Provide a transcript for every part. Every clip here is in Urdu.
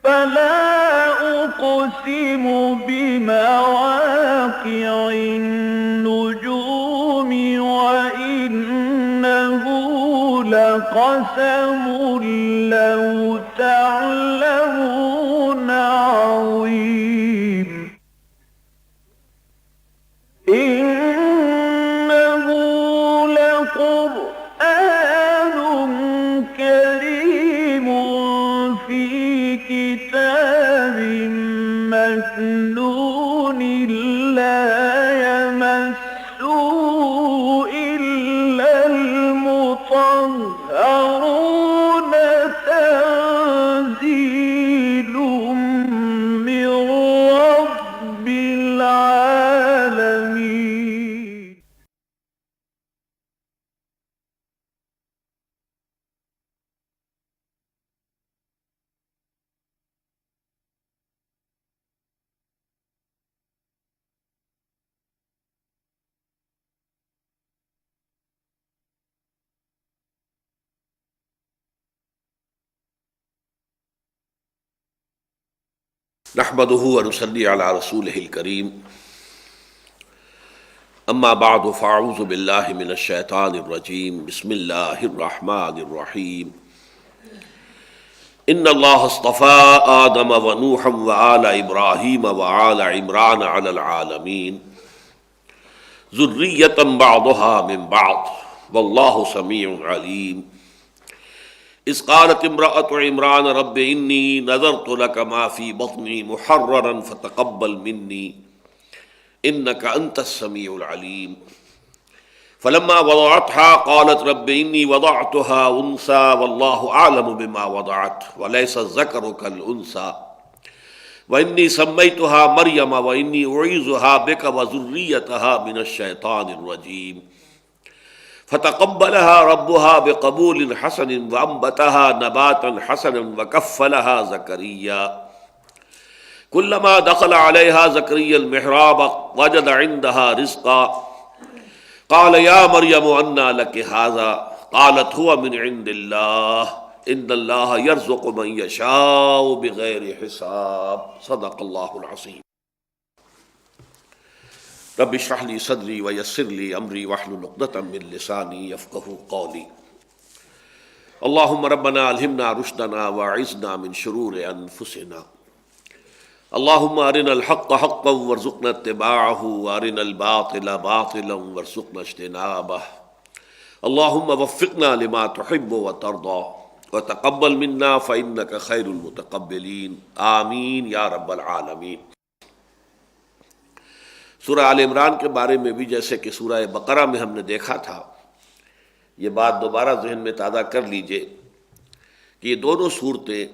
فلا أقسم بمواقع النجوم وإنه لقسم لو تعلمون عظيم إنه لقرآن كريم في كتاب مكنون لا يمسه إلا المطهرون تنزيل من رب العالمين. نحمده ونصلي على رسوله الكريم اما بعد فاعوذ بالله من الشيطان الرجيم بسم الله الرحمن الرحيم ان الله اصطفى آدم ونوحا وآل ابراهيم وآل عمران على العالمين ذرية بعضها من بعض والله سميع عليم اذ قالت امرأة عمران رب انی نذرت لك ما في بطني محررا فتقبل مني انك انت السميع العليم فلما وضعتها قالت رب انی وضعتها انثى والله اعلم بما وضعت وليس الذكر كالانثى وانی سميتها مريم وانی اعيذها بك وذريتها من الشيطان الرجيم فتقبلها ربها بقبول حسن وانبتها نباتا حسنا وكفلها زكريا كلما دخل عليها زكريا المحراب وجد عندها رزقا قال يا مريم أنى لك هذا قالت هو من عند الله إن الله يرزق من يشاء بغير حساب صدق الله العظيم رب اشرح لي صدري ويسر لي امري واحلل عقدة من لساني يفقهوا قولي اللهم ربنا الهمنا رشدنا واعذنا من شرور انفسنا اللهم ارنا الحق حقا وارزقنا اتباعه وارنا الباطل باطلا وارزقنا اجتنابه اللهم وفقنا لما تحب وترضى وتقبل منا فانك خير المتقبلين آمین یا رب العالمین۔ سورہ آل عمران کے بارے میں بھی جیسے کہ سورہ بقرہ میں ہم نے دیکھا تھا، یہ بات دوبارہ ذہن میں تازہ کر لیجئے کہ یہ دونوں صورتیں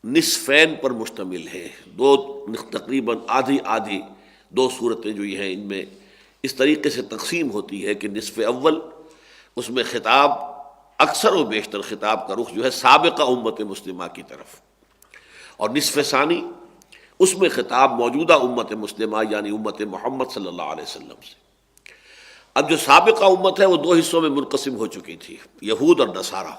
نصفین پر مشتمل ہیں، دو تقریباً آدھی آدھی دو صورتیں جو ہیں ان میں اس طریقے سے تقسیم ہوتی ہے کہ نصف اول اس میں خطاب اکثر و بیشتر خطاب کا رخ جو ہے سابقہ امت مسلمہ کی طرف، اور نصف ثانی اس میں خطاب موجودہ امت مسلمہ یعنی امت محمد صلی اللہ علیہ وسلم سے۔ اب جو سابقہ امت ہے وہ دو حصوں میں منقسم ہو چکی تھی، یہود اور نصارہ،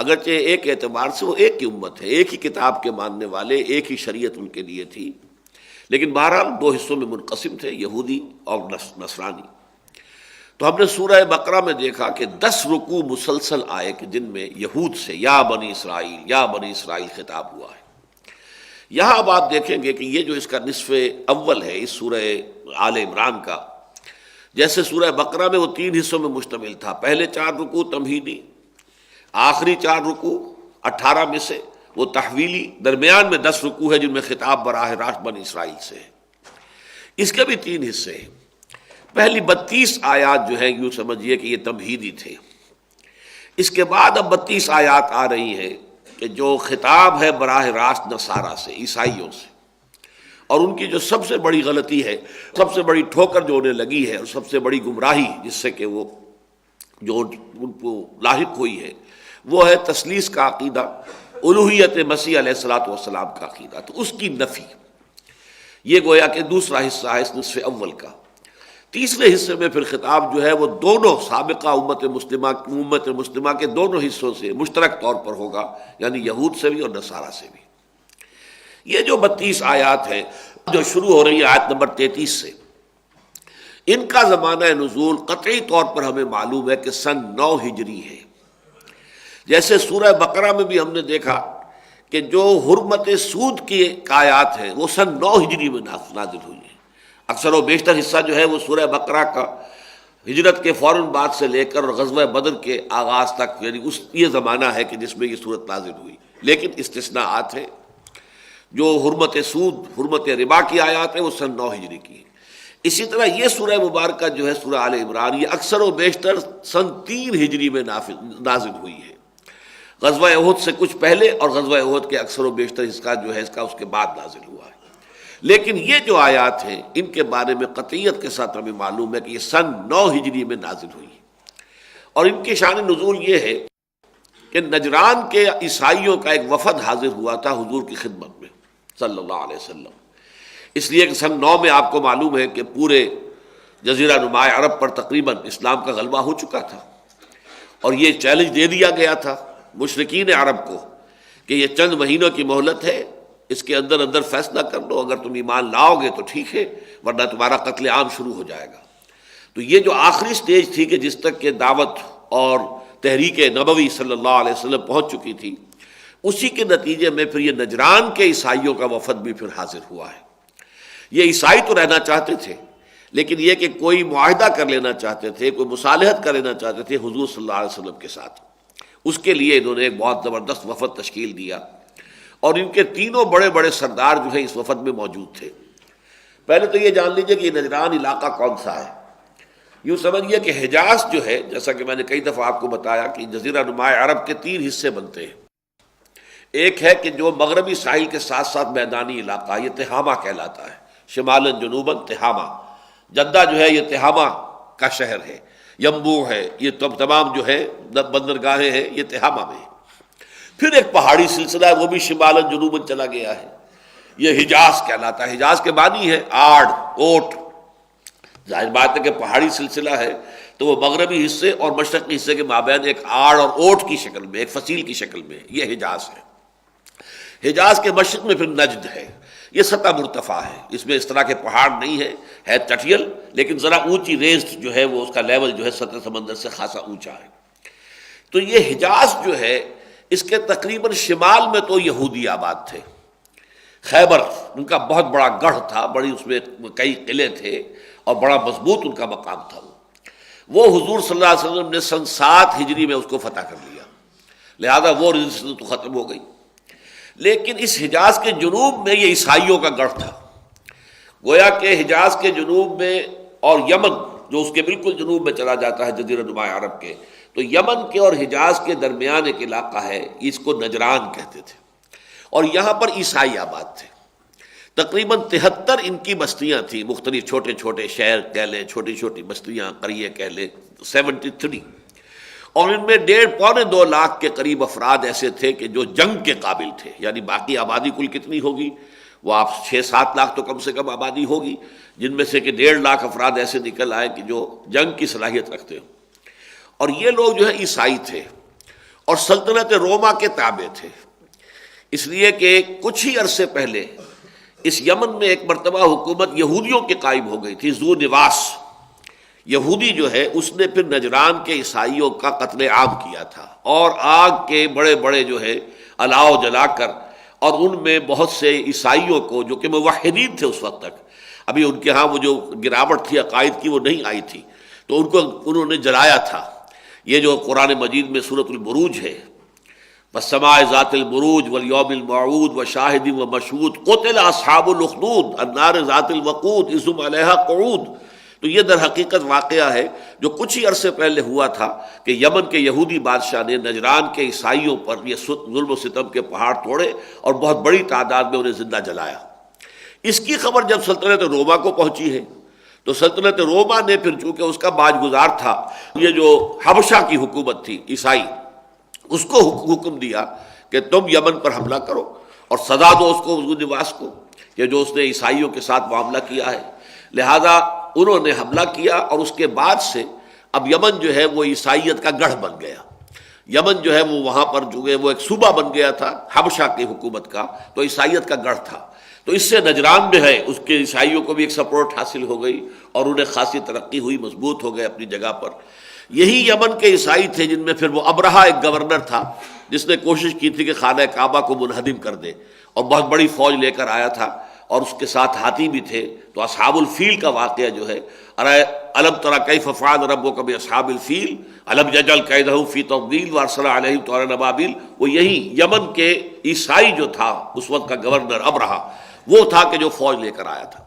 اگرچہ ایک اعتبار سے وہ ایک ہی امت ہے، ایک ہی کتاب کے ماننے والے، ایک ہی شریعت ان کے لیے تھی، لیکن بہرحال دو حصوں میں منقسم تھے، یہودی اور نصرانی۔ تو ہم نے سورہ بقرہ میں دیکھا کہ 10 رکوع مسلسل آئے کہ جن میں یہود سے یا بنی اسرائیل خطاب ہوا ہے۔ یہاں اب آپ دیکھیں گے کہ یہ جو اس کا نصف اول ہے اس سورہ آل عمران کا، جیسے سورہ بقرہ میں وہ 3 حصوں میں مشتمل تھا، پہلے 4 رکوع تمہیدی، آخری 4 رکوع 18 میں سے وہ تحویلی، درمیان میں 10 رکوع ہے جن میں خطاب براہ راست بنی اسرائیل سے ہے۔ اس کے بھی 3 حصے ہیں، پہلی 32 آیات جو ہیں یوں سمجھیے کہ یہ تمہیدی تھے، اس کے بعد اب 32 آیات آ رہی ہیں کہ جو خطاب ہے براہ راست نصارہ سے، عیسائیوں سے، اور ان کی جو سب سے بڑی غلطی ہے، سب سے بڑی ٹھوکر جو انہیں لگی ہے اور سب سے بڑی گمراہی جس سے کہ وہ جو ان کو لاحق ہوئی ہے وہ ہے تثلیث کا عقیدہ، الوہیت مسیح علیہ الصلوۃ والسلام کا عقیدہ، تو اس کی نفی، یہ گویا کہ دوسرا حصہ ہے اس نصف اول کا۔ تیسرے حصے میں پھر خطاب جو ہے وہ دونوں سابقہ امت مسلمہ کے دونوں حصوں سے مشترک طور پر ہوگا، یعنی یہود سے بھی اور نصارہ سے بھی۔ یہ جو 32 آیات ہیں جو شروع ہو رہی ہے آیت نمبر 33 سے، ان کا زمانہ نزول قطعی طور پر ہمیں معلوم ہے کہ سن 9 ہجری ہے۔ جیسے سورہ بقرہ میں بھی ہم نے دیکھا کہ جو حرمت سود کی آیات ہیں وہ سن 9 ہجری میں نازل ہوئی ہے۔ اکثر و بیشتر حصہ جو ہے وہ سورہ بقرہ کا ہجرت کے فوراً بعد سے لے کر اور غزوہ بدر کے آغاز تک، یعنی یہ زمانہ ہے کہ جس میں یہ صورت نازل ہوئی، لیکن استثناءات ہیں۔ جو حرمت سود، حرمت ربا کی آیات ہیں وہ سن 9 ہجری کی ہیں۔ اسی طرح یہ سورہ مبارکہ جو ہے سورہ آل عمران، یہ اکثر و بیشتر سن 3 ہجری میں نازل ہوئی ہے۔ غزوہ احد سے کچھ پہلے اور غزوہ احد کے اکثر و بیشتر حصہ جو ہے اس کا اس کے بعد نازل ہوا ہے۔ لیکن یہ جو آیات ہیں ان کے بارے میں قطعیت کے ساتھ ہمیں معلوم ہے کہ یہ سن 9 ہجری میں نازل ہوئی ہے، اور ان کی شان نزول یہ ہے کہ نجران کے عیسائیوں کا ایک وفد حاضر ہوا تھا حضور کی خدمت میں صلی اللہ علیہ وسلم، اس لیے کہ سن 9 میں آپ کو معلوم ہے کہ پورے جزیرہ نما عرب پر تقریباً اسلام کا غلبہ ہو چکا تھا، اور یہ چیلنج دے دیا گیا تھا مشرکین عرب کو کہ یہ چند مہینوں کی مہلت ہے، اس کے اندر اندر فیصلہ کر لو، اگر تم ایمان لاؤ گے تو ٹھیک ہے، ورنہ تمہارا قتل عام شروع ہو جائے گا۔ تو یہ جو آخری سٹیج تھی کہ جس تک کہ دعوت اور تحریک نبوی صلی اللہ علیہ وسلم پہنچ چکی تھی، اسی کے نتیجے میں پھر یہ نجران کے عیسائیوں کا وفد بھی پھر حاضر ہوا ہے۔ یہ عیسائی تو رہنا چاہتے تھے، لیکن یہ کہ کوئی معاہدہ کر لینا چاہتے تھے، کوئی مصالحت کر لینا چاہتے تھے حضور صلی اللہ علیہ وسلم کے ساتھ۔ اس کے لیے انہوں نے ایک بہت زبردست وفد تشکیل دیا، اور ان کے تینوں بڑے بڑے سردار جو ہیں اس وفد میں موجود تھے۔ پہلے تو یہ جان لیجئے کہ یہ نجران علاقہ کون سا ہے۔ یوں سمجھیے کہ حجاز جو ہے، جیسا کہ میں نے کئی دفعہ آپ کو بتایا کہ جزیرہ نما عرب کے 3 حصے بنتے ہیں۔ ایک ہے کہ جو مغربی ساحل کے ساتھ ساتھ میدانی علاقہ، یہ تہامہ کہلاتا ہے، شمالاً جنوباً تہامہ۔ جدہ جو ہے یہ تہامہ کا شہر ہے، ینبوع ہے، یہ تمام جو ہے بندرگاہیں ہیں یہ تہامہ میں ہے۔ پھر ایک پہاڑی سلسلہ ہے، وہ بھی شمالاً جنوباً چلا گیا ہے، یہ حجاز کہلاتا ہے۔ حجاز کے معنی ہے آڑ، اوٹ۔ ظاہر بات ہے کہ پہاڑی سلسلہ ہے تو وہ مغربی حصے اور مشرقی حصے کے مابین ایک آڑ اور اوٹ کی شکل میں، ایک فصیل کی شکل میں، یہ حجاز ہے۔ حجاز کے مشرق میں پھر نجد ہے، یہ سطح مرتفع ہے، اس میں اس طرح کے پہاڑ نہیں ہے چٹیل، لیکن ذرا اونچی ریزڈ جو ہے وہ اس کا لیول جو ہے سطح سمندر سے خاصا اونچا ہے۔ تو یہ حجاز جو ہے اس کے تقریباً شمال میں تو یہودی آباد تھے۔ خیبر ان کا بہت بڑا گڑھ تھا، بڑی اس میں کئی قلعے تھے اور بڑا مضبوط ان کا مقام تھا۔ وہ حضور صلی اللہ علیہ وسلم نے سن 7 ہجری میں اس کو فتح کر لیا، لہذا وہ رجسٹر تو ختم ہو گئی۔ لیکن اس حجاز کے جنوب میں یہ عیسائیوں کا گڑھ تھا، گویا کہ حجاز کے جنوب میں، اور یمن جو اس کے بالکل جنوب میں چلا جاتا ہے جزیرہ نما عرب کے، تو یمن کے اور حجاز کے درمیان ایک علاقہ ہے، اس کو نجران کہتے تھے، اور یہاں پر عیسائی آباد تھے۔ تقریباً 73 ان کی بستیاں تھیں، مختلف چھوٹے چھوٹے شہر کہہ لیں، چھوٹی چھوٹی بستیاں، قریے کہہ لیں، 73، اور ان میں 1.5-2 لاکھ کے قریب افراد ایسے تھے کہ جو جنگ کے قابل تھے، یعنی باقی آبادی کل کتنی ہوگی، وہ آپ 6-7 لاکھ تو کم سے کم آبادی ہوگی، جن میں سے کہ 1.5 لاکھ افراد ایسے نکل آئے کہ جو جنگ کی صلاحیت رکھتے ہوں۔ اور یہ لوگ جو ہے عیسائی تھے اور سلطنت روما کے تابع تھے، اس لیے کہ کچھ ہی عرصے پہلے اس یمن میں ایک مرتبہ حکومت یہودیوں کے قائم ہو گئی تھی، ذو نواس یہودی جو ہے، اس نے پھر نجران کے عیسائیوں کا قتل عام کیا تھا، اور آگ کے بڑے بڑے جو ہے الاؤ جلا کر، اور ان میں بہت سے عیسائیوں کو جو کہ موحدین تھے اس وقت تک، ابھی ان کے ہاں وہ جو گراوٹ تھی عقائد کی وہ نہیں آئی تھی، تو ان کو انہوں نے جلایا تھا۔ یہ جو قرآن مجید میں سورۃ البروج ہے، والسماء ذات البروج والیوم الموعود وشاہد ومشہود قتل اصحاب الاخدود النار ذات الوقود اذ هم علیہا قعود، تو یہ در حقیقت واقعہ ہے جو کچھ ہی عرصے پہلے ہوا تھا کہ یمن کے یہودی بادشاہ نے نجران کے عیسائیوں پر یہ ظلم و ستم کے پہاڑ توڑے اور بہت بڑی تعداد میں انہیں زندہ جلایا۔ اس کی خبر جب سلطنت روما کو پہنچی ہے تو سلطنت روما نے پھر چونکہ اس کا باج گزار تھا یہ جو حبشہ کی حکومت تھی عیسائی، اس کو حکم دیا کہ تم یمن پر حملہ کرو اور سزا دو اس کو ذو نواس کو کہ جو اس نے عیسائیوں کے ساتھ معاملہ کیا ہے۔ لہذا انہوں نے حملہ کیا، اور اس کے بعد سے اب یمن جو ہے وہ عیسائیت کا گڑھ بن گیا۔ یمن جو ہے وہ وہاں پر جو ہے وہ ایک صوبہ بن گیا تھا حبشہ کی حکومت کا، تو عیسائیت کا گڑھ تھا، تو اس سے نجران میں ہے اس کے عیسائیوں کو بھی ایک سپورٹ حاصل ہو گئی اور انہیں خاصی ترقی ہوئی، مضبوط ہو گئے اپنی جگہ پر۔ یہی یمن کے عیسائی تھے جن میں پھر وہ ابرہہ ایک گورنر تھا جس نے کوشش کی تھی کہ خانہ کعبہ کو منہدم کر دے، اور بہت بڑی فوج لے کر آیا تھا اور اس کے ساتھ ہاتھی بھی تھے۔ تو اصحاب الفیل کا واقعہ جو ہے، الم تری کیف فعل ربک باصحاب الفیل الم یجعل کیدہ فی تضلیل وارسل علیہم طیرا ابابیل، وہ یہی یمن کے عیسائی جو تھا اس وقت کا گورنر ابرہہ، وہ تھا کہ جو فوج لے کر آیا تھا۔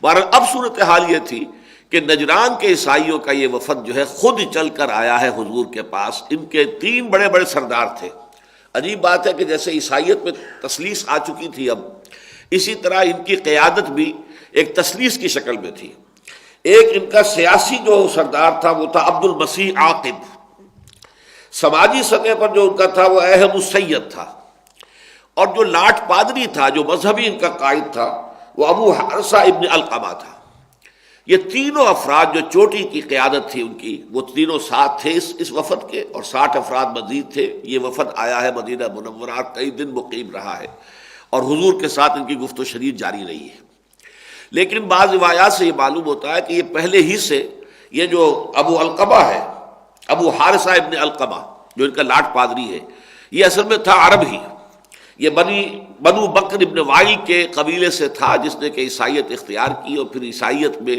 بہرحال اب صورتحال یہ تھی کہ نجران کے عیسائیوں کا یہ وفد جو ہے خود چل کر آیا ہے حضور کے پاس۔ ان کے 3 بڑے بڑے سردار تھے۔ عجیب بات ہے کہ جیسے عیسائیت میں تثلیث آ چکی تھی اب، اسی طرح ان کی قیادت بھی ایک تثلیث کی شکل میں تھی۔ ایک ان کا سیاسی جو سردار تھا وہ تھا عبد المسیح عاقب، سماجی سطح پر جو ان کا تھا وہ احم السید تھا، اور جو لاٹ پادری تھا، جو مذہبی ان کا قائد تھا، وہ ابو حارثہ ابن علقمہ تھا۔ یہ تینوں افراد جو چوٹی کی قیادت تھی ان کی، وہ تینوں ساتھ تھے اس وفد کے، اور 60 افراد مزید تھے۔ یہ وفد آیا ہے مدینہ منورہ، کئی دن مقیم رہا ہے اور حضور کے ساتھ ان کی گفت و شنید جاری رہی ہے۔ لیکن بعض روایات سے یہ معلوم ہوتا ہے کہ یہ پہلے ہی سے یہ جو ابو علقمہ ہے، ابو حارثہ ابن علقمہ جو ان کا لاٹ پادری ہے، یہ اصل میں تھا عرب ہی، یہ بنو بکر ابن وائل کے قبیلے سے تھا جس نے کہ عیسائیت اختیار کی، اور پھر عیسائیت میں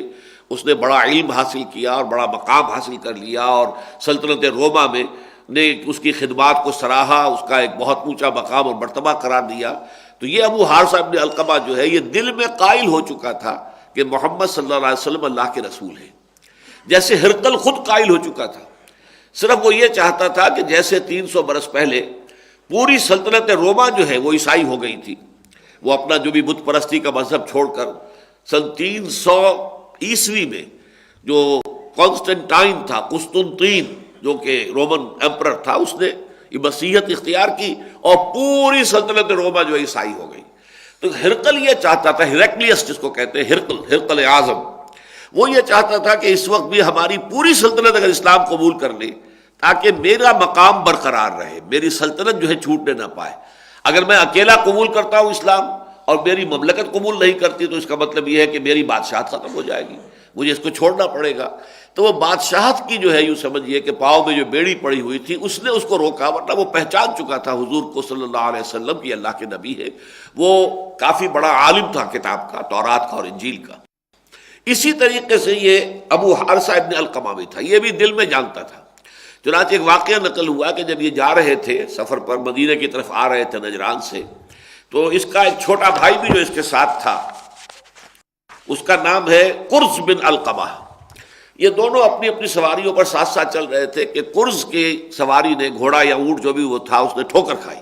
اس نے بڑا علم حاصل کیا اور بڑا مقام حاصل کر لیا، اور سلطنت روما میں نے اس کی خدمات کو سراہا، اس کا ایک بہت اونچا مقام اور مرتبہ قرار دیا۔ تو یہ ابو حارثہ ابن علقمہ جو ہے یہ دل میں قائل ہو چکا تھا کہ محمد صلی اللہ علیہ وسلم اللہ کے رسول ہیں، جیسے ہرقل خود قائل ہو چکا تھا۔ صرف وہ یہ چاہتا تھا کہ جیسے 300 برس پہلے پوری سلطنت روما جو ہے وہ عیسائی ہو گئی تھی، وہ اپنا جو بھی بت پرستی کا مذہب چھوڑ کر سن 300 عیسوی میں جو کانسٹنٹائن تھا، قسطنطین جو کہ رومن ایمپرر تھا، اس نے یہ مسیحیت اختیار کی اور پوری سلطنت روما جو ہے عیسائی ہو گئی۔ تو ہرقل یہ چاہتا تھا، ہیرکلیس جس کو کہتے ہیں، ہرقل اعظم، وہ یہ چاہتا تھا کہ اس وقت بھی ہماری پوری سلطنت اگر اسلام قبول کر لے تاکہ میرا مقام برقرار رہے، میری سلطنت جو ہے چھوٹنے نہ پائے۔ اگر میں اکیلا قبول کرتا ہوں اسلام اور میری مملکت قبول نہیں کرتی تو اس کا مطلب یہ ہے کہ میری بادشاہت ختم ہو جائے گی، مجھے اس کو چھوڑنا پڑے گا۔ تو وہ بادشاہت کی جو ہے یوں سمجھیے کہ پاؤں میں جو بیڑی پڑی ہوئی تھی اس نے اس کو روکا، ورنہ وہ پہچان چکا تھا حضور کو صلی اللہ علیہ وسلم کی اللہ کے نبی ہے۔ وہ کافی بڑا عالم تھا کتاب کا، تورات کا اور انجیل کا۔ اسی طریقے سے یہ ابو حارثہ ابن علقمہ بھی تھا، یہ بھی دل میں جانتا تھا۔ چنانچہ ایک واقعہ نقل ہوا کہ جب یہ جا رہے تھے سفر پر، مدینہ کی طرف آ رہے تھے نجران سے، تو اس کا ایک چھوٹا بھائی بھی جو اس کے ساتھ تھا، اس کا نام ہے قرز بن علقمہ۔ یہ دونوں اپنی اپنی سواریوں پر ساتھ ساتھ چل رہے تھے کہ قرز کی سواری نے، گھوڑا یا اونٹ جو بھی وہ تھا، اس نے ٹھوکر کھائی۔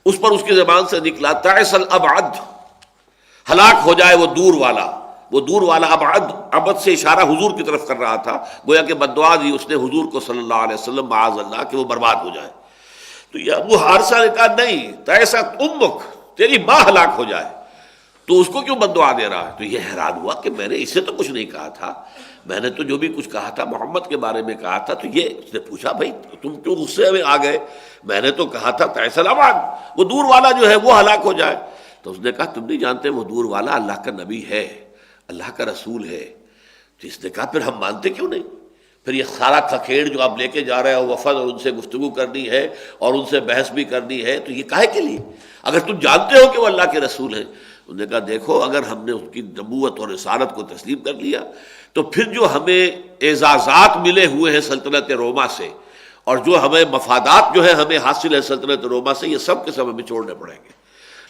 اس پر اس کی زبان سے نکلا تعس الابعد، ہلاک ہو جائے وہ دور والا۔ وہ دور والا ابعد، ابد سے اشارہ حضور کی طرف کر رہا تھا، گویا کہ بد دعا دی اس نے حضور کو صلی اللہ علیہ وسلم، معاذ اللہ کہ وہ برباد ہو جائے۔ تو یہ ابو حارثہ نے کہا نہیں، تعست امک، تیری ماں ہلاک ہو جائے، تو اس کو کیوں بد دعا دے رہا ہے؟ تو یہ حیران ہوا کہ میں نے اسے تو کچھ نہیں کہا تھا، میں نے تو جو بھی کچھ کہا تھا محمد کے بارے میں کہا تھا۔ تو یہ اس نے پوچھا بھائی تم کیوں غصے میں آ گئے؟ میں نے تو کہا تھا تعس الابعد، وہ دور والا جو ہے وہ ہلاک ہو جائے۔ تو اس نے کہا تم نہیں جانتے وہ دور والا اللہ کا نبی ہے، اللہ کا رسول ہے۔ تو اس نے کہا پھر ہم مانتے کیوں نہیں؟ پھر یہ سارا کھکھیڑ جو آپ لے کے جا رہے ہو وفد، اور ان سے گفتگو کرنی ہے اور ان سے بحث بھی کرنی ہے، تو یہ کاہے کے لیے اگر تم جانتے ہو کہ وہ اللہ کے رسول ہیں؟ انہوں نے کہا دیکھو اگر ہم نے ان کی نبوت اور رسالت کو تسلیم کر لیا تو پھر جو ہمیں اعزازات ملے ہوئے ہیں سلطنت روما سے، اور جو ہمیں مفادات جو ہے ہمیں حاصل ہے سلطنت روما سے، یہ سب کے سب ہمیں چھوڑنے پڑیں گے۔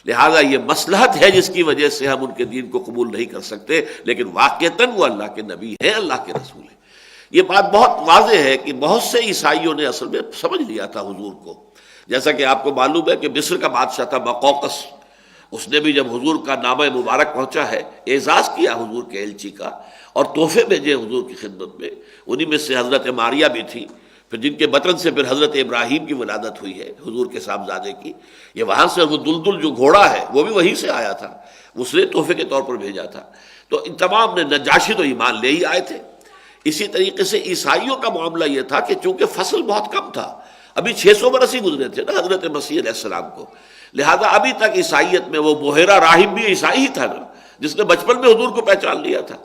لہٰذا یہ مصلحت ہے جس کی وجہ سے ہم ان کے دین کو قبول نہیں کر سکتے، لیکن واقعتاً وہ اللہ کے نبی ہیں، اللہ کے رسول ہیں۔ یہ بات بہت واضح ہے کہ بہت سے عیسائیوں نے اصل میں سمجھ لیا تھا حضور کو۔ جیسا کہ آپ کو معلوم ہے کہ مصر کا بادشاہ تھا مقوقس، اس نے بھی جب حضور کا نامہ مبارک پہنچا ہے، اعزاز کیا حضور کے ایلچی کا اور تحفے بھیجے حضور کی خدمت میں۔ انہی میں سے حضرت ماریہ بھی تھی، پھر جن کے بطن سے پھر حضرت ابراہیم کی ولادت ہوئی ہے حضور کے صاحبزادے کی۔ یہ وہاں سے وہ دلدل جو گھوڑا ہے وہ بھی وہیں سے آیا تھا، اس نے تحفے کے طور پر بھیجا تھا۔ تو ان تمام نے، نجاشی تو ایمان لے ہی آئے تھے۔ اسی طریقے سے عیسائیوں کا معاملہ یہ تھا کہ چونکہ فصل بہت کم تھا ابھی 600 برس ہی گزرے تھے نا حضرت مسیح علیہ السلام کو، لہذا ابھی تک عیسائیت میں وہ بحیرہ راہب بھی عیسائی ہی تھا نا، جس نے بچپن میں حضور کو پہچان لیا تھا،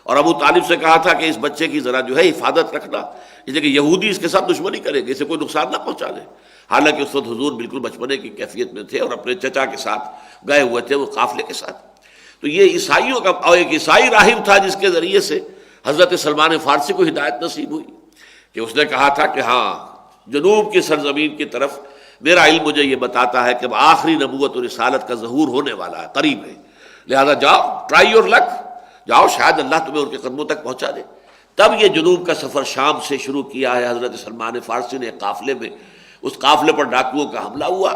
اور ابو طالب سے کہا تھا کہ اس بچے کی ذرا جو ہے حفاظت رکھنا، اس لیے کہ یہودی اس کے ساتھ دشمنی کرے گے، اسے کوئی نقصان نہ پہنچا دے۔ حالانکہ اس وقت حضور بالکل بچپنے کی کیفیت میں تھے اور اپنے چچا کے ساتھ گئے ہوئے تھے وہ قافلے کے ساتھ۔ تو یہ عیسائیوں کا، اور ایک عیسائی راہب تھا جس کے ذریعے سے حضرت سلمان فارسی کو ہدایت نصیب ہوئی، کہ اس نے کہا تھا کہ ہاں جنوب کی سرزمین کی طرف میرا علم مجھے یہ بتاتا ہے کہ آخری نبوت اور رسالت کا ظہور ہونے والا ہے، قریب ہے، لہذا جاؤ، ٹرائی یور لک، جاؤ شاید اللہ تمہیں ان کے قدموں تک پہنچا دے۔ تب یہ جنوب کا سفر شام سے شروع کیا ہے حضرت سلمان فارسی نے قافلے میں، اس قافلے پر ڈاکوؤں کا حملہ ہوا،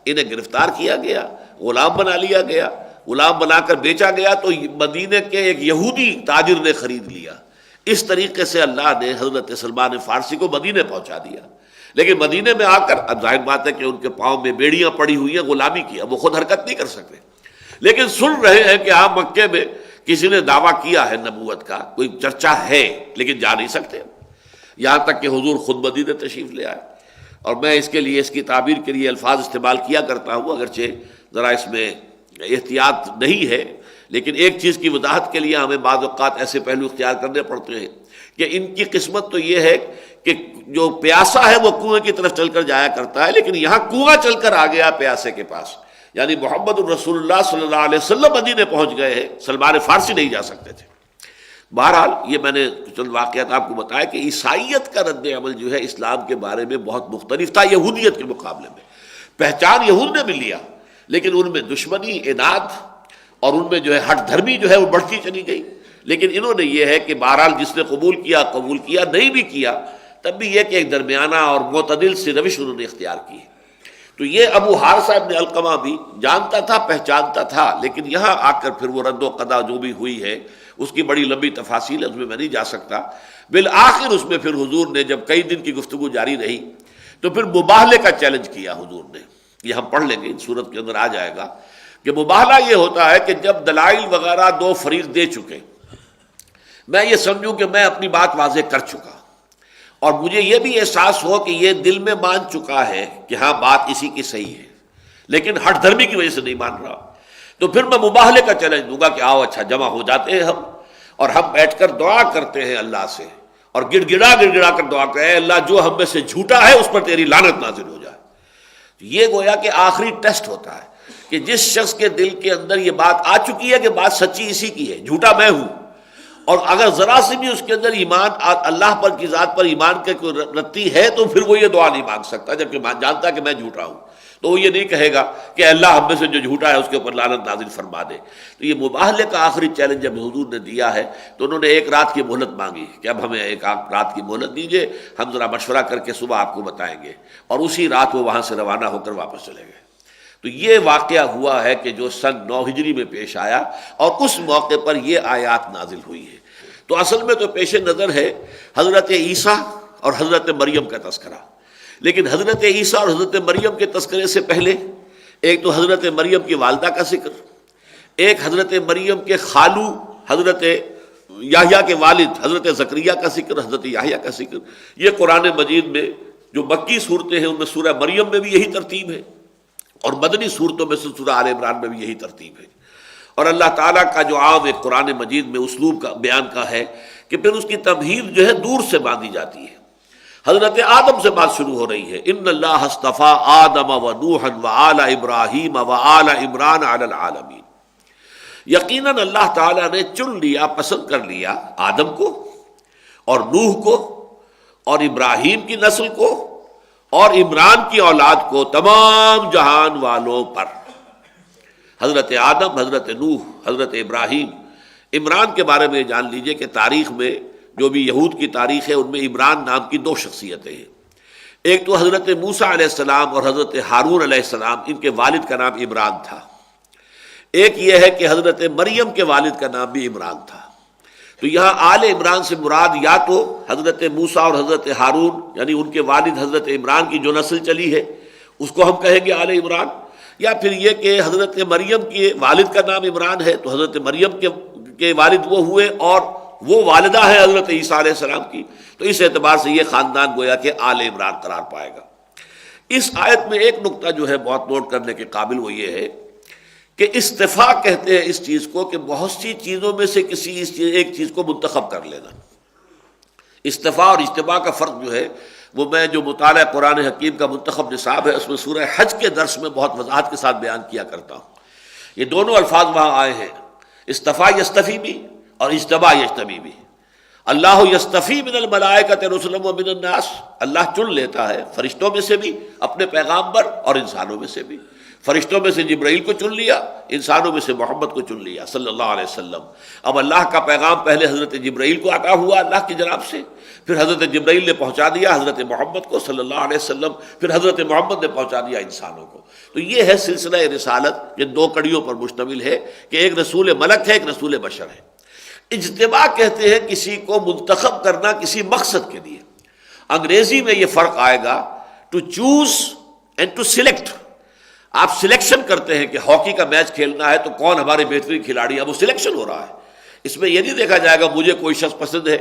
انہیں گرفتار کیا گیا، غلام بنا لیا گیا، غلام بنا کر بیچا گیا تو مدینے کے ایک یہودی تاجر نے خرید لیا۔ اس طریقے سے اللہ نے حضرت سلمان فارسی کو مدینے پہنچا دیا، لیکن مدینے میں آ کر اب ظاہر بات ہے کہ ان کے پاؤں میں بیڑیاں پڑی ہوئی ہیں غلامی کی، اب وہ خود حرکت نہیں کر سکتے، لیکن سن رہے ہیں کہ ہاں مکے میں کسی نے دعویٰ کیا ہے نبوت کا، کوئی چرچا ہے، لیکن جا نہیں سکتے، یہاں تک کہ حضور خود مدینے تشریف لے آئے۔ اور میں اس کے لیے، اس کی تعبیر کے لیے الفاظ استعمال کیا کرتا ہوں، اگرچہ ذرا اس میں احتیاط نہیں ہے، لیکن ایک چیز کی وضاحت کے لیے ہمیں بعض اوقات ایسے پہلو اختیار کرنے پڑتے ہیں کہ ان کی قسمت تو یہ ہے کہ جو پیاسا ہے وہ کنویں کی طرف چل کر جایا کرتا ہے، لیکن یہاں کنواں چل کر آ گیا پیاسے کے پاس، یعنی محمد الرسول اللہ صلی اللہ علیہ وسلم مدینے پہنچ گئے ہیں، سلمان فارسی نہیں جا سکتے تھے۔ بہرحال یہ میں نے چند واقعات آپ کو بتایا کہ عیسائیت کا رد عمل جو ہے اسلام کے بارے میں بہت مختلف تھا یہودیت کے مقابلے میں۔ پہچان یہود نے بھی لیا، لیکن ان میں دشمنی، اناد اور ان میں جو ہے ہٹ دھرمی جو ہے وہ بڑھتی چلی گئی۔ لیکن انہوں نے یہ ہے کہ بہرحال جس نے قبول کیا، نہیں بھی کیا تب بھی یہ کہ ایک درمیانہ اور معتدل سی روش انہوں نے اختیار کی۔ تو یہ ابو حارثہ ابن علقمہ بھی جانتا تھا، پہچانتا تھا، لیکن یہاں آ کر پھر وہ رد و قضا جو بھی ہوئی ہے اس کی بڑی لمبی تفاصیل ہے، اس میں نہیں جا سکتا۔ بالآخر اس میں پھر حضور نے جب کئی دن کی گفتگو جاری رہی تو پھر مباہلے کا چیلنج کیا حضور نے، یہ ہم پڑھ لیں گے، ان صورت کے اندر آ جائے گا کہ مباہلہ یہ ہوتا ہے کہ جب دلائل وغیرہ دو فریق دے چکے، میں یہ سمجھوں کہ میں اپنی بات واضح کر چکا اور مجھے یہ بھی احساس ہو کہ یہ دل میں مان چکا ہے کہ ہاں بات اسی کی صحیح ہے، لیکن ہٹ دھرمی کی وجہ سے نہیں مان رہا، تو پھر میں مباہلے کا چیلنج دوں گا کہ آؤ اچھا جمع ہو جاتے ہیں ہم، اور ہم بیٹھ کر دعا کرتے ہیں اللہ سے، اور گڑ گڑا کر دعا کریں، اے اللہ جو ہم میں سے جھوٹا ہے اس پر تیری لعنت نازل ہو جائے۔ یہ گویا کہ آخری ٹیسٹ ہوتا ہے کہ جس شخص کے دل کے اندر یہ بات آ چکی ہے کہ بات سچی اسی کی ہے، جھوٹا میں ہوں، اور اگر ذرا سے بھی اس کے اندر ایمان، اللہ پر کی ذات پر ایمان کے کوئی رتی ہے تو پھر وہ یہ دعا نہیں مانگ سکتا، جبکہ جانتا ہے کہ میں جھوٹا ہوں، تو وہ یہ نہیں کہے گا کہ اللہ ہم میں سے جو جھوٹا ہے اس کے اوپر لعنت نازل فرما دے۔ تو یہ مباہلے کا آخری چیلنج جب حضور نے دیا ہے تو انہوں نے ایک رات کی مہلت مانگی کہ اب ہمیں ایک رات کی مہلت دیجیے، ہم ذرا مشورہ کر کے صبح آپ کو بتائیں گے، اور اسی رات وہ وہاں سے روانہ ہو کر واپس چلے گئے۔ تو یہ واقعہ ہوا ہے کہ جو سن 9 ہجری میں پیش آیا، اور اس موقع پر یہ آیات نازل ہوئی ہے۔ تو اصل میں تو پیش نظر ہے حضرت عیسیٰ اور حضرت مریم کا تذکرہ، لیکن حضرت عیسیٰ اور حضرت مریم کے تذکرے سے پہلے ایک تو حضرت مریم کی والدہ کا ذکر، ایک حضرت مریم کے خالو حضرت یحییٰ کے والد حضرت زکریہ کا ذکر، حضرت یحییٰ کا ذکر۔ یہ قرآن مجید میں جو مکی صورتیں ہیں ان میں سورہ مریم میں بھی یہی ترتیب ہے، اور مدنی صورتوں میں سے سورہ آل عمران میں بھی یہی ترتیب ہے۔ اور اللہ تعالیٰ کا جو عام ایک قرآن مجید میں اسلوب کا بیان کا ہے کہ پھر اس کی تمہید جو ہے دور سے باندھی جاتی ہے۔ حضرت آدم سے بات شروع ہو رہی ہے، ان اللہ اصطفیٰ آدم و نوحا و آل ابراہیم و آل عمران علی العالمین۔ یقیناً اللہ تعالیٰ نے چن لیا، پسند کر لیا آدم کو اور نوح کو اور ابراہیم کی نسل کو اور عمران کی اولاد کو تمام جہان والوں پر۔ حضرت آدم، حضرت نوح، حضرت ابراہیم۔ عمران کے بارے میں جان لیجئے کہ تاریخ میں جو بھی یہود کی تاریخ ہے ان میں عمران نام کی 2 شخصیتیں ہیں۔ ایک تو حضرت موسیٰ علیہ السلام اور حضرت ہارون علیہ السلام، ان کے والد کا نام عمران تھا۔ ایک یہ ہے کہ حضرت مریم کے والد کا نام بھی عمران تھا۔ تو یہاں آل عمران سے مراد یا تو حضرت موسیٰ اور حضرت ہارون، یعنی ان کے والد حضرت عمران کی جو نسل چلی ہے اس کو ہم کہیں گے آل عمران، یا پھر یہ کہ حضرت مریم کے والد کا نام عمران ہے تو حضرت مریم کے والد وہ ہوئے اور وہ والدہ ہے حضرت عیسیٰ علیہ السلام کی، تو اس اعتبار سے یہ خاندان گویا کہ آل عمران قرار پائے گا۔ اس آیت میں ایک نقطہ جو ہے بہت نوٹ کرنے کے قابل وہ یہ ہے کہ استفاء کہتے ہیں اس چیز کو کہ بہت سی چیزوں میں سے کسی ایک چیز کو منتخب کر لینا۔ استفاء اور اجتباء کا فرق جو ہے وہ میں جو مطالعہ قرآن حکیم کا منتخب نصاب ہے اس میں سورہ حج کے درس میں بہت وضاحت کے ساتھ بیان کیا کرتا ہوں۔ یہ دونوں الفاظ وہاں آئے ہیں، استفاء یستفی بھی اور اجتباء یجتبی بھی۔ اللہ یستفی من الملائکۃ رسلا ومن الناس، اللہ چن لیتا ہے فرشتوں میں سے بھی اپنے پیغامبر اور انسانوں میں سے بھی۔ فرشتوں میں سے جبرائیل کو چن لیا، انسانوں میں سے محمد کو چن لیا صلی اللہ علیہ وسلم۔ اب اللہ کا پیغام پہلے حضرت جبرائیل کو عطا ہوا اللہ کی جناب سے، پھر حضرت جبرائیل نے پہنچا دیا حضرت محمد کو صلی اللہ علیہ وسلم، پھر حضرت محمد نے پہنچا دیا انسانوں کو۔ تو یہ ہے سلسلہ رسالت، یہ دو کڑیوں پر مشتمل ہے کہ ایک رسول ملک ہے، ایک رسول بشر ہے۔ اجتباء کہتے ہیں کسی کو منتخب کرنا کسی مقصد کے لیے۔ انگریزی میں یہ فرق آئے گا to choose and to select. آپ سلیکشن کرتے ہیں کہ ہاکی کا میچ کھیلنا ہے تو کون ہمارے بہترین کھلاڑی ہے، اب وہ سلیکشن ہو رہا ہے۔ اس میں یہ نہیں دیکھا جائے گا مجھے کوئی شخص پسند ہے،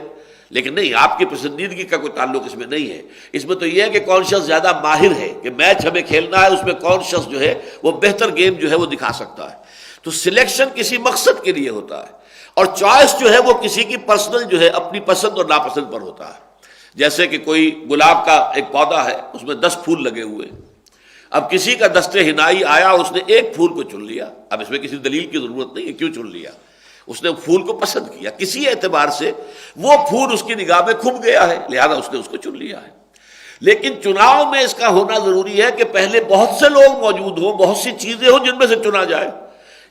لیکن نہیں، آپ کی پسندیدگی کا کوئی تعلق اس میں نہیں ہے۔ اس میں تو یہ ہے کہ کون شخص زیادہ ماہر ہے، کہ میچ ہمیں کھیلنا ہے اس میں کون شخص جو ہے وہ بہتر گیم جو ہے وہ دکھا سکتا ہے۔ تو سلیکشن کسی مقصد کے لیے ہوتا ہے، اور چوائس جو ہے وہ کسی کی پرسنل جو ہے اپنی پسند اور ناپسند پر ہوتا ہے۔ جیسے کہ کوئی گلاب کا ایک پودا ہے، اس میں 10 پھول لگے ہوئے، اب کسی کا دست ہنائی آیا اس نے ایک پھول کو چن لیا، اب اس میں کسی دلیل کی ضرورت نہیں ہے کیوں چن لیا، اس نے پھول کو پسند کیا، کسی اعتبار سے وہ پھول اس کی نگاہ میں کھم گیا ہے، لہذا اس نے اس کو چن لیا ہے۔ لیکن چناؤ میں اس کا ہونا ضروری ہے کہ پہلے بہت سے لوگ موجود ہوں، بہت سی چیزیں ہوں جن میں سے چنا جائے۔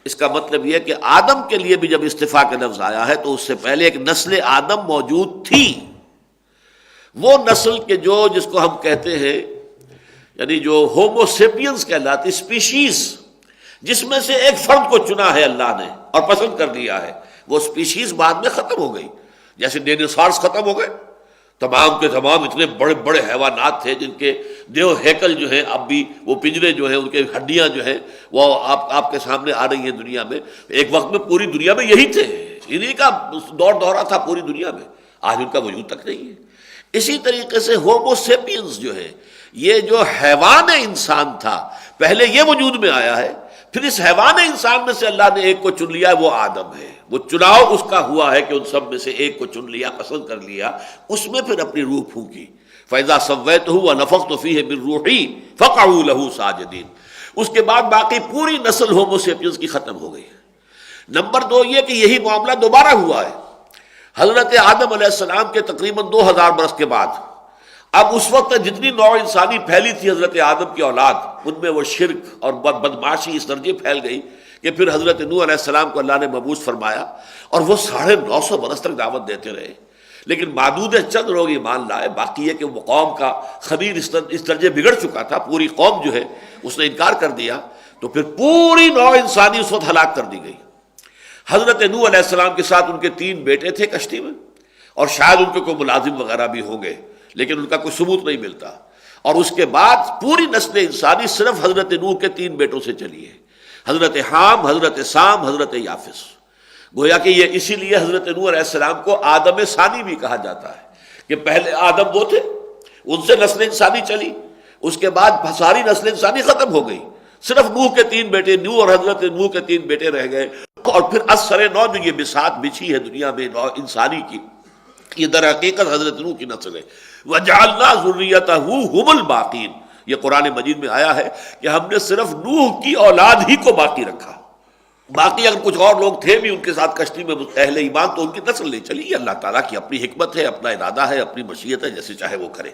اس کا مطلب یہ ہے کہ آدم کے لیے بھی جب استفاء کا لفظ آیا ہے تو اس سے پہلے ایک نسل آدم موجود تھی، وہ نسل کے جو جس کو ہم کہتے ہیں یعنی جو ہومو سیپینز کہلاتی اسپیشیز، جس میں سے ایک فرد کو چنا ہے اللہ نے اور پسند کر دیا ہے، وہ اسپیشیز بعد میں ختم ہو گئی۔ جیسے ڈینوسارز ختم ہو گئے، تمام کے تمام اتنے بڑے بڑے حیوانات تھے جن کے دیو ہیکل جو ہیں اب بھی وہ پنجرے جو ہیں ان کے ہڈیاں جو ہیں وہ آپ کے سامنے آ رہی ہیں دنیا میں۔ ایک وقت میں پوری دنیا میں یہی تھے، انہی کا دور دورہ تھا پوری دنیا میں، آج ان کا وجود تک نہیں ہے۔ اسی طریقے سے ہومو سیپینز جو ہے، یہ جو حیوان انسان تھا پہلے یہ وجود میں آیا ہے، پھر اس حیوان انسان میں سے اللہ نے ایک کو چن لیا، وہ آدم ہے۔ وہ چناؤ اس کا ہوا ہے کہ ان سب میں سے ایک کو چن لیا، پسند کر لیا، اس میں پھر اپنی روح پھونکی۔ فَإِذَا سَوَّيْتُهُ وَنَفَخْتُ فِيهِ مِن رُوحِي فَقَعُوا لَهُ سَاجِدِينَ۔ اس کے بعد باقی پوری نسل ہومو سیپینز کی ختم ہو گئی۔ نمبر 2 یہ کہ یہی معاملہ دوبارہ ہوا ہے حضرت آدم علیہ السلام کے تقریباً 2000 برس کے بعد۔ اب اس وقت جتنی نوع انسانی پھیلی تھی حضرت آدم کی اولاد، ان میں وہ شرک اور بدمعاشی اس درجے پھیل گئی کہ پھر حضرت نوح علیہ السلام کو اللہ نے مبعوث فرمایا، اور وہ 950 برس تک دعوت دیتے رہے، لیکن معدود چند لوگ ایمان لائے۔ باقی یہ کہ وہ قوم کا خمیر اس درجے بگڑ چکا تھا، پوری قوم جو ہے اس نے انکار کر دیا، تو پھر پوری نوع انسانی اس وقت ہلاک کر دی گئی۔ حضرت نوح علیہ السلام کے ساتھ ان کے 3 بیٹے تھے کشتی میں، اور شاید ان کے کوئی ملازم وغیرہ بھی ہوں گے، لیکن ان کا کوئی ثبوت نہیں ملتا۔ اور اس کے بعد پوری نسل انسانی صرف حضرت نوح کے 3 بیٹوں سے چلی ہے، حضرت حام، حضرت سام، حضرت یافس۔ گویا کہ یہ اسی لیے حضرت نوح علیہ السلام کو آدم ثانی بھی کہا جاتا ہے کہ پہلے آدم وہ تھے، ان سے نسل انسانی چلی، اس کے بعد ساری نسل انسانی ختم ہو گئی، صرف نوح کے 3 بیٹے، نوح اور حضرت نوح کے 3 بیٹے رہ گئے۔ اور پھر اثر نو جو یہ بساط بچھی ہے دنیا میں نوع انسانی کی، یہ در حقیقت حضرت نوح کی نسل ہے۔ وَجَعَلْنَا ذُرِّيَّتَهُ هُمُ الْبَاقِينَ، یہ قرآن مجید میں آیا ہے کہ ہم نے صرف نوح کی اولاد ہی کو باقی رکھا، باقی اگر کچھ اور لوگ تھے بھی ان کے ساتھ کشتی میں اہل ایمان تو ان کی نسل نہیں چلی۔ یہ اللہ تعالیٰ کی اپنی حکمت ہے، اپنا ارادہ ہے، اپنی مشیت ہے، جیسے چاہے وہ کرے۔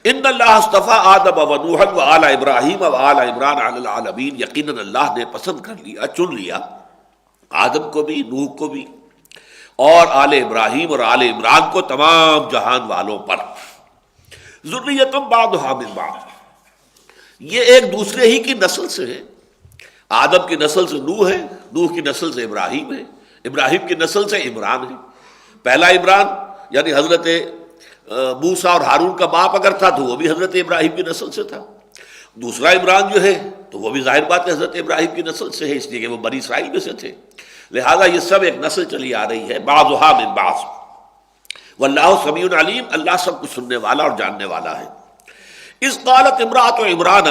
ان اللہ اصطفیٰ آدم و نوحا و آل ابراہیم و آل عمران علی العالمین، یقیناً اللہ نے پسند کر لیا، چن لیا آدم کو بھی، نوح کو بھی، اور آل ابراہیم اور آل عمران کو، تمام جہان والوں پر۔ ذریۃ بعضھا من بعض، یہ ایک دوسرے ہی کی نسل سے ہے۔ آدم کی نسل سے نوح ہے، نوح کی نسل سے ابراہیم ہے، ابراہیم کی نسل سے عمران ہے۔ پہلا عمران یعنی حضرت موسیٰ اور ہارون کا باپ اگر تھا تو وہ بھی حضرت ابراہیم کی نسل سے تھا۔ دوسرا عمران جو ہے تو وہ بھی ظاہر بات ہے حضرت ابراہیم کی نسل سے ہے، اس لیے کہ وہ بنی اسرائیل میں سے تھے۔ لہذا یہ سب ایک نسل چلی آ رہی ہے، بعضھا من بعض۔ واللہ سمیع علیم، اللہ سب کچھ سننے والا اور جاننے والا ہے۔ اس قالت امرأۃ عمران،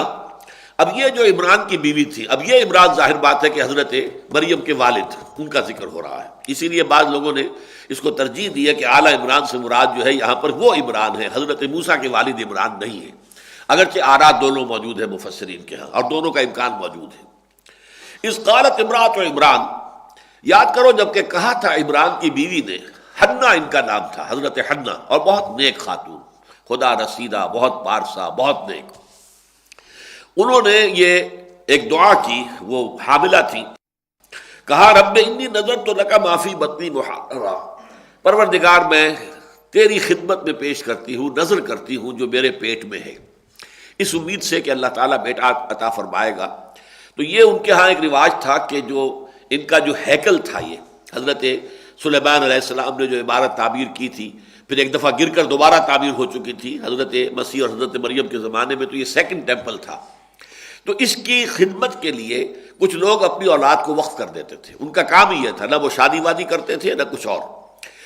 اب یہ جو عمران کی بیوی تھی، اب یہ عمران ظاہر بات ہے کہ حضرت مریم کے والد، ان کا ذکر ہو رہا ہے، اسی لیے بعض لوگوں نے اس کو ترجیح دی ہے کہ اعلیٰ عمران سے مراد جو ہے یہاں پر وہ عمران ہے، حضرت موسیٰ کے والد عمران نہیں ہے، اگرچہ آراء دونوں موجود ہے مفسرین کے ہاں اور دونوں کا امکان موجود ہے۔ اس قالت امرأۃ عمران، یاد کرو جب کہ کہا تھا عمران کی بیوی نے، حنہ ان کا نام تھا، حضرت حنہ، اور بہت نیک خاتون، خدا رسیدہ، بہت پارسا، بہت نیک، انہوں نے یہ ایک دعا کی، وہ حاملہ تھی، کہا رب انی نظرت لک ما فی بطنی محررا، پروردگار میں تیری خدمت میں پیش کرتی ہوں، نظر کرتی ہوں جو میرے پیٹ میں ہے، اس امید سے کہ اللہ تعالیٰ بیٹا عطا فرمائے گا۔ تو یہ ان کے ہاں ایک رواج تھا کہ جو ان کا جو ہیکل تھا، یہ حضرت سلیمان علیہ السلام نے جو عمارت تعمیر کی تھی، پھر ایک دفعہ گر کر دوبارہ تعمیر ہو چکی تھی حضرت مسیح اور حضرت مریم کے زمانے میں، تو یہ سیکنڈ ٹیمپل تھا، تو اس کی خدمت کے لیے کچھ لوگ اپنی اولاد کو وقف کر دیتے تھے، ان کا کام یہ تھا، نہ وہ شادی وادی کرتے تھے نہ کچھ اور،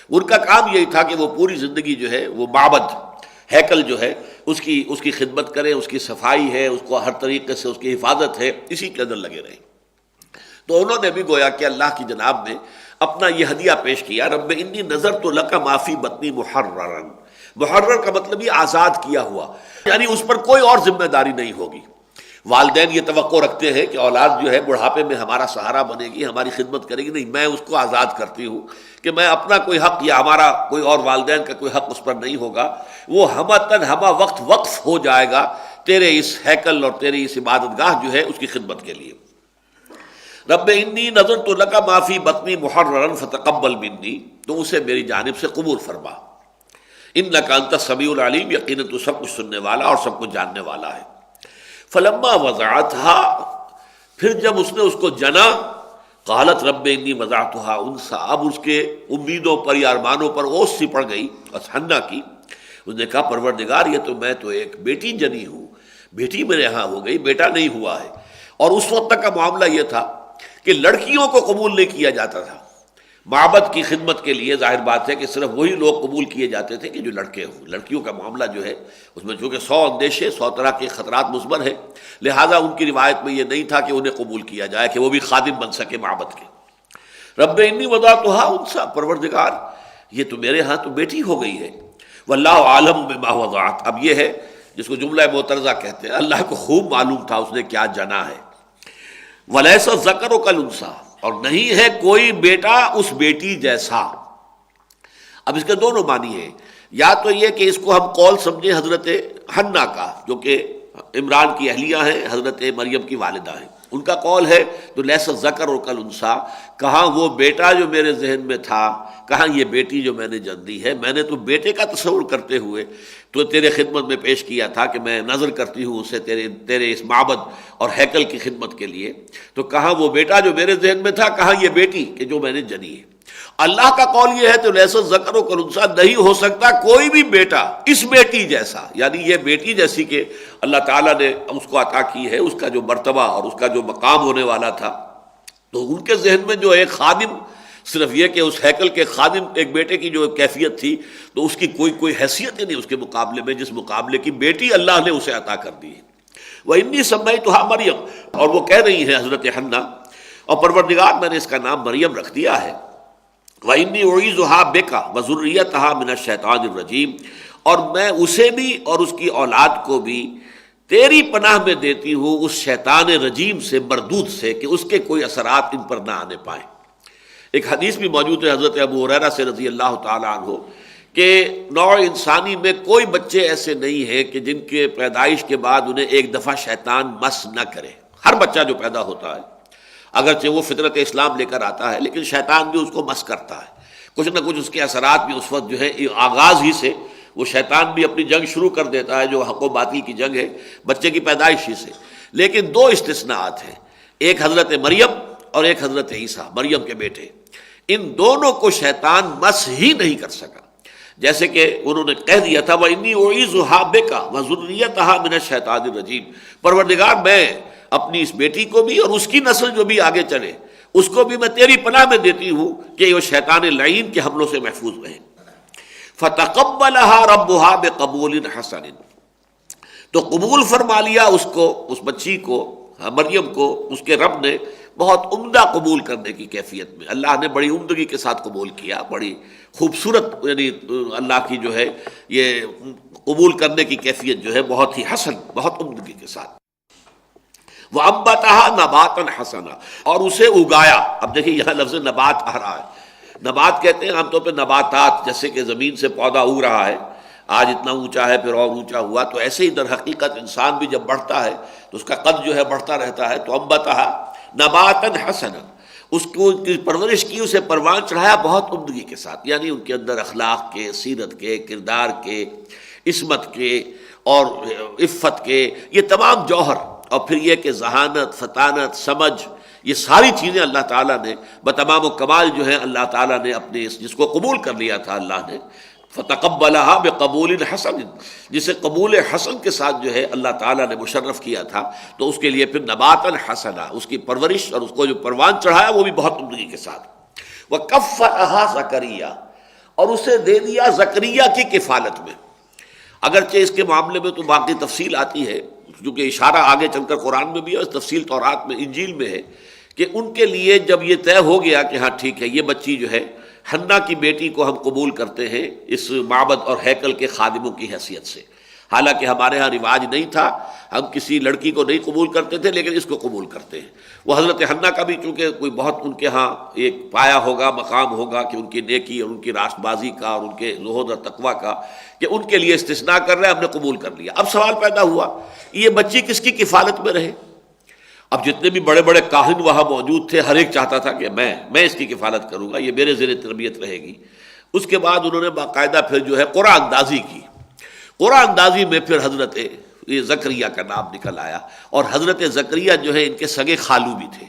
ان کا کام یہی تھا کہ وہ پوری زندگی جو ہے وہ معبد، ہیکل جو ہے اس کی خدمت کریں، اس کی صفائی ہے، اس کو ہر طریقے سے اس کی حفاظت ہے، اسی کے اندر لگے رہیں۔ تو انہوں نے بھی گویا کہ اللہ کی جناب میں اپنا یہ ہدیہ پیش کیا، رب انی نظرت لک ما فی بطنی محررا، محرر کا مطلب یہ آزاد کیا ہوا، یعنی اس پر کوئی اور ذمہ داری نہیں ہوگی۔ والدین یہ توقع رکھتے ہیں کہ اولاد جو ہے بڑھاپے میں ہمارا سہارا بنے گی، ہماری خدمت کرے گی، نہیں، میں اس کو آزاد کرتی ہوں کہ میں اپنا کوئی حق یا ہمارا کوئی اور والدین کا کوئی حق اس پر نہیں ہوگا، وہ ہمتاً ہمہ وقت وقف ہو جائے گا تیرے اس ہیکل اور تیری اس عبادت گاہ جو ہے اس کی خدمت کے لیے۔ رب انی نظرت لک ما فی بطنی محررا فتقبل منی، تو اسے میری جانب سے قبول فرما، انک انت السمیع العلیم، یقیناً تو سب کچھ سننے والا اور سب کچھ جاننے والا ہے۔ فلما وضعتها، پھر جب اس نے اس کو جنا، قالت رب انی وضعتها انثی، اب اس کے امیدوں پر یا ارمانوں پر اوس سی پڑ گئی حنہ کی، اس نے کہا پروردگار یہ تو میں تو ایک بیٹی جنی ہوں، بیٹی میرے ہاں ہو گئی، بیٹا نہیں ہوا ہے۔ اور اس وقت تک کا معاملہ یہ تھا کہ لڑکیوں کو قبول نہیں کیا جاتا تھا، معبد کی خدمت کے لیے ظاہر بات ہے کہ صرف وہی لوگ قبول کیے جاتے تھے کہ جو لڑکے ہوں، لڑکیوں کا معاملہ جو ہے اس میں چونکہ 100 اندیشے، 100 طرح کے خطرات مثبت ہیں، لہٰذا ان کی روایت میں یہ نہیں تھا کہ انہیں قبول کیا جائے کہ وہ بھی خادم بن سکے معبد کے۔ رب انی وضعتها انثی، پروردگار یہ تو میرے ہاں تو بیٹی ہو گئی ہے، واللہ عالم بما وضعت، اب یہ ہے جس کو جملہ معترضہ کہتے ہیں، اللہ کو خوب معلوم تھا اس نے کیا جنا ہے۔ ولیس الذکر کالانثی، اور نہیں ہے کوئی بیٹا اس بیٹی جیسا۔ اب اس کے دونوں معنی ہیں، یا تو یہ کہ اس کو ہم قول سمجھیں حضرت حنہ کا جو کہ عمران کی اہلیہ ہیں، حضرت مریم کی والدہ ہیں، ان کا قول ہے تو لیس الذکر کالانثی، کہاں وہ بیٹا جو میرے ذہن میں تھا، کہاں یہ بیٹی جو میں نے جن دی ہے، میں نے تو بیٹے کا تصور کرتے ہوئے تو تیرے خدمت میں پیش کیا تھا کہ میں نظر کرتی ہوں اسے تیرے اس معبد اور ہیکل کی خدمت کے لیے، تو کہاں وہ بیٹا جو میرے ذہن میں تھا، کہاں یہ بیٹی کہ جو میں نے جنی ہے۔ اللہ کا قول یہ ہے تو لیس الذکر کالانثی، نہیں ہو سکتا کوئی بھی بیٹا اس بیٹی جیسا، یعنی یہ بیٹی جیسی کہ اللہ تعالیٰ نے اس کو عطا کی ہے، اس کا جو مرتبہ اور اس کا جو مقام ہونے والا تھا، تو ان کے ذہن میں جو ایک خادم، صرف یہ کہ اس ہیکل کے خادم ایک بیٹے کی جو کیفیت تھی تو اس کی کوئی حیثیت ہی نہیں اس کے مقابلے میں، جس مقابلے کی بیٹی اللہ نے اسے عطا کر دی ہے۔ وَإِنِّي سَمَّيْتُهَا مریم، اور وہ کہہ رہی ہیں حضرت حنہ، اور پروردگار میں نے اس کا نام مریم رکھ دیا ہے۔ وَإِنِّي أُعِيذُهَا بِكَ وَذُرِّيَّتَهَا مِنَ الشَّيْطَانِ الرَّجِيمِ، اور میں اسے بھی اور اس کی اولاد کو بھی تیری پناہ میں دیتی ہوں اس شیطان رجیم سے، مردود سے، کہ اس کے کوئی اثرات ان پر نہ آنے پائیں۔ ایک حدیث بھی موجود ہے حضرت ابو ہریرہ سے رضی اللہ تعالیٰ عنہ کہ نوع انسانی میں کوئی بچے ایسے نہیں ہیں کہ جن کے پیدائش کے بعد انہیں ایک دفعہ شیطان مس نہ کرے۔ ہر بچہ جو پیدا ہوتا ہے اگرچہ وہ فطرت اسلام لے کر آتا ہے، لیکن شیطان بھی اس کو مس کرتا ہے، کچھ نہ کچھ اس کے اثرات بھی اس وقت جو ہے آغاز ہی سے وہ شیطان بھی اپنی جنگ شروع کر دیتا ہے جو حق و باطل کی جنگ ہے بچے کی پیدائش ہی سے۔ لیکن دو استثناءات ہیں، ایک حضرت مریم اور ایک حضرت عیسیٰ مریم کے بیٹے، ان دونوں کو شیطان مس ہی نہیں کر سکا، جیسے کہ انہوں نے کہہ دیا تھا وَإِنِّي أُعِيذُهَا بِكَ وَذُرِّيَّتَهَا مِنَ الشَّيْطَانِ الرَّجِيمِ، پروردگار میں اپنی اس بیٹی کو بھی اور اس کی نسل جو بھی آگے چلے اس کو بھی میں تیری پناہ میں دیتی ہوں کہ وہ شیطان لعین کے حملوں سے محفوظ رہیں۔ فَتَقَبَّلَهَا رَبُّهَا بِقَبُولٍ حَسَنٍ، تو قبول فرما لیا اس کو، اس بچی کو، مریم کو اس کے رب نے بہت عمدہ قبول کرنے کی کیفیت میں۔ اللہ نے بڑی عمدگی کے ساتھ قبول کیا، بڑی خوبصورت، یعنی اللہ کی جو ہے یہ قبول کرنے کی کیفیت جو ہے بہت ہی حسن، بہت عمدگی کے ساتھ۔ وَأَنبَتَهَا نَبَاتًا حَسَنًا، اور اسے اگایا۔ اب دیکھیں یہاں لفظ نبات آ رہا ہے۔ نبات کہتے ہیں عام طور پہ نباتات، جیسے کہ زمین سے پودا اگ رہا ہے، آج اتنا اونچا ہے پھر اور اونچا ہوا، تو ایسے ہی در حقیقت انسان بھی جب بڑھتا ہے تو اس کا قد جو ہے بڑھتا رہتا ہے۔ تو انبتها نباتا حسنا، اس کو کی پرورش کی، اسے پروان چڑھایا بہت عمدگی کے ساتھ، یعنی ان کے اندر اخلاق کے، سیرت کے، کردار کے، عصمت کے اور عفت کے، یہ تمام جوہر، اور پھر یہ کہ ذہانت، فطانت، سمجھ، یہ ساری چیزیں اللہ تعالیٰ نے بتمام و کمال جو ہے اللہ تعالیٰ نے اپنے جس کو قبول کر لیا تھا اللہ نے، فتقبلها بقبول حسن، جسے قبول حسن کے ساتھ جو ہے اللہ تعالیٰ نے مشرف کیا تھا، تو اس کے لیے پھر نباتا حسنا، اس کی پرورش اور اس کو جو پروان چڑھایا وہ بھی بہت عمدگی کے ساتھ۔ وکفلها زکریا، اور اسے دے دیا زکریا کی کفالت میں۔ اگرچہ اس کے معاملے میں تو باقی تفصیل آتی ہے، کیونکہ اشارہ آگے چل کر قرآن میں بھی ہے، تفصیل تورات میں، انجیل میں ہے، کہ ان کے لیے جب یہ طے ہو گیا کہ ہاں ٹھیک ہے، یہ بچی جو ہے حنا کی بیٹی کو ہم قبول کرتے ہیں اس معبد اور ہیکل کے خادموں کی حیثیت سے۔ حالانکہ ہمارے ہاں رواج نہیں تھا، ہم کسی لڑکی کو نہیں قبول کرتے تھے، لیکن اس کو قبول کرتے ہیں۔ وہ حضرت حنا کا بھی چونکہ کوئی بہت ان کے ہاں ایک پایا ہوگا، مقام ہوگا کہ ان کی نیکی اور ان کی راست بازی کا اور ان کے زہد اور تقویٰ کا، کہ ان کے لیے استثناء کر رہے ہیں، ہم نے قبول کر لیا۔ اب سوال پیدا ہوا یہ بچی کس کی کفالت میں رہے؟ اب جتنے بھی بڑے بڑے کاہن وہاں موجود تھے، ہر ایک چاہتا تھا کہ میں اس کی کفالت کروں گا، یہ میرے زیر تربیت رہے گی۔ اس کے بعد انہوں نے باقاعدہ پھر جو ہے قرآن اندازی کی۔ قرآن اندازی میں پھر حضرت یہ زکریہ کا نام نکل آیا، اور حضرت زکریہ جو ہے ان کے سگے خالو بھی تھے،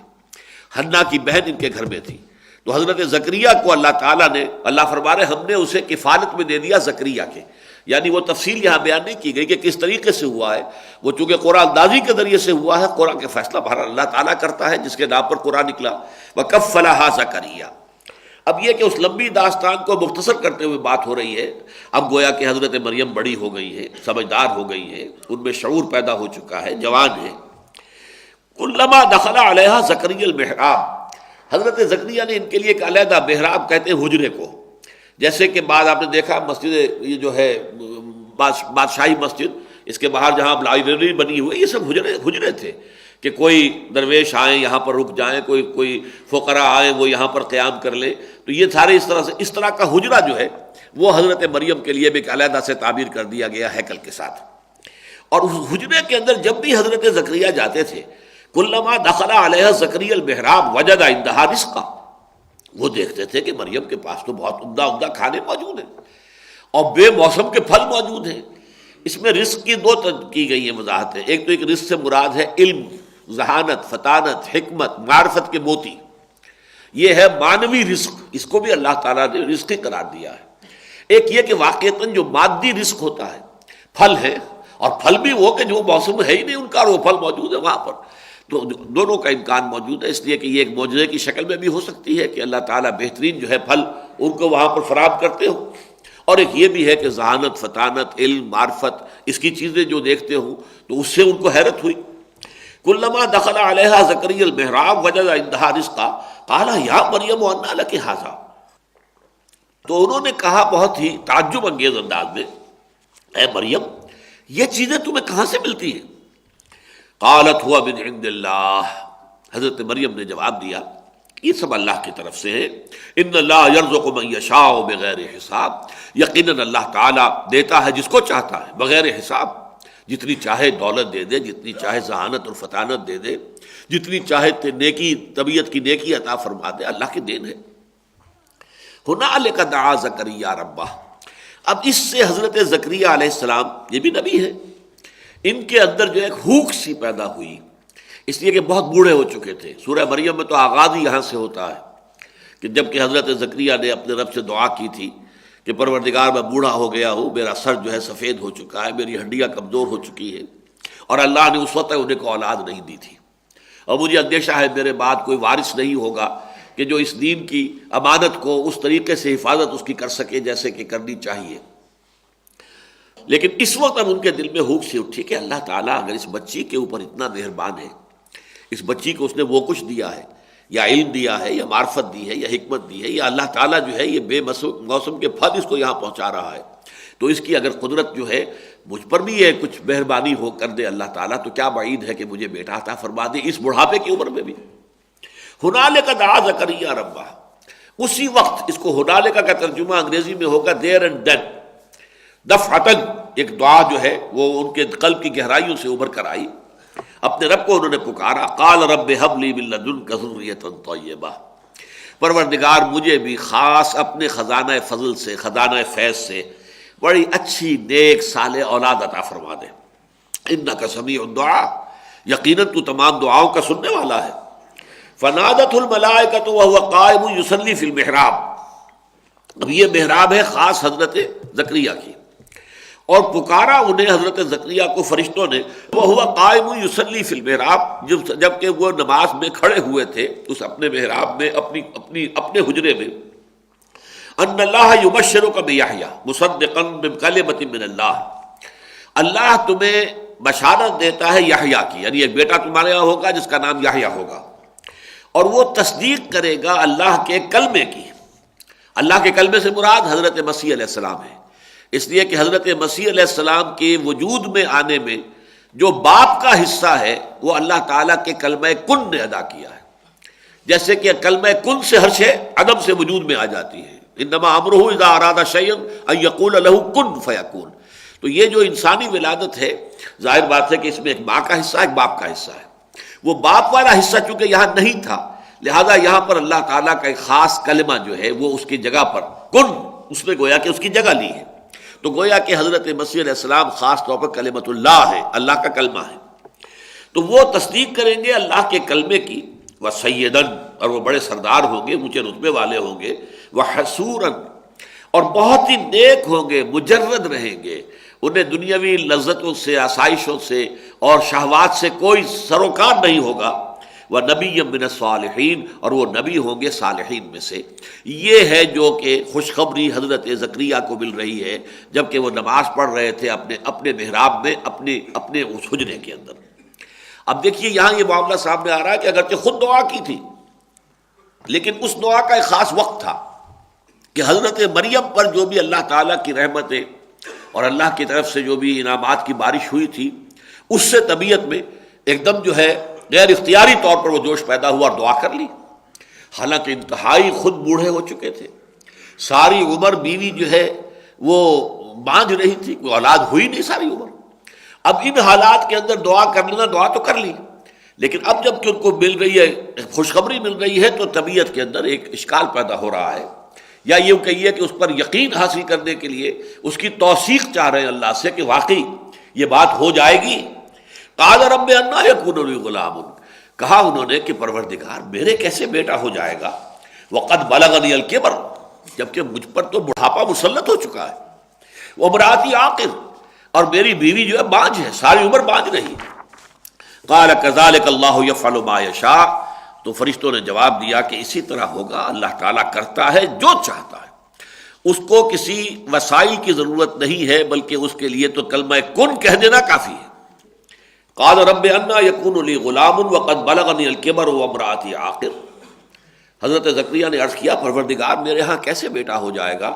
حنا کی بہن ان کے گھر میں تھی۔ تو حضرت زکریہ کو اللہ تعالیٰ نے، اللہ فرما رہے ہم نے اسے کفالت میں دے دیا زکریہ کے، یعنی وہ تفصیل یہاں بیان نہیں کی گئی کہ کس طریقے سے ہوا ہے، وہ چونکہ قرآن اندازی کے ذریعے سے ہوا ہے، قرآن کے فیصلہ بہرحال اللہ تعالیٰ کرتا ہے جس کے نام پر قرآن نکلا۔ وَكَفَّلَهَا زَكَرِيَّا، اب یہ کہ اس لمبی داستان کو مختصر کرتے ہوئے بات ہو رہی ہے۔ اب گویا کہ حضرت مریم بڑی ہو گئی ہے، سمجھدار ہو گئی ہے، ان میں شعور پیدا ہو چکا ہے، جوان ہے۔ کلما دخل علیہا زکریا المحراب، حضرت زکریا نے ان کے لیے ایک علیحدہ محراب کہتے ہیں حجرے کو، جیسے کہ بعد آپ نے دیکھا مسجد یہ جو ہے بادشاہی مسجد، اس کے باہر جہاں لائبریری بنی ہوئی، یہ سب حجرے تھے کہ کوئی درویش آئیں یہاں پر رک جائیں، کوئی فقراء آئیں وہ یہاں پر قیام کر لیں، تو یہ سارے اس طرح کا حجرہ جو ہے وہ حضرت مریم کے لیے بھی ایک علیحدہ سے تعبیر کر دیا گیا ہیکل کے ساتھ۔ اور اس حجرے کے اندر جب بھی حضرت زکریا جاتے تھے، کلما دخل علیہ زکریا المحراب وجد عندہا رزقا، وہ دیکھتے تھے کہ مریم کے پاس تو بہت عمدہ کھانے موجود ہیں اور بے موسم کے پھل موجود ہیں۔ اس میں رزق کی دو کی گئی ہیں وضاحتیں، ایک تو ایک رزق سے مراد ہے علم، ذہانت، فطانت، حکمت، معرفت کے موتی، یہ ہے معنوی رزق، اس کو بھی اللہ تعالیٰ نے رزق ہی قرار دیا ہے۔ ایک یہ کہ واقعتاً جو مادی رزق ہوتا ہے، پھل ہے، اور پھل بھی وہ کہ جو موسم ہے ہی نہیں ان کا، وہ پھل موجود ہے وہاں پر، تو دونوں کا امکان موجود ہے، اس لیے کہ یہ ایک معجزے کی شکل میں بھی ہو سکتی ہے کہ اللہ تعالیٰ بہترین جو ہے پھل ان کو وہاں پر فراہم کرتے ہو، اور ایک یہ بھی ہے کہ ذہانت، فطانت، علم، معرفت، اس کی چیزیں جو دیکھتے ہوں تو اس سے ان کو حیرت ہوئی۔ کلما دخل علیہا زکریا المحراب وجد عندہا رزقا قال یا مریم انا لک ھذا، تو انہوں نے کہا بہت ہی تعجب انگیز انداز میں، اے مریم یہ چیزیں تمہیں کہاں سے ملتی ہیں؟ قالت هو من عند اللہ، حضرت مریم نے جواب دیا یہ سب اللہ کی طرف سے ہے، ان اللہ یرزق من یشاء بغیر حساب، یقیناً اللہ تعالیٰ دیتا ہے جس کو چاہتا ہے بغیر حساب، جتنی چاہے دولت دے دے، جتنی چاہے ذہانت اور فطانت دے دے، جتنی چاہے نیکی، طبیعت کی نیکی عطا فرما دے، اللہ کی دین ہے۔ ہنالک دعا زکریا ربہ، اب اس سے حضرت زکریہ علیہ السلام، یہ بھی نبی ہے، ان کے اندر جو ایک ہوک سی پیدا ہوئی، اس لیے کہ بہت بوڑھے ہو چکے تھے۔ سورہ مریم میں تو آغاز ہی یہاں سے ہوتا ہے کہ جب کہ حضرت زکریہ نے اپنے رب سے دعا کی تھی کہ پروردگار میں بوڑھا ہو گیا ہوں، میرا سر جو ہے سفید ہو چکا ہے، میری ہڈیاں کمزور ہو چکی ہیں، اور اللہ نے اس وقت انہیں کو اولاد نہیں دی تھی، اور مجھے اندیشہ ہے میرے بعد کوئی وارث نہیں ہوگا کہ جو اس دین کی امانت کو اس طریقے سے حفاظت اس کی کر سکے جیسے کہ کرنی چاہیے۔ لیکن اس وقت اب ان کے دل میں ہوک سی اٹھی کہ اللہ تعالیٰ اگر اس بچی کے اوپر اتنا مہربان ہے، اس بچی کو اس نے وہ کچھ دیا ہے، یا علم دیا ہے، یا معرفت دی ہے، یا حکمت دی ہے، یا اللہ تعالیٰ جو ہے یہ بے موسم کے پھل اس کو یہاں پہنچا رہا ہے، تو اس کی اگر قدرت جو ہے مجھ پر بھی یہ کچھ مہربانی ہو کر دے اللہ تعالیٰ، تو کیا بعید ہے کہ مجھے بیٹا عطا فرما دے اس بڑھاپے کی عمر میں بھی۔ ہنالک دعا زکریا ربہ، اسی وقت، اس کو ہنالک کا ترجمہ انگریزی میں ہوگا دیر اینڈ دین، دفعتاً ایک دعا جو ہے وہ ان کے قلب کی گہرائیوں سے ابھر کر آئی، اپنے رب کو انہوں نے پکارا، قال رب ھب لی من لدنک ذریۃ طیبہ، پروردگار مجھے بھی خاص اپنے خزانہ فضل سے، خزانہ فیض سے بڑی اچھی نیک صالح اولاد عطا فرما دے، انک سمیع الدعاء، یقیناً تو تمام دعاؤں کا سننے والا ہے۔ فنادت الملائکۃ وہو قائم یصلی فی المحراب، اب یہ محراب ہے خاص حضرت زکریا کی، اور پکارا انہیں حضرت زکریا کو فرشتوں نے، وہو قائم یصلی فی المحراب، جبکہ وہ نماز میں کھڑے ہوئے تھے اس اپنے محراب میں، اپنے حجرے میں، ان اللہ یبشرک بیحییٰ مصدقا بکلمۃ من اللہ، اللہ تمہیں بشارت دیتا ہے یحییٰ کی، یعنی ایک بیٹا تمہارے یہاں ہوگا جس کا نام یحییٰ ہوگا، اور وہ تصدیق کرے گا اللہ کے کلمے کی۔ اللہ کے کلمے سے مراد حضرت مسیح علیہ السلام ہے، اس لیے کہ حضرت مسیح علیہ السلام کے وجود میں آنے میں جو باپ کا حصہ ہے وہ اللہ تعالیٰ کے کلمہ کن نے ادا کیا ہے، جیسے کہ کلمہ کن سے ہر شے عدم سے وجود میں آ جاتی ہے، انما امرہ اذا اراد شیئا ان یقول لہ کن فیکون۔ تو یہ جو انسانی ولادت ہے، ظاہر بات ہے کہ اس میں ایک ماں کا حصہ، ایک باپ کا حصہ ہے، وہ باپ والا حصہ چونکہ یہاں نہیں تھا، لہذا یہاں پر اللہ تعالیٰ کا ایک خاص کلمہ جو ہے وہ اس کی جگہ پر کن، اس نے گویا کہ اس کی جگہ لی ہے، تو گویا کہ حضرت مسیح علیہ السلام خاص طور پر کلمۃ اللہ ہے، اللہ کا کلمہ ہے، تو وہ تصدیق کریں گے اللہ کے کلمے کی، وسیدن، اور وہ بڑے سردار ہوں گے، اونچے رتبے والے ہوں گے، وحسورن، اور بہت ہی نیک ہوں گے، مجرد رہیں گے، انہیں دنیاوی لذتوں سے، آسائشوں سے اور شہوات سے کوئی سروکار نہیں ہوگا، وَنَبِيًّا مِّنَ الصَّالِحِينَ، اور وہ نبی ہوں گے صالحین میں سے۔ یہ ہے جو کہ خوشخبری حضرت زکریا کو مل رہی ہے جبکہ وہ نماز پڑھ رہے تھے اپنے محراب میں، اپنے اس حجرے کے اندر۔ اب دیکھیے یہاں یہ معاملہ سامنے آ رہا ہے کہ اگرچہ خود دعا کی تھی لیکن اس دعا کا ایک خاص وقت تھا کہ حضرت مریم پر جو بھی اللہ تعالیٰ کی رحمتیں اور اللہ کی طرف سے جو بھی انعامات کی بارش ہوئی تھی، اس سے طبیعت میں ایک دم جو ہے غیر اختیاری طور پر وہ جوش پیدا ہوا اور دعا کر لی، حالانکہ انتہائی خود بوڑھے ہو چکے تھے، ساری عمر بیوی جو ہے وہ بانجھ رہی تھی، کوئی اولاد ہوئی نہیں ساری عمر۔ اب ان حالات کے اندر دعا کر لینا، دعا تو کر لی، لیکن اب جب کہ ان کو مل رہی ہے، خوشخبری مل رہی ہے، تو طبیعت کے اندر ایک اشکال پیدا ہو رہا ہے، یا یہ کہیے کہ اس پر یقین حاصل کرنے کے لیے اس کی توثیق چاہ رہے ہیں اللہ سے کہ واقعی یہ بات ہو جائے گی۔ قال رب انا یکون لی غلام، کہا انہوں نے کہ پروردگار میرے کیسے بیٹا ہو جائے گا، وقد بلغنی الکبر، جبکہ مجھ پر تو بڑھاپا مسلط ہو چکا ہے، وامراتی عاقر، اور میری بیوی جو ہے بانجھ ہے، ساری عمر بانجھ رہی۔ قال کذلک اللہ یفعل ما یشاء، تو فرشتوں نے جواب دیا کہ اسی طرح ہوگا، اللہ تعالیٰ کرتا ہے جو چاہتا ہے، اس کو کسی وسائل کی ضرورت نہیں ہے، بلکہ اس کے لیے تو کلمہ کن کہہ دینا کافی ہے۔ قال رب انا یکون لی غلام وقد بلغنی الکبر وامراتی عاقر، حضرت زکریا نے عرض کیا پروردگار میرے ہاں کیسے بیٹا ہو جائے گا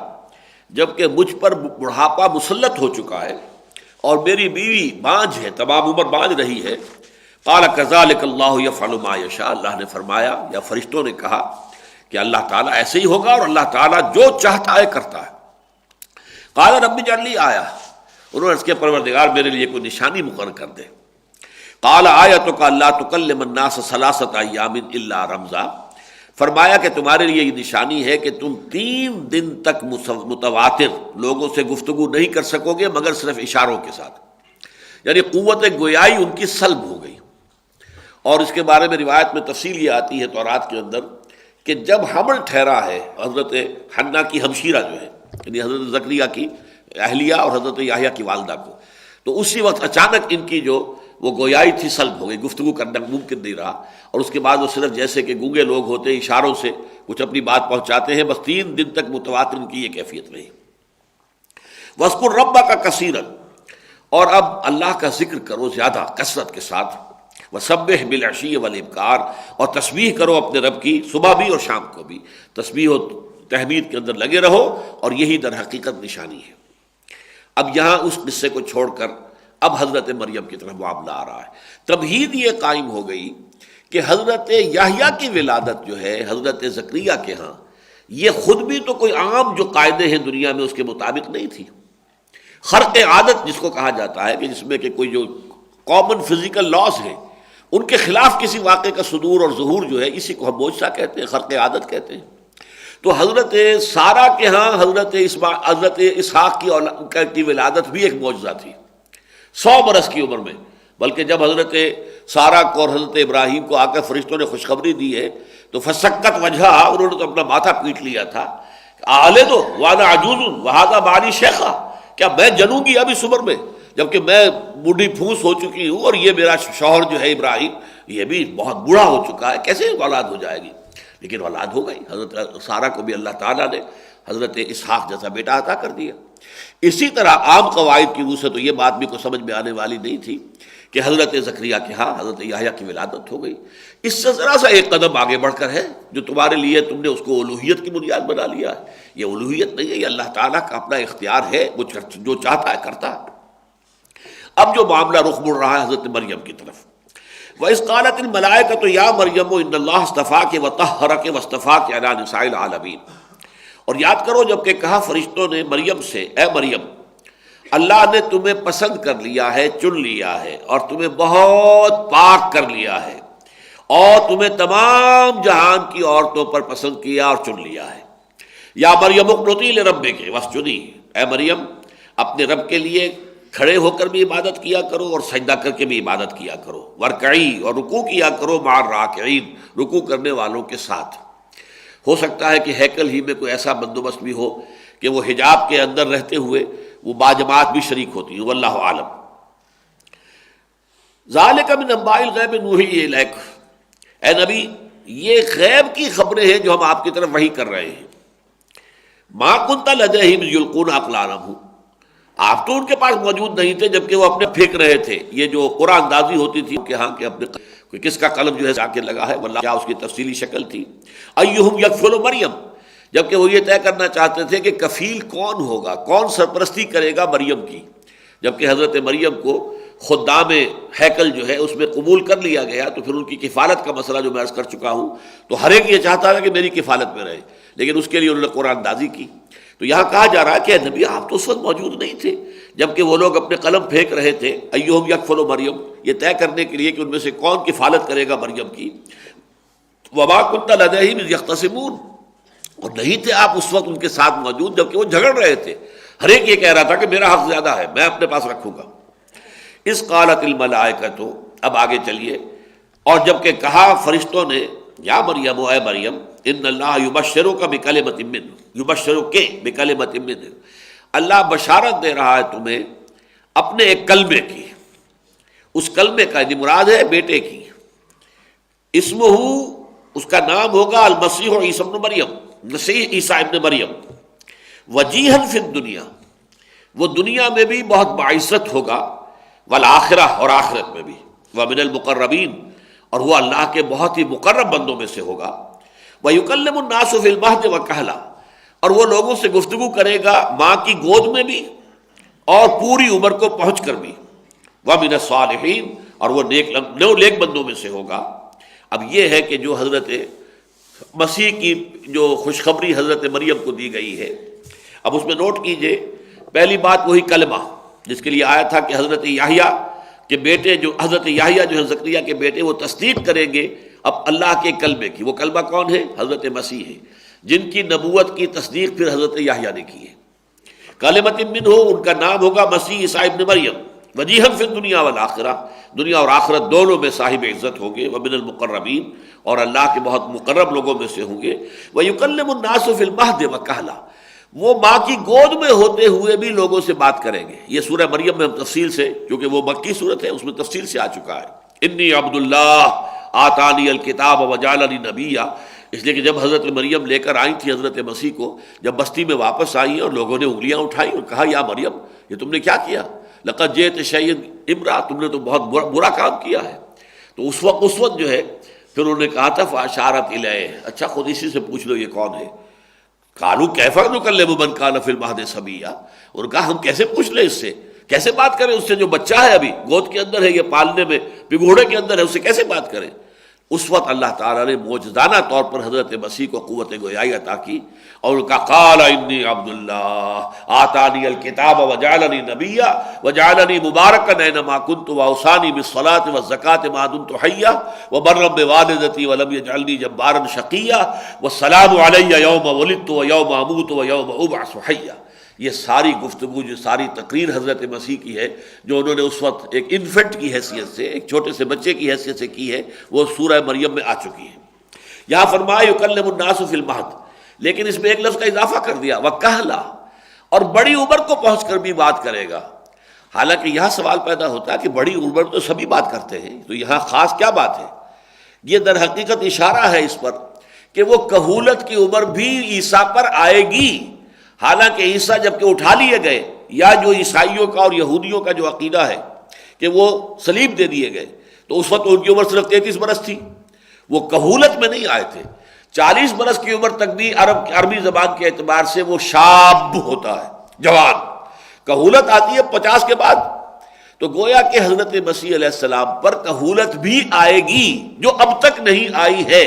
جبکہ مجھ پر بڑھاپا مسلط ہو چکا ہے اور میری بیوی بانجھ ہے، تمام عمر بانجھ رہی ہے۔ قال کذلک اللہ یفعل ما یشاء، اللہ نے فرمایا یا فرشتوں نے کہا کہ اللہ تعالیٰ ایسے ہی ہوگا اور اللہ تعالیٰ جو چاہتا ہے کرتا ہے۔ قال رب اجعل لی آیہ، انہوں نے عرض کیا پروردگار میرے لیے کوئی نشانی مقرر کر دے۔ قال آیتک الا تکلم الناس ثلاثۃ ایام الا رمزا، فرمایا کہ تمہارے لیے یہ نشانی ہے کہ تم 3 دن تک متواتر لوگوں سے گفتگو نہیں کر سکو گے مگر صرف اشاروں کے ساتھ، یعنی قوت گویائی ان کی سلب ہو گئی۔ اور اس کے بارے میں روایت میں تفصیل یہ آتی ہے تورات کے اندر کہ جب حمل ٹھہرا ہے حضرت حنا کی ہمشیرہ جو ہے، یعنی حضرت زکریا کی اہلیہ اور حضرت یحییٰ کی والدہ کو، تو اسی وقت اچانک ان کی جو وہ گویائی تھی سلب ہو گئی، گفتگو کرنا ممکن نہیں رہا، اور اس کے بعد وہ صرف جیسے کہ گونگے لوگ ہوتے ہیں اشاروں سے کچھ اپنی بات پہنچاتے ہیں، بس 3 دن تک متواتر ان کی یہ کیفیت رہی۔ وَاذْكُرْ رَبَّكَ كَثِيرًا، اور اب اللہ کا ذکر کرو زیادہ کثرت کے ساتھ، وسبح بالعشی والابکار، اور تسبیح کرو اپنے رب کی صبح بھی اور شام کو بھی، تسبیح و تحمید کے اندر لگے رہو، اور یہی در حقیقت نشانی ہے۔ اب یہاں اس قصے کو چھوڑ کر اب حضرت مریم کی طرف معاملہ آ رہا ہے۔ تمہید یہ قائم ہو گئی کہ حضرت یحییٰ کی ولادت جو ہے حضرت زکریا کے ہاں، یہ خود بھی تو کوئی عام جو قاعدے ہیں دنیا میں اس کے مطابق نہیں تھی۔ خرق عادت جس کو کہا جاتا ہے، کہ جس میں کہ کوئی جو کامن فزیکل لاز ہیں ان کے خلاف کسی واقعے کا صدور اور ظہور جو ہے، اسی کو ہم معجزہ کہتے ہیں، خرق عادت کہتے ہیں۔ تو حضرت سارہ کے ہاں حضرت اسحاق کی ولادت بھی ایک معجزہ تھی 100 برس کی عمر میں، بلکہ جب حضرت سارہ کو اور حضرت ابراہیم کو آ کر فرشتوں نے خوشخبری دی ہے تو فسکت وجہ، انہوں نے تو اپنا ماتھا پیٹ لیا تھا، آلے دو وانا عجوز وہذا بعلی شیخا، کیا میں جنوں گی اب اس عمر میں جبکہ میں بوڑھی پھوس ہو چکی ہوں، اور یہ میرا شوہر جو ہے ابراہیم یہ بھی بہت بوڑھا ہو چکا ہے، کیسے اولاد ہو جائے گی؟ لیکن اولاد ہو گئی۔ حضرت سارہ کو بھی اللہ تعالیٰ نے حضرت اسحاق جیسا بیٹا عطا کر دیا۔ اسی طرح عام قواعد کی روح سے تو یہ بات بھی کوئی سمجھ میں آنے والی نہیں تھی کہ حضرت زکریا کے ہاں حضرت یحییٰ کی ولادت ہو گئی۔ اس سے ذرا سا ایک قدم آگے بڑھ کر ہے جو تمہارے لیے تم نے اس کو الوہیت کی بنیاد بنا لیا ہے۔ یہ الوہیت نہیں ہے، یہ اللہ تعالیٰ کا اپنا اختیار ہے، وہ جو چاہتا ہے کرتا ہے۔ اب جو معاملہ رخ مڑ رہا ہے حضرت مریم کی طرف، وَإِذْ قَالَتِ الْمَلَائِكَةُ يَا مَرْيَمُ إِنَّ اللَّهَ اصْطَفَاكِ وَطَهَّرَكِ وَاصْطَفَاكِ عَلَىٰ نِسَاءِ الْعَالَمِينَ۔ اور یاد کرو جب کہ کہا فرشتوں نے مریم سے، اے مریم اللہ نے تمہیں پسند کر لیا ہے، چن لیا ہے، اور تمہیں بہت پاک کر لیا ہے، اور تمہیں تمام جہان کی عورتوں پر پسند کیا اور چن لیا ہے۔ یا مریم اقنتی لربک واسجدی، اے مریم اپنے رب کے لیے کھڑے ہو کر بھی عبادت کیا کرو اور سجدہ کر کے بھی عبادت کیا کرو، ورکعی، اور رکوع کیا کرو مع الراکعین، رکوع کرنے والوں کے ساتھ۔ ہو سکتا ہے کہ ہیکل ہی میں کوئی ایسا بندوبست بھی ہو کہ وہ حجاب کے اندر رہتے ہوئے وہ باجماعت بھی شریک ہوتی ہیں، واللہ عالم۔ ذالک من انباء الغیب نوحی الیک، اے نبی یہ غیب کی خبریں ہیں جو ہم آپ کی طرف وحی کر رہے ہیں۔ ما کنت لدیہم اذ یلقون اقلامہم، آپ تو ان کے پاس موجود نہیں تھے جبکہ وہ اپنے پھینک رہے تھے۔ یہ جو قرآن اندازی ہوتی تھی کہ ہاں کہ اپنے کوئی کس کا قلم جو ہے جا کے لگا ہے، واللہ کیا اس کی تفصیلی شکل تھی۔ ایہم یکفل مریم، جبکہ وہ یہ طے کرنا چاہتے تھے کہ کفیل کون ہوگا، کون سرپرستی کرے گا مریم کی، جبکہ حضرت مریم کو خدام ہیکل جو ہے اس میں قبول کر لیا گیا، تو پھر ان کی کفالت کا مسئلہ جو میں عرض کر چکا ہوں، تو ہر ایک یہ چاہتا تھا کہ میری کفالت میں رہے، لیکن اس کے لیے انہوں نے قرآن اندازی کی۔ تو یہاں کہا جا رہا ہے کہ نبی آپ تو اس وقت موجود نہیں تھے جبکہ وہ لوگ اپنے قلم پھینک رہے تھے، ایہم یکفل مریم، یہ طے کرنے کے لیے کہ ان میں سے کون کفالت کرے گا مریم کی۔ وما کنت لدیہم اذ یختصمون، اور نہیں تھے آپ اس وقت ان کے ساتھ موجود جبکہ وہ جھگڑ رہے تھے، ہر ایک یہ کہہ رہا تھا کہ میرا حق زیادہ ہے، میں اپنے پاس رکھوں گا۔ اذ قالت الملائکۃ، اب آگے چلیے، اور جب کہ کہا فرشتوں نے، یا مریم، اے مریم ان اللہ یبشرک بکلمۃ منہ، یبشرک بکلمۃ منہ، اللہ بشارت دے رہا ہے تمہیں اپنے ایک کلمے کی، اس کلمے کا مراد ہے بیٹے کی، اسمہ، اس کا نام ہوگا المسیح عیسی ابن مریم، مسیح عیسیٰ ابن مریم، وجیہا فی الدنیا، وہ دنیا میں بھی بہت باعزت ہوگا، والآخرہ، اور آخرت میں بھی، ومن المقربین، اور وہ اللہ کے بہت ہی مقرب بندوں میں سے ہوگا، وَيُكَلِّمُ النَّاسُ فِي الْمَهْدِ وَكَهْلًا، اور وہ لوگوں سے گفتگو کرے گا ماں کی گود میں بھی اور پوری عمر کو پہنچ کر بھی، وَمِنَ الصَّالِحِينَ، اور وہ نیک بندوں میں سے ہوگا۔ اب یہ ہے کہ جو حضرت مسیح کی جو خوشخبری حضرت مریم کو دی گئی ہے، اب اس میں نوٹ کیجئے، پہلی بات وہی کلمہ جس کے لیے آیا تھا کہ حضرت یحییٰ کے بیٹے، جو حضرت یحییٰ جو ہے زکریا کے بیٹے، وہ تصدیق کریں گے اب اللہ کے کلمے کی۔ وہ کلمہ کون ہے؟ حضرت مسیح ہے، جن کی نبوت کی تصدیق پھر حضرت یحییٰ نے کی ہے۔ کلمۃ منہ، ان کا نام ہوگا مسیح عیسیٰ ابن مریم، وجیہا فی الدنیا والآخرہ، دنیا اور آخرت دونوں میں صاحب عزت ہوں گے، ومن المقربین، اور اللہ کے بہت مقرب لوگوں میں سے ہوں گے، ویکلم الناس فی المہد وکہلا، وہ ماں کی گود میں ہوتے ہوئے بھی لوگوں سے بات کریں گے۔ یہ سورہ مریم میں ہم تفصیل سے، کیونکہ وہ مکی صورت ہے، اس میں تفصیل سے آ چکا ہے، انی عبد اللہ آتانی الکتاب وجعلنی نبیا، اس لیے کہ جب حضرت مریم لے کر آئی تھی حضرت مسیح کو، جب بستی میں واپس آئی اور لوگوں نے انگلیاں اٹھائی اور کہا یا مریم یہ تم نے کیا کیا، لقد جئت شیئا امرا، تم نے تو بہت برا کام کیا ہے. تو اس وقت جو ہے پھر انہوں نے کہا تھا فاشارت الیہ، اچھا خود اسی سے پوچھ لو یہ کون ہے. قالوا کیف نکلم من کان فی المہد صبیا، انہوں نے کہا ہم کیسے پوچھ لیں اس سے، کیسے بات کریں اس سے جو بچہ ہے ابھی گود کے اندر ہے، یہ پالنے میں پگھوڑے کے اندر ہے، اس سے کیسے بات کریں. اس وقت اللہ تعالیٰ نے معجزانہ طور پر حضرت مسیح کو قوت گویائی عطا کی اور ان کا قال انی عبد اللہ آتانی الکتاب وجعلنی نبیا وجعلنی مبارکا اینما کنت واوصانی بالصلاۃ والزکاۃ ما دمت حیا وبرا بوالدتی ولم یجعلنی جبارا شقیا والسلام علی یوم ولدت ویوم اموت ویوم ابعث حیا. یہ ساری گفتگو جو ساری تقریر حضرت مسیح کی ہے جو انہوں نے اس وقت ایک انفنٹ کی حیثیت سے، ایک چھوٹے سے بچے کی حیثیت سے کی ہے، وہ سورہ مریم میں آ چکی ہے. یہاں فرمایا یکلم الناس فی المہد، لیکن اس میں ایک لفظ کا اضافہ کر دیا وکہلا، اور بڑی عمر کو پہنچ کر بھی بات کرے گا. حالانکہ یہاں سوال پیدا ہوتا ہے کہ بڑی عمر تو سبھی بات کرتے ہیں، تو یہاں خاص کیا بات ہے؟ یہ در حقیقت اشارہ ہے اس پر کہ وہ کہولت کی عمر بھی عیسیٰ پر آئے گی. حالانکہ عیسیٰ جب کہ اٹھا لیے گئے، یا جو عیسائیوں کا اور یہودیوں کا جو عقیدہ ہے کہ وہ صلیب دے دیے گئے، تو اس وقت ان کی عمر صرف 33 برس تھی، وہ کہولت میں نہیں آئے تھے. 40 برس کی عمر تک بھی عربی زبان کے اعتبار سے وہ شاب ہوتا ہے، جوان. کہولت آتی ہے 50 کے بعد. تو گویا کہ حضرت مسیح علیہ السلام پر کہولت بھی آئے گی جو اب تک نہیں آئی ہے.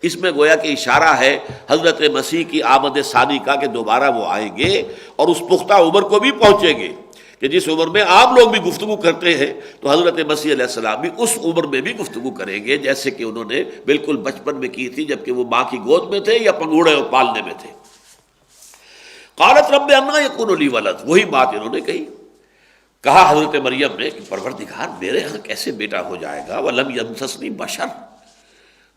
اس میں گویا کہ اشارہ ہے حضرت مسیح کی آمد ثانی کا کہ دوبارہ وہ آئیں گے اور اس پختہ عمر کو بھی پہنچیں گے کہ جس عمر میں عام لوگ بھی گفتگو کرتے ہیں، تو حضرت مسیح علیہ السلام بھی اس عمر میں بھی گفتگو کریں گے جیسے کہ انہوں نے بالکل بچپن میں کی تھی جبکہ وہ ماں کی گود میں تھے یا پنگوڑے اور پالنے میں تھے. قالت رب انا یکون لی ولد، وہی بات انہوں نے کہی. کہا حضرت مریم نے کہ پروردگار میرے ہاں کیسے بیٹا ہو جائے گا، ولم یمسسنی بشر،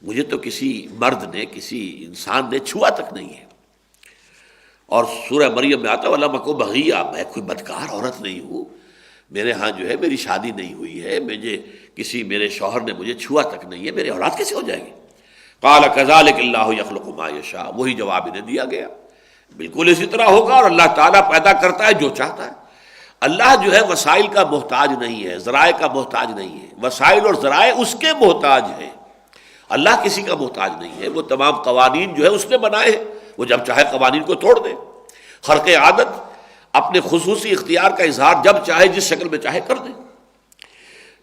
مجھے تو کسی مرد نے، کسی انسان نے چھوا تک نہیں ہے. اور سورہ مریم میں آتا وَلَمْ أَكُ بَغِيًّا، میں کوئی بدکار عورت نہیں ہوں، میرے ہاں جو ہے میری شادی نہیں ہوئی ہے، میرے شوہر نے مجھے چھوا تک نہیں ہے، میری اولاد کیسے ہو جائے گی. قَالَ كَذَلِكَ اللَّهُ يَخْلُقُ مَا يَشَاءُ، وہی جواب انہیں دیا گیا، بالکل اسی طرح ہوگا. اور اللہ تعالیٰ پیدا کرتا ہے جو چاہتا ہے. اللہ جو ہے وسائل کا محتاج نہیں ہے، ذرائع کا محتاج نہیں ہے. وسائل اور ذرائع اس کے محتاج ہیں، اللہ کسی کا محتاج نہیں ہے. وہ تمام قوانین جو ہے اس نے بنائے ہیں، وہ جب چاہے قوانین کو توڑ دے. خرق عادت اپنے خصوصی اختیار کا اظہار جب چاہے جس شکل میں چاہے کر دے.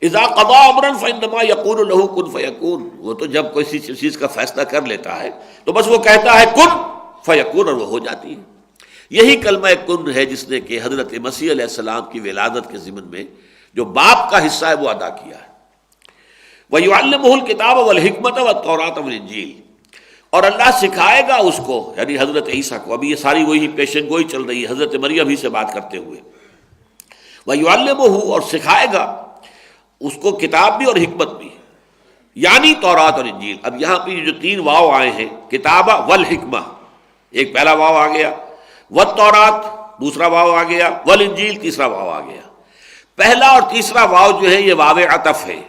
اذا قضى امرا فانما يقول له كن فيكون، وہ تو جب کوئی چیز کا فیصلہ کر لیتا ہے تو بس وہ کہتا ہے کن فیکون اور وہ ہو جاتی ہے. یہی کلمہ کن ہے جس نے کہ حضرت مسیح علیہ السلام کی ولادت کے ضمن میں جو باپ کا حصہ ہے وہ ادا کیا ہے. وَيُعَلِّمُهُ الْكِتَابَ وَالْحِكْمَةَ وَالتَّوْرَاةَ وَالْإِنْجِيلَ، اور اللہ سکھائے گا اس کو، یعنی حضرت عیسیٰ کو. ابھی یہ ساری وہی پیشن گوئی چل رہی ہے حضرت مریم ہی سے بات کرتے ہوئے. وَيُعَلِّمُهُ، اور سکھائے گا اس کو کتاب بھی اور حکمت بھی، یعنی تورات اور انجیل. اب یہاں پہ جو 3 واو آئے ہیں، کتابہ والحکمہ، ایک پہلا واو آ گیا، والتورات دوسرا واو آ گیا، والانجیل تیسرا واو آ گیا. پہلا اور تیسرا واو جو ہے یہ واو عطف ہے،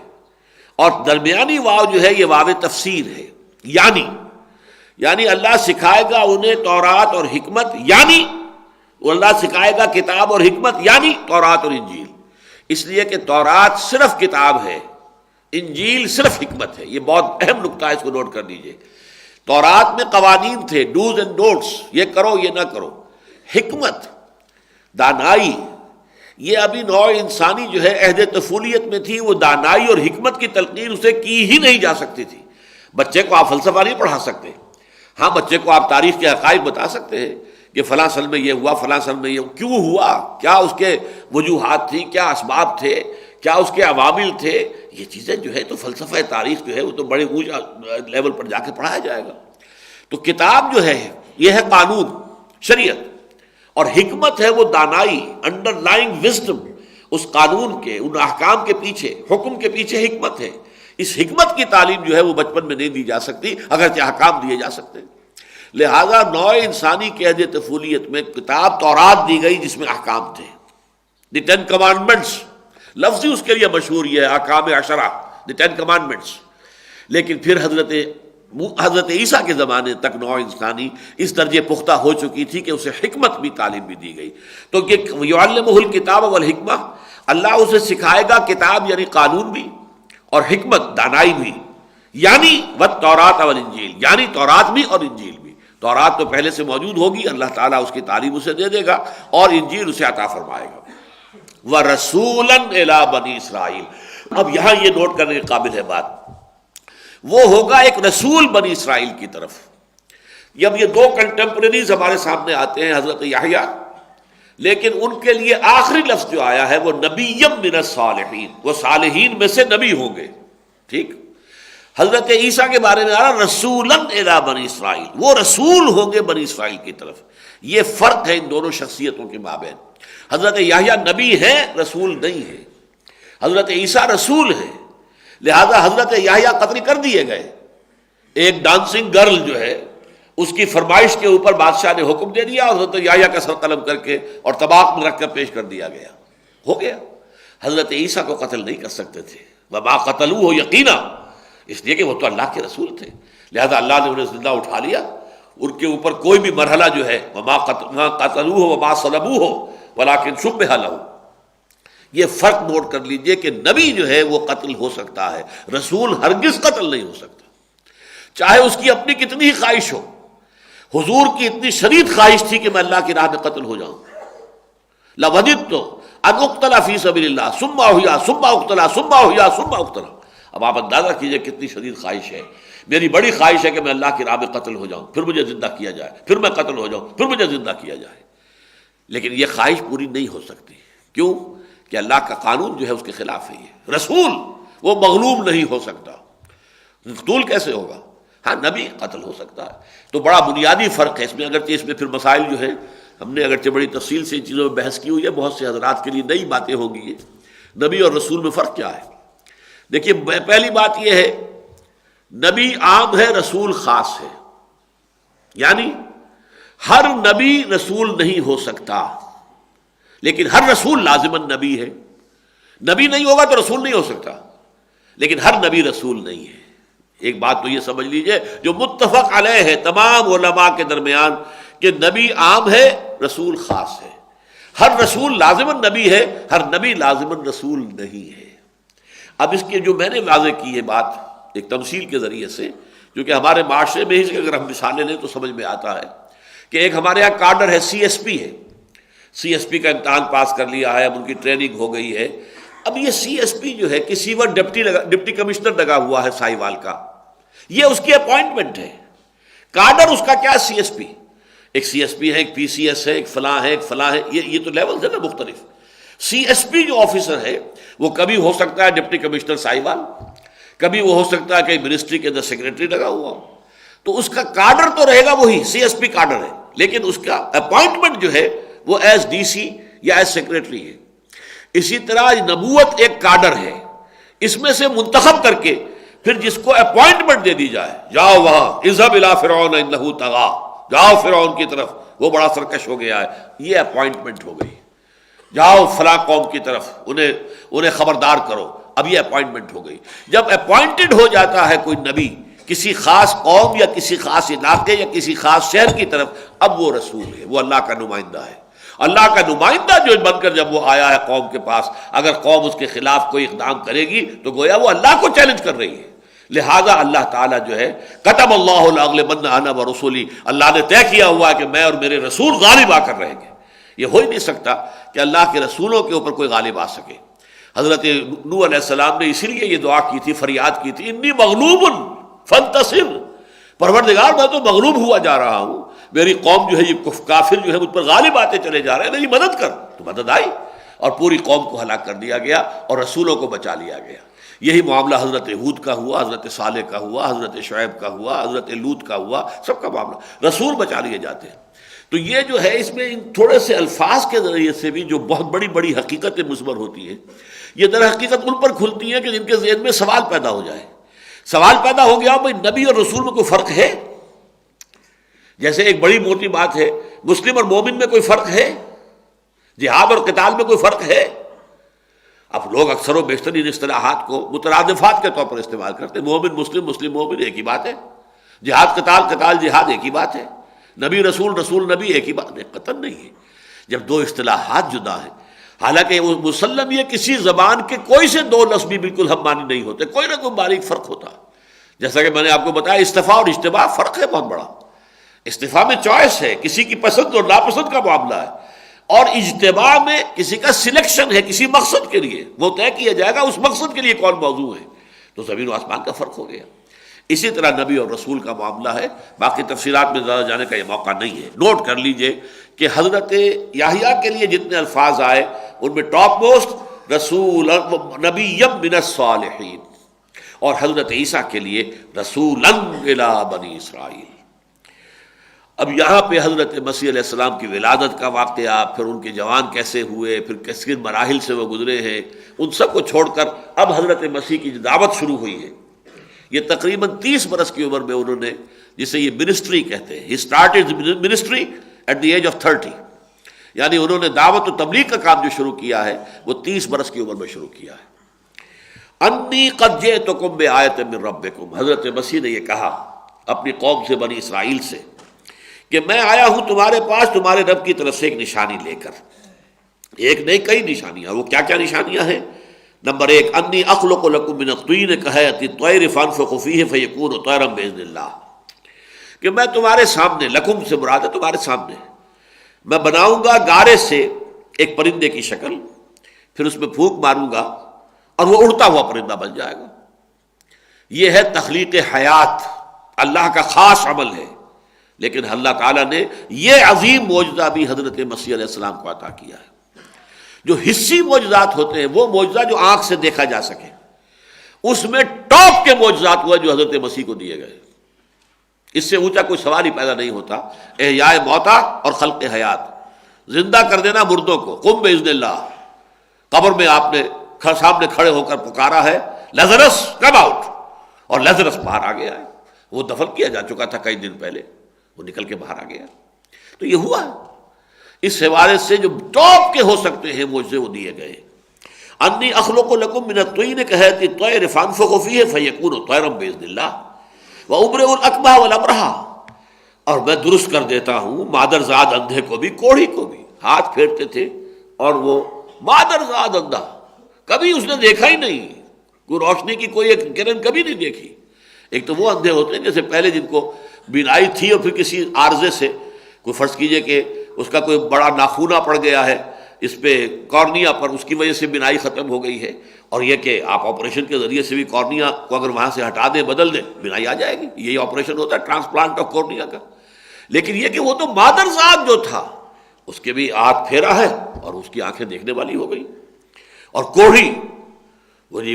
اور درمیانی واو جو ہے یہ واو تفسیر ہے. یعنی اللہ سکھائے گا انہیں تورات اور حکمت، یعنی اللہ سکھائے گا کتاب اور حکمت، یعنی تورات اور انجیل. اس لیے کہ تورات صرف کتاب ہے، انجیل صرف حکمت ہے. یہ بہت اہم نکتہ ہے، اس کو نوٹ کر لیجئے. تورات میں قوانین تھے، ڈوز اینڈ ڈونٹس، یہ کرو یہ نہ کرو. حکمت، دانائی، یہ ابھی نوع انسانی جو ہے عہد طفولیت میں تھی، وہ دانائی اور حکمت کی تلقین اسے کی ہی نہیں جا سکتی تھی. بچے کو آپ فلسفہ نہیں پڑھا سکتے. ہاں بچے کو آپ تاریخ کے حقائق بتا سکتے ہیں کہ فلاں سن میں یہ ہوا، فلاں سن میں یہ کیوں ہوا، کیا اس کے وجوہات تھیں، کیا اسباب تھے، کیا اس کے عوامل تھے. یہ چیزیں جو ہے تو فلسفہ تاریخ جو ہے وہ تو بڑے اونچا لیول پر جا کے پڑھایا جائے گا. تو کتاب جو ہے یہ ہے قانون، شریعت، اور حکمت ہے وہ دانائی، انڈر لائنگ وزڈم. اس قانون کے، ان احکام کے پیچھے، حکم کے پیچھے حکمت ہے. اس حکمت کی تعلیم جو ہے وہ بچپن میں نہیں دی جا سکتی، اگرچہ احکام دیے جا سکتے. لہذا نوع انسانی کے عہد طفولیت میں کتاب تورات دی گئی جس میں احکام تھے، دی 10 کمانڈمنٹس. لفظ ہی اس کے لیے مشہور یہ ہے، احکام عشرہ، دی 10 کمانڈمنٹس. لیکن پھر حضرت عیسیٰ کے زمانے تک نوع انسانی اس درجے پختہ ہو چکی تھی کہ اسے حکمت بھی تعلیم بھی دی گئی. تو کہ یعلمہ الکتاب والحکمہ، اللہ اسے سکھائے گا کتاب یعنی قانون بھی اور حکمت دانائی بھی، یعنی والتورات والانجیل، یعنی تورات بھی اور انجیل بھی۔ تورات تو پہلے سے موجود ہوگی، اللہ تعالیٰ اس کی تعلیم اسے دے دے گا، اور انجیل اسے عطا فرمائے گا۔ وَرَسُولًا إِلَىٰ بَنِي اسرائیل۔ اب یہاں یہ نوٹ کرنے کے قابل ہے بات، وہ ہوگا ایک رسول بنی اسرائیل کی طرف۔ جب یہ دو کنٹمپریریز ہمارے سامنے آتے ہیں، حضرت یحییٰ، لیکن ان کے لیے آخری لفظ جو آیا ہے وہ نبیم من الصالحین، وہ صالحین میں سے نبی ہوں گے، ٹھیک۔ حضرت عیسیٰ کے بارے میں آ رہا رسولاً الی بنی اسرائیل، وہ رسول ہوں گے بنی اسرائیل کی طرف۔ یہ فرق ہے ان دونوں شخصیتوں کے مابین۔ حضرت یحییٰ نبی ہیں، رسول نہیں ہیں۔ حضرت عیسیٰ رسول ہیں، لہذا حضرت یحییٰ قتل کر دیے گئے۔ ایک ڈانسنگ گرل جو ہے، اس کی فرمائش کے اوپر بادشاہ نے حکم دے دیا اور حضرت یحییٰ کا سر قلم کر کے اور طباق میں رکھ کر پیش کر دیا گیا، ہو گیا۔ حضرت عیسیٰ کو قتل نہیں کر سکتے تھے، وما قتلوہ یقینا، اس لیے کہ وہ تو اللہ کے رسول تھے، لہذا اللہ نے انہیں زندہ اٹھا لیا۔ ان کے اوپر کوئی بھی مرحلہ جو ہے وما قتلوہ وما صلبوہ ولکن شبہ لہ، یہ فرق نوٹ کر لیجئے کہ نبی جو ہے وہ قتل ہو سکتا ہے، رسول ہرگز قتل نہیں ہو سکتا، چاہے اس کی اپنی کتنی ہی خواہش ہو۔ حضور کی اتنی شدید خواہش تھی کہ میں اللہ کی راہ میں قتل ہو جاؤں، لَوَدِدتُّ أَنْ أُقْتَلَ فِي سَبِيلِ اللَّهِ ثُمَّ أُحْيَا ثُمَّ أُقْتَلَ ثُمَّ أُحْيَا ثُمَّ أُقْتَلَ۔ اب آپ اندازہ کیجئے کتنی شدید خواہش ہے۔ میری بڑی خواہش ہے کہ میں اللہ کی راہ میں قتل ہو جاؤں، پھر مجھے زندہ کیا جائے، پھر میں قتل ہو جاؤں، پھر مجھے زندہ کیا جائے، لیکن یہ خواہش پوری نہیں ہو سکتی۔ کیوں؟ کہ اللہ کا قانون جو ہے اس کے خلاف ہے۔ یہ رسول وہ مغلوب نہیں ہو سکتا، مقتول کیسے ہوگا؟ ہاں نبی قتل ہو سکتا ہے۔ تو بڑا بنیادی فرق ہے اس میں، اگرچہ اس میں پھر مسائل جو ہیں ہم نے اگرچہ بڑی تفصیل سے ان چیزوں میں بحث کی ہوئی ہے، بہت سے حضرات کے لیے نئی باتیں ہوں گی۔ یہ نبی اور رسول میں فرق کیا ہے؟ دیکھیے، پہلی بات یہ ہے نبی عام ہے، رسول خاص ہے، یعنی ہر نبی رسول نہیں ہو سکتا، لیکن ہر رسول لازماً نبی ہے۔ نبی نہیں ہوگا تو رسول نہیں ہو سکتا، لیکن ہر نبی رسول نہیں ہے۔ ایک بات تو یہ سمجھ لیجئے جو متفق علیہ ہے تمام علماء کے درمیان، کہ نبی عام ہے، رسول خاص ہے۔ ہر رسول لازماً نبی ہے، ہر نبی لازماً رسول نہیں ہے۔ اب اس کی جو میں نے واضح کی ہے بات ایک تمثیل کے ذریعے سے، جو کہ ہمارے معاشرے میں ہی اگر ہم مثالیں لیں تو سمجھ میں آتا ہے، کہ ایک ہمارے یہاں کارڈر ہے، سی ایس پی ہے، سی ایس پی کا امتحان پاس کر لیا ہے، اب ان کی ٹریننگ ہو گئی ہے۔ اب یہ سی ایس پی جو ہے کسی وقت ڈپٹی کمشنر لگا ہوا ہے ساہیوال کا، یہ اس کی اپوائنٹمنٹ ہے۔ کارڈر اس کا کیا سی ایس پی، ایک سی ایس پی ہے، ایک پی سی ایس ہے، ایک فلاں ہے، ایک فلاں ہے، یہ تو لیولز ہے نا مختلف۔ سی ایس پی جو آفیسر ہے وہ کبھی ہو سکتا ہے ڈپٹی کمشنر ساہیوال، کبھی وہ ہو سکتا ہے کہ منسٹری کے اندر سیکرٹری لگا ہوا ہو، تو اس کا کارڈر تو رہے گا وہی سی ایس پی کارڈر ہے، لیکن اس کا اپوائنٹمنٹ جو ہے وہ ایز ڈی سی یا ایز سیکرٹری ہے۔ اسی طرح نبوت ایک کارڈر ہے، اس میں سے منتخب کر کے پھر جس کو اپوائنٹمنٹ دے دی جائے، جاؤ وہاں اذهب الى فرعون انه طغى، جاؤ فرعون کی طرف، وہ بڑا سرکش ہو گیا ہے، یہ اپوائنٹمنٹ ہو گئی۔ جاؤ فلاں قوم کی طرف، انہیں خبردار کرو، اب یہ اپوائنٹمنٹ ہو گئی۔ جب اپوائنٹڈ ہو جاتا ہے کوئی نبی کسی خاص قوم یا کسی خاص علاقے یا کسی خاص شہر کی طرف، اب وہ رسول ہے، وہ اللہ کا نمائندہ ہے۔ اللہ کا نمائندہ جو بن کر جب وہ آیا ہے قوم کے پاس، اگر قوم اس کے خلاف کوئی اقدام کرے گی تو گویا وہ اللہ کو چیلنج کر رہی ہے۔ لہذا اللہ تعالیٰ جو ہے کتب اللہ لاغلبن انا ورسولی، اللہ نے طے کیا ہوا ہے کہ میں اور میرے رسول غالب آ کر رہیں گے۔ یہ ہو ہی نہیں سکتا کہ اللہ کے رسولوں کے اوپر کوئی غالب آ سکے۔ حضرت نوح علیہ السلام نے اسی لیے یہ دعا کی تھی، فریاد کی تھی، انی مغلوب فانتصر، پروردگار میں تو مغلوب ہوا جا رہا ہوں، میری قوم جو ہے یہ کافر جو ہے مجھ پر غالب آتے چلے جا رہے ہیں، میری مدد کر۔ تو مدد آئی اور پوری قوم کو ہلاک کر دیا گیا اور رسولوں کو بچا لیا گیا۔ یہی معاملہ حضرت ہود کا ہوا، حضرت صالح کا ہوا، حضرت شعیب کا ہوا، حضرت لوط کا ہوا، سب کا معاملہ رسول بچا لیے جاتے ہیں۔ تو یہ جو ہے اس میں ان تھوڑے سے الفاظ کے ذریعے سے بھی جو بہت بڑی بڑی حقیقتیں مثمر ہوتی ہیں، یہ در حقیقت ان پر کھلتی ہیں کہ جن کے ذہن میں سوال پیدا ہو جائے۔ سوال پیدا ہو گیا بھائی نبی اور رسول میں کوئی فرق ہے؟ جیسے ایک بڑی موٹی بات ہے، مسلم اور مومن میں کوئی فرق ہے؟ جہاد اور قتال میں کوئی فرق ہے؟ اب لوگ اکثر و بیشتر ان اصطلاحات کو مترادفات کے طور پر استعمال کرتے ہیں۔ مومن مسلم، مسلم مومن ایک ہی بات ہے، جہاد قتال، قتال جہاد ایک ہی بات ہے، نبی رسول، رسول نبی ایک ہی بات ہے، قطعاً نہیں ہے۔ جب دو اصطلاحات جدا ہیں، حالانکہ وہ مسلم یہ کسی زبان کے کوئی سے دو لفظ بھی بالکل ہم معنی نہیں ہوتے، کوئی نہ کوئی باریک فرق ہوتا. جیسا کہ میں نے آپ کو بتایا استفاء اور اجتباء فرق ہے بہت بڑا. استفاء میں چوائس ہے، کسی کی پسند اور ناپسند کا معاملہ ہے، اور اجتباء میں کسی کا سلیکشن ہے کسی مقصد کے لیے، وہ طے کیا جائے گا اس مقصد کے لیے کون موضوع ہے. تو زمین و آسمان کا فرق ہو گیا. اسی طرح نبی اور رسول کا معاملہ ہے. باقی تفصیلات میں زیادہ جانے کا یہ موقع نہیں ہے. نوٹ کر لیجئے کہ حضرت یحییٰ کے لیے جتنے الفاظ آئے ان میں ٹاپ موسٹ رسول نبی من الصالحین، اور حضرت عیسیٰ کے لیے رسولا الی بنی اسرائیل. اب یہاں پہ حضرت مسیح علیہ السلام کی ولادت کا واقعہ، پھر ان کے جوان کیسے ہوئے، پھر کس کن مراحل سے وہ گزرے ہیں، ان سب کو چھوڑ کر اب حضرت مسیح کی دعوت شروع ہوئی ہے. یہ تقریباً 30 برس کی عمر میں انہوں نے، جسے یہ منسٹری کہتے ہیں، he started ministry at the age of 30، یعنی انہوں نے دعوت و تبلیغ کا کام جو شروع کیا ہے وہ 30 برس کی عمر میں شروع کیا ہے. انی قد جئتکم بآیۃ من ربکم، حضرت مسیح نے یہ کہا اپنی قوم سے، بنی اسرائیل سے، کہ میں آیا ہوں تمہارے پاس تمہارے رب کی طرف سے ایک نشانی لے کر. ایک نہیں کئی نشانیاں. وہ کیا کیا نشانیاں ہیں؟ نمبر 1، انی اخلق لکم من الطین کہیۃ الطیر فانفخ فیہ فیکون طیرا باذن اللہ، کہ میں تمہارے سامنے، لکم سے مراد ہے تمہارے سامنے، میں بناؤں گا گارے سے ایک پرندے کی شکل، پھر اس میں پھونک ماروں گا اور وہ اڑتا ہوا پرندہ بن جائے گا. یہ ہے تخلیق حیات، اللہ کا خاص عمل ہے. لیکن اللہ تعالیٰ نے یہ عظیم معجزہ بھی حضرت مسیح علیہ السلام کو عطا کیا ہے. جو حصی معجزات ہوتے ہیں وہ معجزہ جو آنکھ سے دیکھا جا سکے، اس میں ٹاپ کے معجزات ہوئے جو حضرت مسیح کو دیے گئے. اس سے اونچا کوئی سوال ہی پیدا نہیں ہوتا. احیاء موتا اور خلق حیات، زندہ کر دینا مردوں کو. قم باذن اللہ، قبر میں آپ نے سامنے کھڑے ہو کر پکارا ہے لازرس کم آؤٹ، اور لازرس باہر آ گیا ہے. وہ دفن کیا جا چکا تھا کئی دن پہلے، وہ نکل کے باہر آ گیا. تو یہ ہوا. اس حوالے سے جو ٹاپ کے ہو سکتے ہیں معجزے وہ دیے گئے. انی اخلق لکم من الطین کہیۃ الطیر فانفخ فیہ فیکون طیرا باذن اللہ وابرئ الاکمہ والابرہہ، اور میں درست کر دیتا ہوں مادرزاد اندھے کو بھی کوڑھی کو بھی. ہاتھ پھیرتے تھے اور وہ مادرزاد اندھا، کبھی اس نے دیکھا ہی نہیں، کوئی روشنی کی کوئی ایک کرن کبھی نہیں دیکھی. ایک تو وہ اندھے ہوتے ہیں جیسے پہلے جن کو بینائی تھی اور پھر کسی عارضے سے، کوئی فرض کیجئے کہ اس کا کوئی بڑا ناخونہ پڑ گیا ہے اس پہ کارنیا پر، اس کی وجہ سے بینائی ختم ہو گئی ہے، اور یہ کہ آپ آپریشن کے ذریعے سے بھی کارنیا کو اگر وہاں سے ہٹا دیں، بدل دیں، بینائی آ جائے گی. یہی آپریشن ہوتا ہے ٹرانسپلانٹ آف کارنیا کا. لیکن یہ کہ وہ تو مادرزاد جو تھا اس کے بھی ہاتھ پھیرا ہے اور اس کی آنکھیں دیکھنے والی ہو گئی. اور کوڑھی،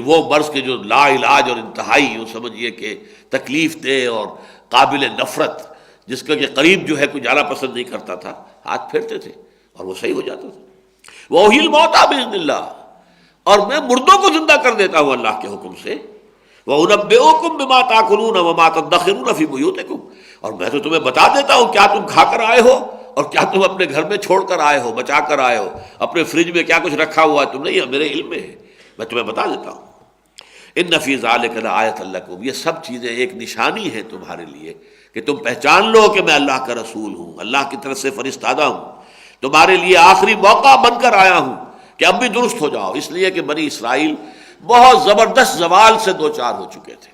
وہ مرض کے جو لا علاج اور انتہائی یوں سمجھیے کہ تکلیف دہ اور قابل نفرت، جس کا کہ قریب جو ہے کوئی جانا پسند نہیں کرتا تھا، ہاتھ پھیرتے تھے اور وہ صحیح ہو جاتا تھا. وَأُحْيِي الْمَوْتَىٰ بِإِذْنِ اللَّهِ، اور میں مردوں کو زندہ کر دیتا ہوں اللہ کے حکم سے. وَأُنَبِّئُكُم بِمَا تَأْكُلُونَ وَمَا تَدَّخِرُونَ فِي بُيُوتِكُمْ، اور میں تو تمہیں بتا دیتا ہوں کیا تم کھا کر آئے ہو اور کیا تم اپنے گھر میں چھوڑ کر آئے ہو، بچا کر آئے ہو. اپنے فریج میں کیا کچھ رکھا ہوا ہے تم نہیں، میرے علم میں ہے، میں تمہیں بتا دیتا ہوں. ان فی ذلک لآیۃ لکم، یہ سب چیزیں ایک نشانی ہے تمہارے لیے کہ تم پہچان لو کہ میں اللہ کا رسول ہوں، اللہ کی طرف سے فرستادہ ہوں، تمہارے لیے آخری موقع بن کر آیا ہوں کہ اب بھی درست ہو جاؤ. اس لیے کہ بنی اسرائیل بہت زبردست زوال سے دو چار ہو چکے تھے.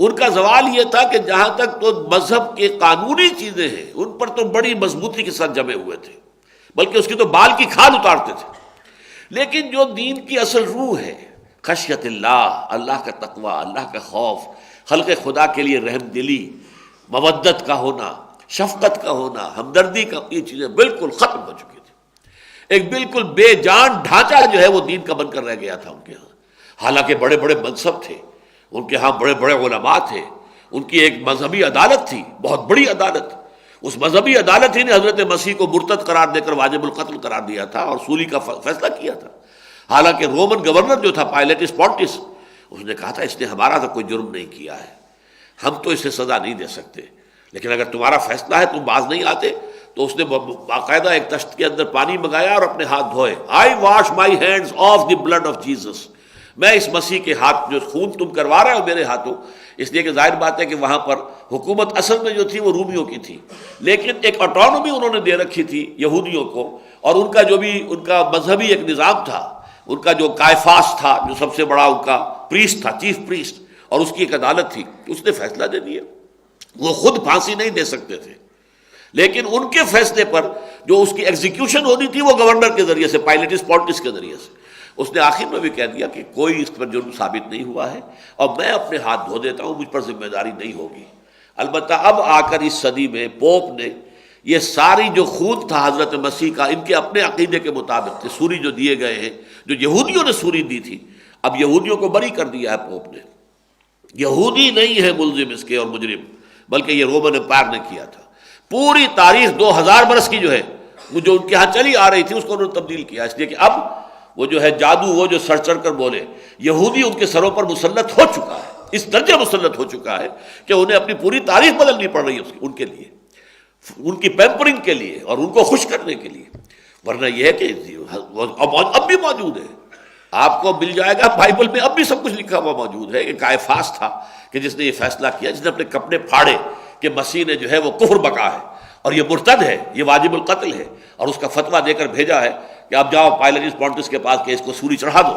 ان کا زوال یہ تھا کہ جہاں تک تو مذہب کے قانونی چیزیں ہیں ان پر تو بڑی مضبوطی کے ساتھ جمے ہوئے تھے، بلکہ اس کی تو بال کی کھال اتارتے تھے. لیکن جو دین کی اصل روح ہے، خشیت اللہ، اللہ کا تقوی، اللہ کا خوف، خلق خدا کے لیے رحم دلی، مودت کا ہونا، شفقت کا ہونا، ہمدردی کا، یہ چیزیں بالکل ختم ہو چکی تھی. ایک بالکل بے جان ڈھانچہ جو ہے وہ دین کا بن کر رہ گیا تھا ان کے ہاں. حالانکہ بڑے بڑے منصب تھے ان کے ہاں، بڑے بڑے علماء تھے، ان کی ایک مذہبی عدالت تھی، بہت بڑی عدالت. اس مذہبی عدالت ہی نے حضرت مسیح کو مرتد قرار دے کر واجب القتل قرار دیا تھا اور سولی کا فیصلہ کیا تھا. حالانکہ رومن گورنر جو تھا پائلیٹس پونٹس، اس نے کہا تھا اس نے ہمارا تو کوئی جرم نہیں کیا ہے، ہم تو اسے سزا نہیں دے سکتے، لیکن اگر تمہارا فیصلہ ہے تم باز نہیں آتے. تو اس نے باقاعدہ ایک تشت کے اندر پانی منگایا اور اپنے ہاتھ دھوئے. I wash my hands of the blood of Jesus, میں اس مسیح کے ہاتھ، جو خون تم کروا رہے ہو میرے ہاتھوں، اس لیے کہ ظاہر بات ہے کہ وہاں پر حکومت اصل میں جو تھی وہ رومیوں کی تھی، لیکن ایک آٹونومی انہوں نے دے رکھی تھی یہودیوں کو، اور ان کا جو بھی ان کا مذہبی ایک نظام تھا، ان کا جو کائفاس تھا، جو سب سے بڑا ان کا پریسٹ تھا، چیف پریسٹ، اور اس کی ایک عدالت تھی، اس نے فیصلہ دے دیا۔ وہ خود پھانسی نہیں دے سکتے تھے، لیکن ان کے فیصلے پر جو اس کی ایگزیکیوشن ہونی تھی وہ گورنر کے ذریعے سے، پائلٹس پالٹس کے ذریعے سے، اس نے آخر میں بھی کہہ دیا کہ کوئی اس پر جرم ثابت نہیں ہوا ہے اور میں اپنے ہاتھ دھو دیتا ہوں، مجھ پر ذمہ داری نہیں ہوگی۔ البتہ اب آ کر اس صدی میں پوپ نے یہ ساری جو خون تھا حضرت مسیح کا، ان کے اپنے عقیدے کے مطابق تھے، سوری جو دیے گئے ہیں، جو یہودیوں نے سوری دی تھی، اب یہودیوں کو بری کر دیا ہے پوپ نے۔ یہودی نہیں ہے ملزم اس کے اور مجرم، بلکہ یہ رومن امپائر نے کیا تھا۔ پوری تاریخ 2000 برس کی جو ہے وہ جو ان کے ہاں چلی آ رہی تھی، اس کو انہوں نے تبدیل کیا، اس لیے کہ اب وہ جو ہے جادو، وہ جو سر چڑھ کر بولے، یہودی ان کے سروں پر مسلط ہو چکا ہے، اس درجے مسلط ہو چکا ہے کہ انہیں اپنی پوری تاریخ بدلنی پڑ رہی ہے ان کے لیے، ان کی پیمپرنگ کے لیے اور ان کو خوش کرنے کے لیے۔ ورنہ یہ ہے کہ اب بھی موجود ہے، آپ کو مل جائے گا بائبل میں، اب بھی سب کچھ لکھا ہوا موجود ہے کہ کائفاس تھا کہ جس نے یہ فیصلہ کیا، جس نے اپنے کپڑے پھاڑے کہ مسیح نے جو ہے وہ کفر بکا ہے اور یہ مرتد ہے، یہ واجب القتل ہے، اور اس کا فتویٰ دے کر بھیجا ہے کہ آپ جاؤ پائلٹس پونٹس کے پاس کہ اس کو سولی چڑھا دو۔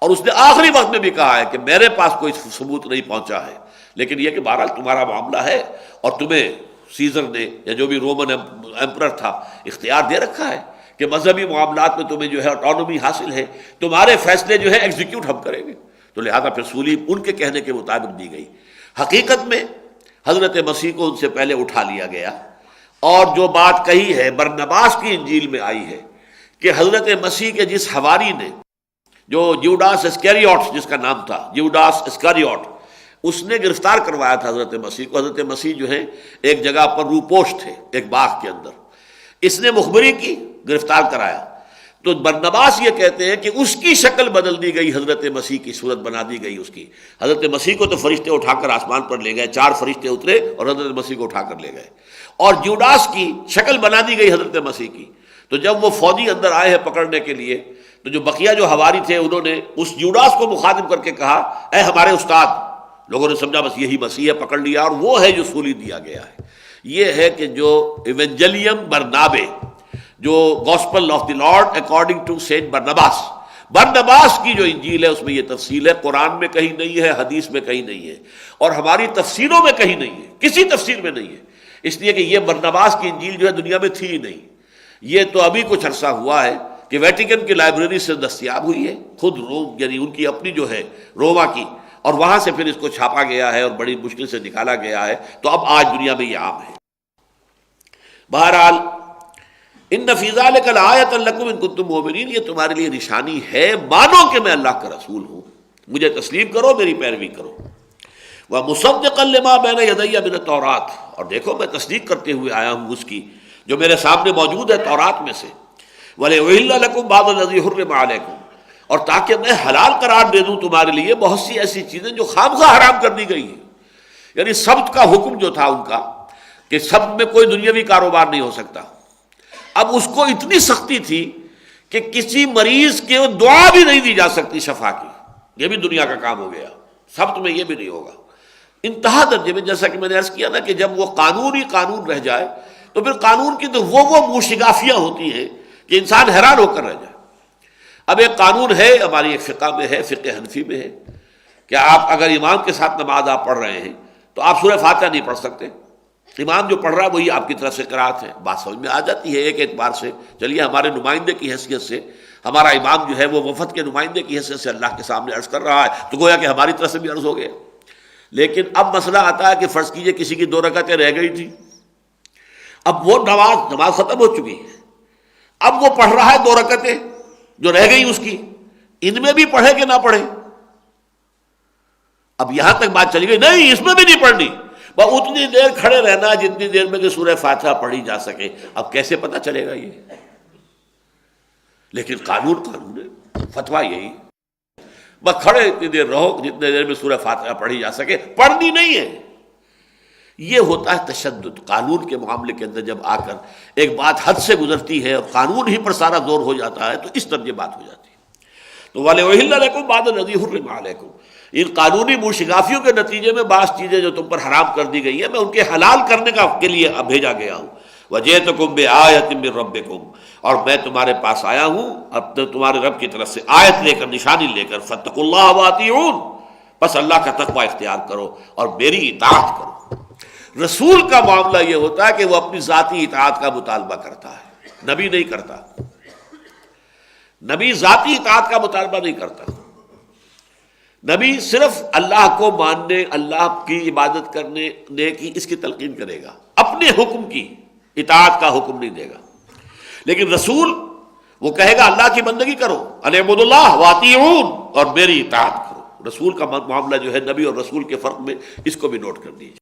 اور اس نے آخری وقت میں بھی کہا ہے کہ میرے پاس کوئی ثبوت نہیں پہنچا ہے، لیکن یہ کہ بہرحال تمہارا معاملہ ہے اور تمہیں سیزر نے یا جو بھی رومن ایمپرر تھا اختیار دے رکھا ہے کہ مذہبی معاملات میں تمہیں جو ہے آٹونومی حاصل ہے، تمہارے فیصلے جو ہے ایگزیکیوٹ ہم کریں گے۔ تو لہذا پھر سولی ان کے کہنے کے مطابق دی گئی۔ حقیقت میں حضرت مسیح کو ان سے پہلے اٹھا لیا گیا، اور جو بات کہی ہے برنباس کی انجیل میں آئی ہے کہ حضرت مسیح کے جس حواری نے، جو جیوڈاس اسکیریوٹ جس کا نام تھا، جیوڈاس اسکیریوٹ، اس نے گرفتار کروایا تھا حضرت مسیح کو۔ حضرت مسیح جو ہے ایک جگہ پر روپوش تھے، ایک باغ کے اندر، اس نے مخبری کی، گرفتار کرایا۔ تو برنباس یہ کہتے ہیں کہ اس کی شکل بدل دی گئی، حضرت مسیح کی صورت بنا دی گئی اس کی۔ حضرت مسیح کو تو فرشتے اٹھا کر آسمان پر لے گئے، 4 فرشتے اترے اور حضرت مسیح کو اٹھا کر لے گئے، اور جیوڈاس کی شکل بنا دی گئی حضرت مسیح کی۔ تو جب وہ فوجی اندر آئے ہیں پکڑنے کے لیے، تو جو بقیہ جو حواری تھے انہوں نے اس جیوڈاس کو مخاطب کر کے کہا، اے ہمارے استاد۔ لوگوں نے سمجھا بس یہی مسیح ہے، پکڑ لیا، اور وہ ہے جو سولی دیا گیا ہے۔ یہ ہے کہ جو ایونجیلیم برنابے، جو gospel of the Lord according to Saint Barnabas, Barnabas کی جو انجیل ہے اس میں یہ تفصیل ہے، قرآن میں کہیں نہیں ہے، حدیث میں کہیں نہیں ہے، اور ہماری تفسیروں میں کہیں نہیں ہے، کسی تفسیر میں نہیں ہے، اس لیے کہ یہ برنباس کی انجیل جو ہے دنیا میں تھی ہی نہیں۔ یہ تو ابھی کچھ عرصہ ہوا ہے کہ ویٹیکن کی لائبریری سے دستیاب ہوئی ہے، خود روم یعنی ان کی اپنی جو ہے روما کی، اور وہاں سے پھر اس کو چھاپا گیا ہے اور بڑی مشکل سے نکالا گیا ہے، تو اب آج دنیا میں یہ عام ہے۔ بہرحال ان فی ذلک لآیۃ لکم ان کنتم مؤمنین، یہ تمہارے لیے نشانی ہے، مانو کہ میں اللہ کا رسول ہوں، مجھے تسلیم کرو، میری پیروی کرو۔ ومصدقا لما بین یدی من التوراۃ، اور دیکھو میں تصدیق کرتے ہوئے آیا ہوں اس کی جو میرے سامنے موجود ہے تورات میں سے۔ وَلِأُحِلَّ لَكُمْ بَعْضَ الَّذِي حُرِّمَ عَلَيْكُمْ، اور تاکہ میں حلال قرار دے دوں تمہارے لیے بہت سی ایسی چیزیں جو خامخواہ حرام کر دی گئی ہیں۔ یعنی سبت کا حکم جو تھا ان کا کہ سبت میں کوئی دنیاوی کاروبار نہیں ہو سکتا، اب اس کو اتنی سختی تھی کہ کسی مریض کے دعا بھی نہیں دی جا سکتی شفا کی، یہ بھی دنیا کا کام ہو گیا، سبت میں یہ بھی نہیں ہوگا۔ انتہا درجے میں، جیسا کہ میں نے عرض کیا نا کہ جب وہ قانون ہی قانون رہ جائے تو پھر قانون کی تو وہ موشگافیاں ہوتی ہیں کہ انسان حیران ہو کر رہ جائے۔ اب ایک قانون ہے ہماری ایک فقہ میں ہے، فقہ حنفی میں ہے، کہ آپ اگر امام کے ساتھ نماز آپ پڑھ رہے ہیں تو آپ سورہ فاتحہ نہیں پڑھ سکتے، امام جو پڑھ رہا ہے وہی آپ کی طرف سے قرات ہے۔ بات سمجھ میں آ جاتی ہے ایک اعتبار سے، چلیے ہمارے نمائندے کی حیثیت سے ہمارا امام جو ہے وہ وفد کے نمائندے کی حیثیت سے اللہ کے سامنے عرض کر رہا ہے، تو گویا کہ ہماری طرف سے بھی عرض ہو گیا۔ لیکن اب مسئلہ آتا ہے کہ فرض کیجئے کسی کی 2 رکعتیں رہ گئی تھی، اب وہ نماز ختم ہو چکی ہے، اب وہ پڑھ رہا ہے 2 رکعتیں جو رہ گئی اس کی، ان میں بھی پڑھے کہ نہ پڑھے؟ اب یہاں تک بات چلی گئی، نہیں اس میں بھی نہیں پڑھنی، بس اتنی دیر کھڑے رہنا جتنی دیر میں کہ سورہ فاتحہ پڑھی جا سکے۔ اب کیسے پتہ چلے گا یہ؟ لیکن قانون ہے، فتویٰ یہی، بس کھڑے اتنی دیر رہو جتنے دیر میں سورہ فاتحہ پڑھی جا سکے، پڑھنی نہیں ہے۔ یہ ہوتا ہے تشدد قانون کے معاملے کے اندر، جب آ کر ایک بات حد سے گزرتی ہے اور قانون ہی پر سارا زور ہو جاتا ہے تو اس طرح یہ بات ہو جاتی ہے۔ تو وَلِأُحِلَّ لَكُمْ بَعْضَ الَّذِي حُرِّمَ عَلَيْكُمْ، ان قانونی موشگافیوں کے نتیجے میں بعض چیزیں جو تم پر حرام کر دی گئی ہیں میں ان کے حلال کرنے کے لیے بھیجا گیا ہوں۔ وجئتکم بآیۃ من ربکم، اور میں تمہارے پاس آیا ہوں اپنے تمہارے رب کی طرف سے آیت لے کر، نشانی لے کر، فاتقوا اللہ واطیعون، بس اللہ کا تقوی اختیار کرو اور میری اطاعت کرو۔ رسول کا معاملہ یہ ہوتا ہے کہ وہ اپنی ذاتی اطاعت کا مطالبہ کرتا ہے، نبی نہیں کرتا۔ نبی ذاتی اطاعت کا مطالبہ نہیں کرتا، نبی صرف اللہ کو ماننے، اللہ کی عبادت کرنے کی اس کی تلقین کرے گا، اپنے حکم کی اطاعت کا حکم نہیں دے گا۔ لیکن رسول وہ کہے گا اللہ کی بندگی کرو، ان اعبدوا اللہ واطیعون، اور میری اطاعت کرو۔ رسول کا معاملہ جو ہے نبی اور رسول کے فرق میں اس کو بھی نوٹ کر دیجیے۔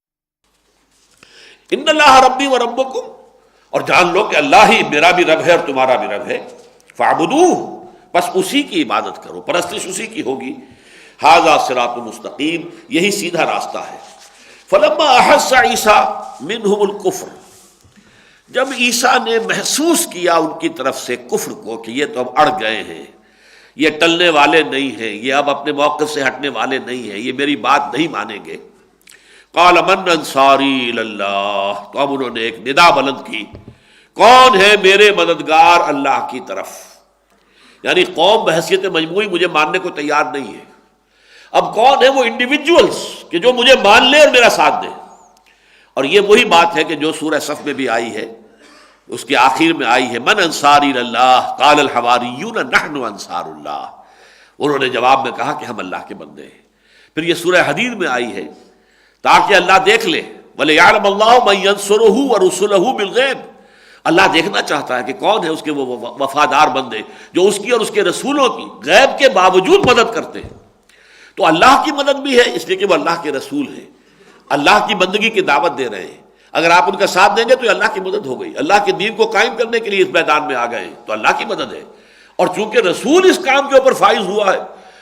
ان اللہ ربی و ربکم، اور جان لو کہ اللہ ہی میرا بھی رب ہے اور تمہارا بھی رب ہے، فاعبدوہ، بس اسی کی عبادت کرو، پرستش اسی کی ہوگی۔ ھذا صراط مستقیم، یہی سیدھا راستہ ہے۔ فلما احس عیسیٰ منہم الکفر، جب عیسیٰ نے محسوس کیا ان کی طرف سے کفر کو کہ یہ تو اب اڑ گئے ہیں، یہ ٹلنے والے نہیں ہیں، یہ اب اپنے موقف سے ہٹنے والے نہیں ہیں، یہ میری بات نہیں مانیں گے، قال من انصاری الی اللہ، تو اب انہوں نے ایک ندا بلند کی، کون ہے میرے مددگار اللہ کی طرف؟ یعنی قوم بحیثیت مجموعی مجھے ماننے کو تیار نہیں ہے، اب کون ہے وہ انڈیویجولز کہ جو مجھے مان لے اور میرا ساتھ دے؟ اور یہ وہی بات ہے کہ جو سورہ صف میں بھی آئی ہے، اس کے آخر میں آئی ہے، من انصاری اللہ قال الحواریون نحن انصار اللہ، انہوں نے جواب میں کہا کہ ہم اللہ کے بندے ہیں۔ پھر یہ سورہ حدید میں آئی ہے تاکہ اللہ دیکھ لے، وَلِيَعْلَمَ اللَّهُ مَن يَنصُرُهُ وَرُسُلَهُ بِالْغَيْبِ، اللہ دیکھنا چاہتا ہے کہ کون ہے اس کے وہ وفادار بندے جو اس کی اور اس کے رسولوں کی غیب کے باوجود مدد کرتے ہیں۔ تو اللہ کی مدد بھی ہے اس لیے کہ وہ اللہ کے رسول ہیں، اللہ کی بندگی کی دعوت دے رہے ہیں، اگر آپ ان کا ساتھ دیں گے تو یہ اللہ کی مدد ہو گئی، اللہ کے دین کو قائم کرنے کے لیے اس میدان میں آ گئے ہیں تو اللہ کی مدد ہے۔ اور چونکہ رسول اس کام کے اوپر فائز ہوا ہے،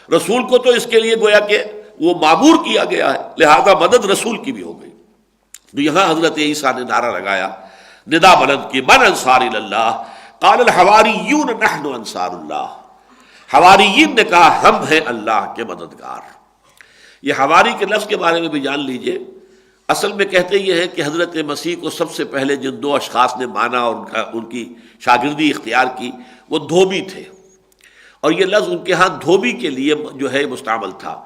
رسول کو تو اس کے لیے گویا کہ وہ معمور کیا گیا ہے، لہذا مدد رسول کی بھی ہو گئی۔ تو یہاں حضرت عیسیٰ نے نعرہ لگایا، ندا بلند کی، من انصار اللہ قال الحواریون نحن انصار اللہ، حواریین نے کہا ہم ہیں اللہ کے مددگار۔ یہ حواری کے لفظ کے بارے میں بھی جان لیجئے، اصل میں کہتے یہ ہے کہ حضرت مسیح کو سب سے پہلے جن دو اشخاص نے مانا اور ان کی شاگردی اختیار کی وہ دھوبی تھے، اور یہ لفظ ان کے ہاں دھوبی کے لیے جو ہے مستعمل تھا،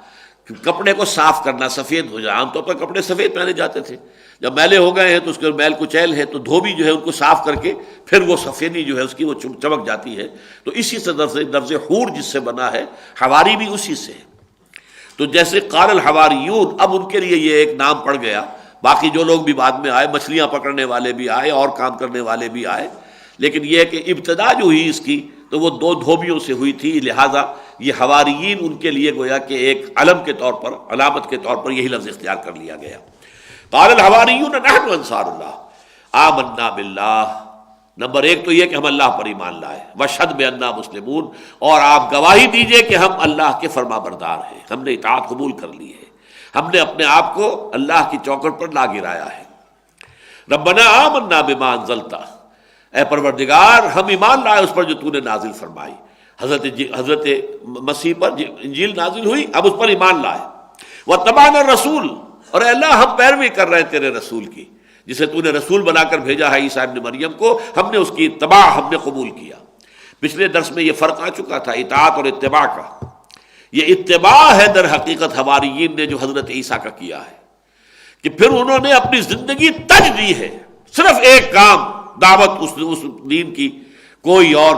کپڑے کو صاف کرنا، سفید ہو جائے، عام طور پر کپڑے سفید پہنے جاتے تھے، جب میلے ہو گئے ہیں تو اس کے میل کچیل ہے تو دھوبی جو ہے ان کو صاف کر کے پھر وہ سفیدی جو ہے اس کی وہ چمک جاتی ہے، تو اسی سے لفظ حور جس سے بنا ہے، حواری بھی اسی سے ہے۔ تو جیسے قال الحواریون، اب ان کے لیے یہ ایک نام پڑ گیا، باقی جو لوگ بھی بعد میں آئے، مچھلیاں پکڑنے والے بھی آئے اور کام کرنے والے بھی آئے، لیکن یہ کہ ابتدا جو ہوئی اس کی تو وہ دو دھوبیوں سے ہوئی تھی، لہٰذا یہ حواریین ان کے لیے گویا کہ ایک علم کے طور پر، علامت کے طور پر یہی لفظ اختیار کر لیا گیا۔ قال الحواریون نحن انصار اللہ آمنا باللہ، نمبر ایک تو یہ کہ ہم اللہ پر ایمان لائے، واشہد بأننا مسلمون، اور آپ گواہی دیجئے کہ ہم اللہ کے فرما بردار ہیں، ہم نے اطاعت قبول کر لی ہے، ہم نے اپنے آپ کو اللہ کی چوکٹ پر لا گرایا ہے۔ ربنا آمنا بما انزلتا، اے پروردگار ہم ایمان لائے اس پر جو تو نے نازل فرمائی، حضرت مسیح پر انجیل نازل ہوئی، اب اس پر ایمان لائے۔ واتبعنا الرسول، اور اے اللہ ہم پیروی کر رہے ہیں تیرے رسول کی، جسے تو نے رسول بنا کر بھیجا ہے عیسیٰ ابن مریم کو، ہم نے اس کی اتباع ہم نے قبول کیا۔ پچھلے درس میں یہ فرق آ چکا تھا اطاعت اور اتباع کا، یہ اتباع ہے در حقیقت حواریین نے جو حضرت عیسیٰ کا کیا ہے، کہ پھر انہوں نے اپنی زندگی تج دی ہے، صرف ایک کام، دعوت اس دین کی، کوئی اور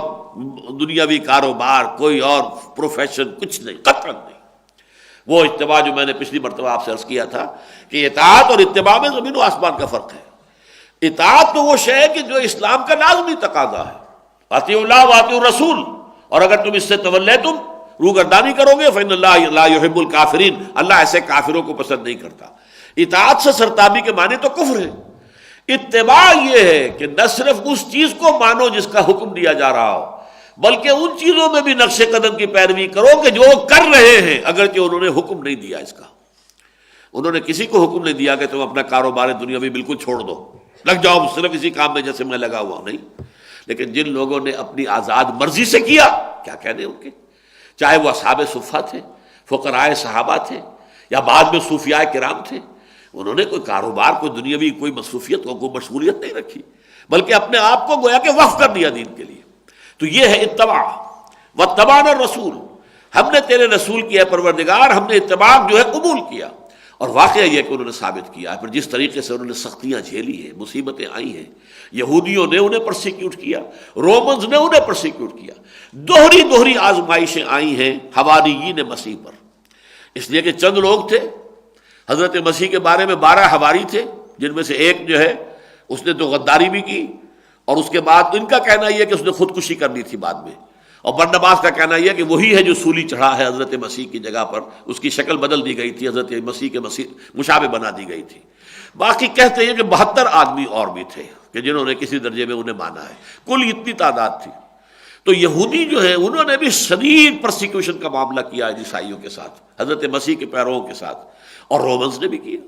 دنیاوی کاروبار، کوئی اور پروفیشن، کچھ نہیں، قطعاً نہیں۔ وہ اتباع جو میں نے پچھلی مرتبہ آپ سے عرض کیا تھا کہ اطاعت اور اتباع میں زمین و آسمان کا فرق ہے۔ اطاعت تو وہ شے ہے کہ جو اسلام کا لازمی تقاضا ہے، اطیعوا اللہ واطیعوا الرسول، اور اگر تم اس سے تولیتم، روگردانی کرو گے، فإن اللہ لا يحب الکافرین، اللہ ایسے کافروں کو پسند نہیں کرتا۔ اطاعت سے سرتابی کے معنی تو کفر ہے۔ اتباع یہ ہے کہ نہ صرف اس چیز کو مانو جس کا حکم دیا جا رہا ہو، بلکہ ان چیزوں میں بھی نقش قدم کی پیروی کرو کہ جو کر رہے ہیں، اگرچہ انہوں نے حکم نہیں دیا اس کا۔ انہوں نے کسی کو حکم نہیں دیا کہ تم اپنا کاروبار دنیاوی بالکل چھوڑ دو، لگ جاؤ صرف اسی کام میں جیسے میں لگا ہوا ہوں، نہیں۔ لیکن جن لوگوں نے اپنی آزاد مرضی سے کیا، کیا کہنے ان کے، چاہے وہ اصحاب صفہ تھے، فقراء صحابہ تھے، یا بعد میں صوفیاء کرام تھے، انہوں نے کوئی کاروبار، کوئی دنیاوی کوئی مصروفیت، کوئی مشغولیت نہیں رکھی، بلکہ اپنے آپ کو گویا کہ وقف کر دیا دین کے لیے. تو یہ ہے اتباع. واتبعنا الرسول، ہم نے تیرے رسول کی ہے پروردگار، ہم نے اتباع جو ہے قبول کیا. اور واقعہ یہ کہ انہوں نے ثابت کیا ہے. پھر جس طریقے سے انہوں نے سختیاں جھیلی ہیں، مصیبتیں آئی ہیں، یہودیوں نے انہیں پرسیکیوٹ کیا، رومنز نے انہیں پرسیکیوٹ کیا، دوہری آزمائشیں آئی ہیں حواریین مسیح پر. اس لیے کہ چند لوگ تھے، حضرت مسیح کے بارے میں 12 حواری تھے، جن میں سے ایک جو ہے اس نے تو غداری بھی کی، اور اس کے بعد ان کا کہنا یہ ہے کہ اس نے خودکشی کر لی تھی بعد میں. اور برنباس کا کہنا یہ ہے کہ وہی ہے جو سولی چڑھا ہے حضرت مسیح کی جگہ پر، اس کی شکل بدل دی گئی تھی، حضرت مسیح کے مشابہ بنا دی گئی تھی. باقی کہتے ہیں کہ 72 آدمی اور بھی تھے کہ جنہوں نے کسی درجے میں انہیں مانا ہے. کل اتنی تعداد تھی. تو یہودی جو ہے انہوں نے بھی شدید پرسیکیوشن کا معاملہ کیا ہے عیسائیوں کے ساتھ، حضرت مسیح کے پیرووں کے ساتھ، اور رومنز نے بھی کیا.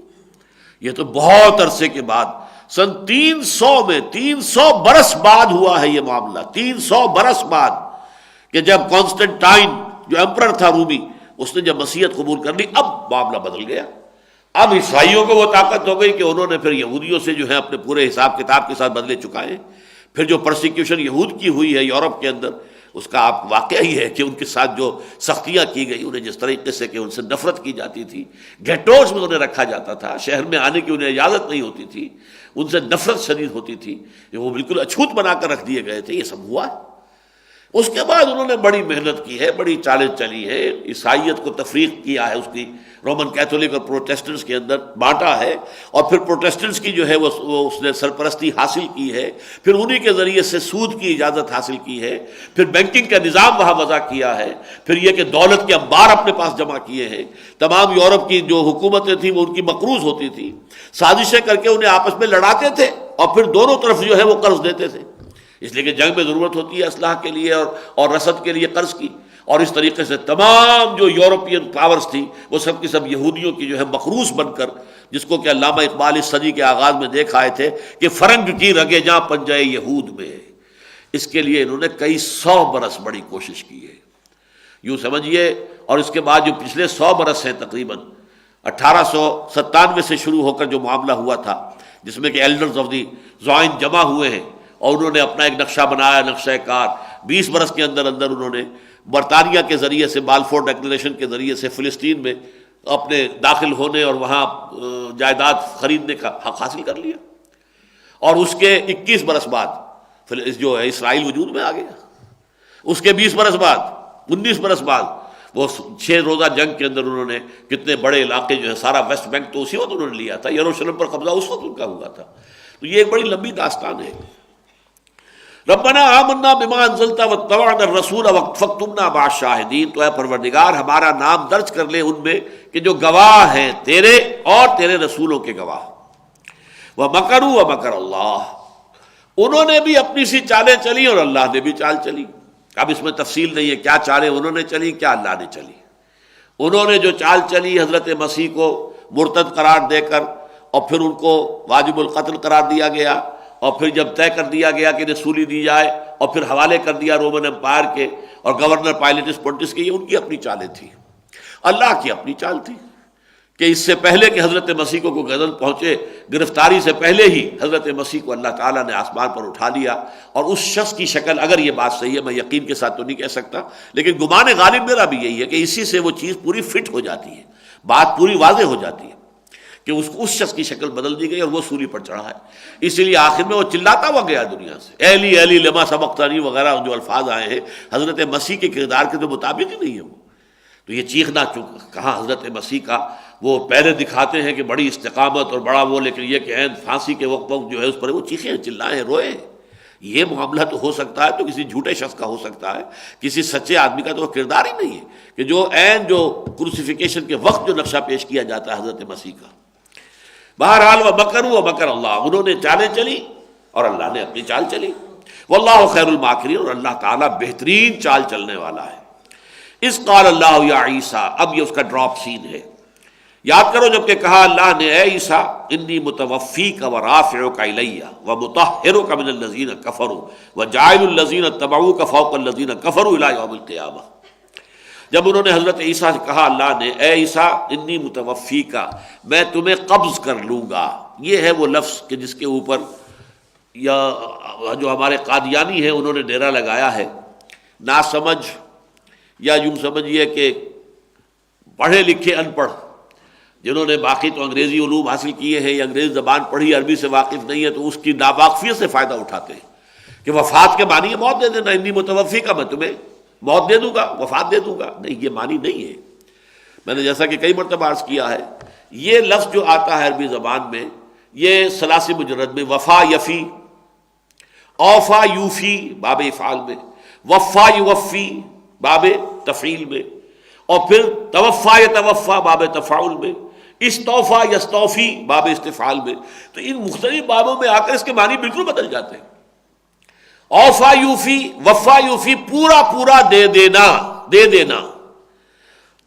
یہ تو بہت عرصے کے بعد سن 300 میں، 300 برس بعد ہوا ہے یہ معاملہ. 300 برس بعد کہ جب کانسٹنٹائن جو ایمپرر تھا رومی، اس نے جب مسیحیت قبول کر لی، اب معاملہ بدل گیا. اب عیسائیوں کو وہ طاقت ہو گئی کہ انہوں نے پھر یہودیوں سے جو ہے اپنے پورے حساب کتاب کے ساتھ بدلے چکائے. پھر جو پرسیکیوشن یہود کی ہوئی ہے یورپ کے اندر، اس کا آپ واقعہ ہی ہے کہ ان کے ساتھ جو سختیاں کی گئی، انہیں جس طریقے سے کہ ان سے نفرت کی جاتی تھی، گھیٹوز میں انہیں رکھا جاتا تھا، شہر میں آنے کی انہیں اجازت نہیں ہوتی تھی، ان سے نفرت شدید ہوتی تھی، وہ بالکل اچھوت بنا کر رکھ دیے گئے تھے. یہ سب ہوا. اس کے بعد انہوں نے بڑی محنت کی ہے، بڑی چالیں چلی ہے، عیسائیت کو تفریق کیا ہے، اس کی رومن کیتھولک اور پروٹیسٹنٹس کے اندر بانٹا ہے، اور پھر پروٹیسٹنٹس کی جو ہے وہ اس نے سرپرستی حاصل کی ہے، پھر انہی کے ذریعے سے سود کی اجازت حاصل کی ہے، پھر بینکنگ کا نظام وہاں وضع کیا ہے، پھر یہ کہ دولت کے انبار اپنے پاس جمع کیے ہیں. تمام یورپ کی جو حکومتیں تھیں وہ ان کی مقروض ہوتی تھی، سازشیں کر کے انہیں آپس میں لڑاتے تھے، اور پھر دونوں طرف جو ہے وہ قرض دیتے تھے، اس لیے کہ جنگ میں ضرورت ہوتی ہے اسلحہ کے لیے اور رسد کے لیے قرض کی. اور اس طریقے سے تمام جو یورپین پاورز تھی وہ سب کی سب یہودیوں کی جو ہے مقروض بن کر، جس کو کہ علامہ اقبال اس صدی کے آغاز میں دیکھ آئے تھے کہ فرنگ کی رگے جاں پنجے یہود میں، اس کے لیے انہوں نے کئی 100 برس بڑی کوشش کی ہے. یوں سمجھیے. اور اس کے بعد جو پچھلے 100 برس ہیں تقریباً 1897 سے شروع ہو کر جو معاملہ ہوا تھا، جس میں کہ ایلڈرز آف دی زوائن جمع ہوئے ہیں اور انہوں نے اپنا ایک نقشہ بنایا، نقشہ کار. 20 برس کے اندر انہوں نے برطانیہ کے ذریعے سے، بالفور ڈیکلریشن کے ذریعے سے فلسطین میں اپنے داخل ہونے اور وہاں جائیداد خریدنے کا حق حاصل کر لیا. اور اس کے 21 برس بعد جو ہے اسرائیل وجود میں آ گیا. اس کے 20 برس بعد، 19 برس بعد وہ 6 روزہ جنگ کے اندر انہوں نے کتنے بڑے علاقے جو ہے، سارا ویسٹ بینک تو اسی وقت انہوں نے لیا تھا، یروشلم پر قبضہ اس وقت ان کا ہوا تھا. تو یہ ایک بڑی لمبی داستان ہے. ربنا آمنا بما انزلت واتبعنا الرسول فاکتبنا مع الشاہدین. تو اے پروردگار ہمارا نام درج کر لے ان میں کہ جو گواہ ہیں تیرے اور تیرے رسولوں کے گواہ. ومکروا ومکر اللہ، انہوں نے بھی اپنی سی چالیں چلی اور اللہ نے بھی چال چلی. اب اس میں تفصیل نہیں ہے کیا چالیں انہوں نے چلی، کیا اللہ نے چلی. انہوں نے جو چال چلی حضرت مسیح کو مرتد قرار دے کر، اور پھر ان کو واجب القتل قرار دیا گیا، اور پھر جب طے کر دیا گیا کہ رسولی دی جائے، اور پھر حوالے کر دیا رومن امپائر کے اور گورنر پائلیٹس پونٹس کے، یہ ان کی اپنی چالیں تھیں. اللہ کی اپنی چال تھی کہ اس سے پہلے کہ حضرت مسیح کو کوئی غضب پہنچے، گرفتاری سے پہلے ہی حضرت مسیح کو اللہ تعالیٰ نے آسمان پر اٹھا لیا. اور اس شخص کی شکل، اگر یہ بات صحیح ہے، میں یقین کے ساتھ تو نہیں کہہ سکتا، لیکن گمان غالب میرا بھی یہی ہے کہ اسی سے وہ چیز پوری فٹ ہو جاتی ہے، بات پوری واضح ہو جاتی ہے کہ اس شخص کی شکل بدل دی گئی اور وہ سولی پر چڑھا ہے. اسی لیے آخر میں وہ چلاتا ہوا گیا دنیا سے، ایلی ایلی لما سبقتنی وغیرہ جو الفاظ آئے ہیں حضرت مسیح کے کردار کے تو مطابق ہی نہیں ہے وہ. تو یہ چیخنا کہاں حضرت مسیح کا وہ پہلے دکھاتے ہیں کہ بڑی استقامت اور بڑا وہ، لیکن یہ کہ عین پھانسی کے وقت جو ہے اس پر وہ چیخیں چلائیں روئے. یہ معاملہ تو ہو سکتا ہے تو کسی جھوٹے شخص کا ہو سکتا ہے، کسی سچے آدمی کا تو وہ کردار ہی نہیں ہے کہ جو عین جو کروسیفیکیشن کے وقت جو نقشہ پیش کیا جاتا ہے حضرت مسیح کا. بہرحال ومکروا ومکر اللہ، انہوں نے چالیں چلی اور اللہ نے اپنی چال چلی. واللہ خیر الماکرین، اور اللہ تعالیٰ بہترین چال چلنے والا ہے. اذ قال اللہ یا عیسیٰ، اب یہ اس کا ڈراپ سین ہے. یاد کرو جب کہ کہا اللہ نے اے عیسیٰ انی متوفیک ورافعک الی ومطہرک من الذین کفروا وجاعل الذین اتبعوک فوق الذین کفروا الی یوم القیامہ. جب انہوں نے حضرت عیسیٰ سے کہا اللہ نے اے عیسیٰ انی متوفیکا، میں تمہیں قبض کر لوں گا. یہ ہے وہ لفظ کہ جس کے اوپر یا جو ہمارے قادیانی ہیں انہوں نے ڈیرا لگایا ہے، نا سمجھ یا یوں سمجھیے کہ پڑھے لکھے ان پڑھ، جنہوں نے باقی تو انگریزی علوم حاصل کیے ہیں یا انگریزی زبان پڑھی، عربی سے واقف نہیں ہے، تو اس کی ناواقفیت سے فائدہ اٹھاتے ہیں کہ وفات کے معنی ہے موت دے دینا، انی متوفی کا میں تمہیں موت دے دوں گا، وفات دے دوں گا، نہیں، یہ معنی نہیں ہے۔ میں نے جیسا کہ کئی مرتبہ عرض کیا ہے، یہ لفظ جو آتا ہے عربی زبان میں، یہ ثلاثی مجرد میں وفا یفی، اوفا یوفی باب افعال میں، وفا یوفی باب تفعیل میں، اور پھر توفا یتوفا باب تفاعل میں، استوفا یستوفی باب استفعال میں۔ تو ان مختلف بابوں میں آ کر اس کے معنی بالکل بدل جاتے ہیں۔ اوفا یوفی، وفا یوفی، پورا پورا دے دینا، دے دینا،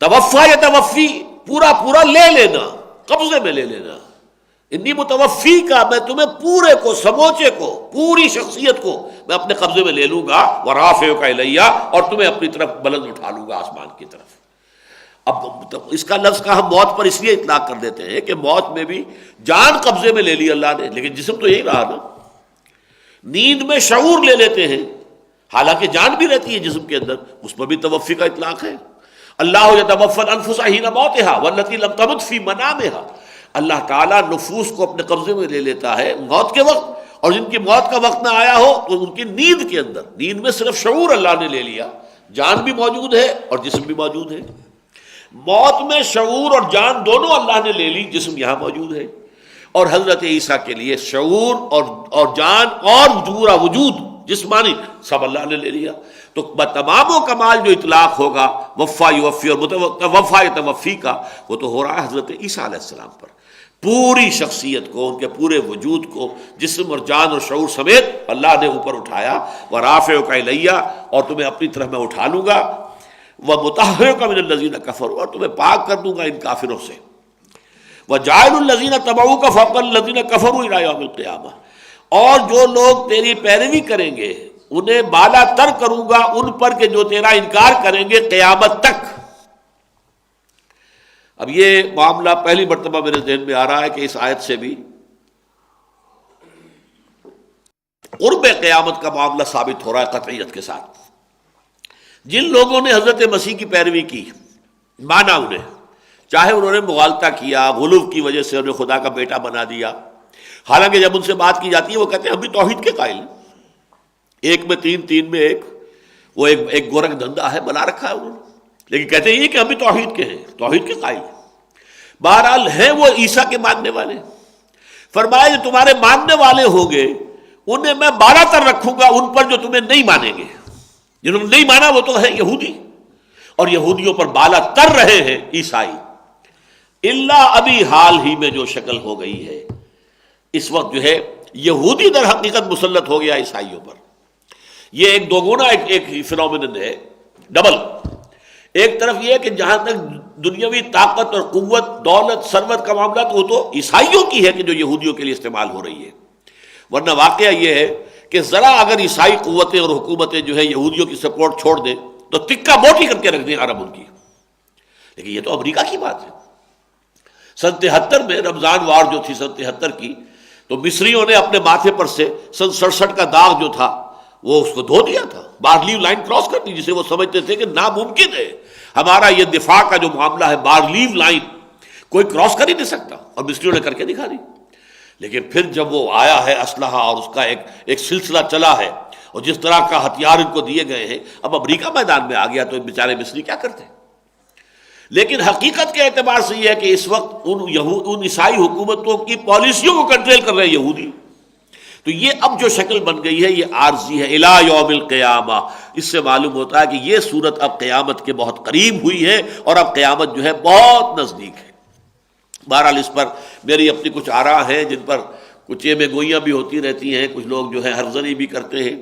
توفا یتوفی، پورا پورا لے لینا، قبضے میں لے لینا، انی متوفی کا میں تمہیں پورے کو، سموچے کو، پوری شخصیت کو میں اپنے قبضے میں لے لوں گا، ورافعک الیہ، اور تمہیں اپنی طرف بلند اٹھا لوں گا آسمان کی طرف۔ اب اس کا لفظ کا ہم موت پر اس لیے اطلاق کر دیتے ہیں کہ موت میں بھی جان قبضے میں لے لی اللہ نے، لیکن جسم تو یہی رہا نا۔ نیند میں شعور لے لیتے ہیں، حالانکہ جان بھی رہتی ہے جسم کے اندر، اس پر بھی توفی کا اطلاق ہے۔ اللہ یتوفی الانفس حین موتها والتي لم تمت فی منامها، اللہ تعالیٰ نفوس کو اپنے قبضے میں لے لیتا ہے موت کے وقت، اور جن کی موت کا وقت نہ آیا ہو تو ان کی نیند کے اندر، نیند میں صرف شعور اللہ نے لے لیا، جان بھی موجود ہے اور جسم بھی موجود ہے۔ موت میں شعور اور جان دونوں اللہ نے لے لی، جسم یہاں موجود ہے، اور حضرت عیسیٰ کے لیے شعور اور جان اور پورا وجود جسمانی سب اللہ نے لے لیا۔ تو تمام و کمال جو اطلاق ہوگا وفا یوفی اور وفا یتوفی کا، وہ تو ہو رہا ہے حضرت عیسیٰ علیہ السلام پر، پوری شخصیت کو، ان کے پورے وجود کو، جسم اور جان اور شعور سمیت اللہ نے اوپر اٹھایا، ورافعک الیہ، اور تمہیں اپنی طرف میں اٹھا لوں گا، ومطہرک من الذین کفروا، اور تمہیں پاک کر دوں گا ان کافروں سے، وجاعل الذین تبعوک فوق الذین کفروا الی یوم القیامہ، اور جو لوگ تیری پیروی کریں گے انہیں بالا تر کروں گا ان پر کہ جو تیرا انکار کریں گے قیامت تک۔ اب یہ معاملہ پہلی مرتبہ میرے ذہن میں آ رہا ہے کہ اس آیت سے بھی قرب قیامت کا معاملہ ثابت ہو رہا ہے قطعیت کے ساتھ۔ جن لوگوں نے حضرت مسیح کی پیروی کی، مانا انہیں، چاہے انہوں نے مغالطہ کیا، غلو کی وجہ سے انہیں خدا کا بیٹا بنا دیا، حالانکہ جب ان سے بات کی جاتی ہے وہ کہتے ہیں ہم بھی توحید کے قائل ہیں، ایک میں تین، تین میں ایک، وہ ایک گورکھ دھندا ہے بنا رکھا ہے انہوں نے، لیکن کہتے ہیں یہ کہ ہم بھی توحید کے ہیں، توحید کے قائل ہیں۔ بہرحال ہیں وہ عیسیٰ کے ماننے والے۔ فرمایا جو تمہارے ماننے والے ہوں گے انہیں میں بالا تر رکھوں گا ان پر جو تمہیں نہیں مانیں گے۔ جنہوں نے نہیں مانا وہ تو ہے یہودی، اور یہودیوں پر بالا تر رہے ہیں عیسائی، اللہ ابھی حال ہی میں جو شکل ہو گئی ہے، اس وقت جو ہے یہودی در حقیقت مسلط ہو گیا عیسائیوں پر۔ یہ ایک دوگنا ایک فینومینن ہے، ڈبل۔ ایک طرف یہ کہ جہاں تک دنیاوی طاقت اور قوت، دولت، ثروت کا معاملہ تو وہ تو عیسائیوں کی ہے کہ جو یہودیوں کے لیے استعمال ہو رہی ہے، ورنہ واقعہ یہ ہے کہ ذرا اگر عیسائی قوتیں اور حکومتیں جو ہے یہودیوں کی سپورٹ چھوڑ دیں تو تکہ موٹی کر کے رکھ دیں عرب ان کی۔ لیکن یہ تو امریکہ کی بات ہے۔ سن 73 میں رمضان وار جو تھی سن 73 کی، تو مصریوں نے اپنے ماتھے پر سے سن 67 کا داغ جو تھا وہ اس کو دھو دیا تھا، بارلیو لائن کراس کر دی، جسے وہ سمجھتے تھے کہ ناممکن ہے ہمارا یہ دفاع کا جو معاملہ ہے، بارلیو لائن کوئی کراس کر ہی نہیں سکتا، اور مصریوں نے کر کے دکھا دی۔ لیکن پھر جب وہ آیا ہے اسلحہ اور اس کا ایک سلسلہ چلا ہے، اور جس طرح کا ہتھیار ان کو دیے گئے ہیں، اب امریکہ میدان میں آ گیا تو بیچارے مصری کیا کرتے ہیں۔ لیکن حقیقت کے اعتبار سے یہ ہے کہ اس وقت ان عیسائی حکومتوں کی پالیسیوں کو کنٹرول کر رہے ہیں یہودی۔ تو یہ اب جو شکل بن گئی ہے یہ عارضی ہے، الی یوم القیامہ۔ اس سے معلوم ہوتا ہے کہ یہ صورت اب قیامت کے بہت قریب ہوئی ہے، اور اب قیامت جو ہے بہت نزدیک ہے۔ بہرحال اس پر میری اپنی کچھ آراء ہیں جن پر کچھ میں گوئیاں بھی ہوتی رہتی ہیں، کچھ لوگ جو ہے ہرزنی بھی کرتے ہیں،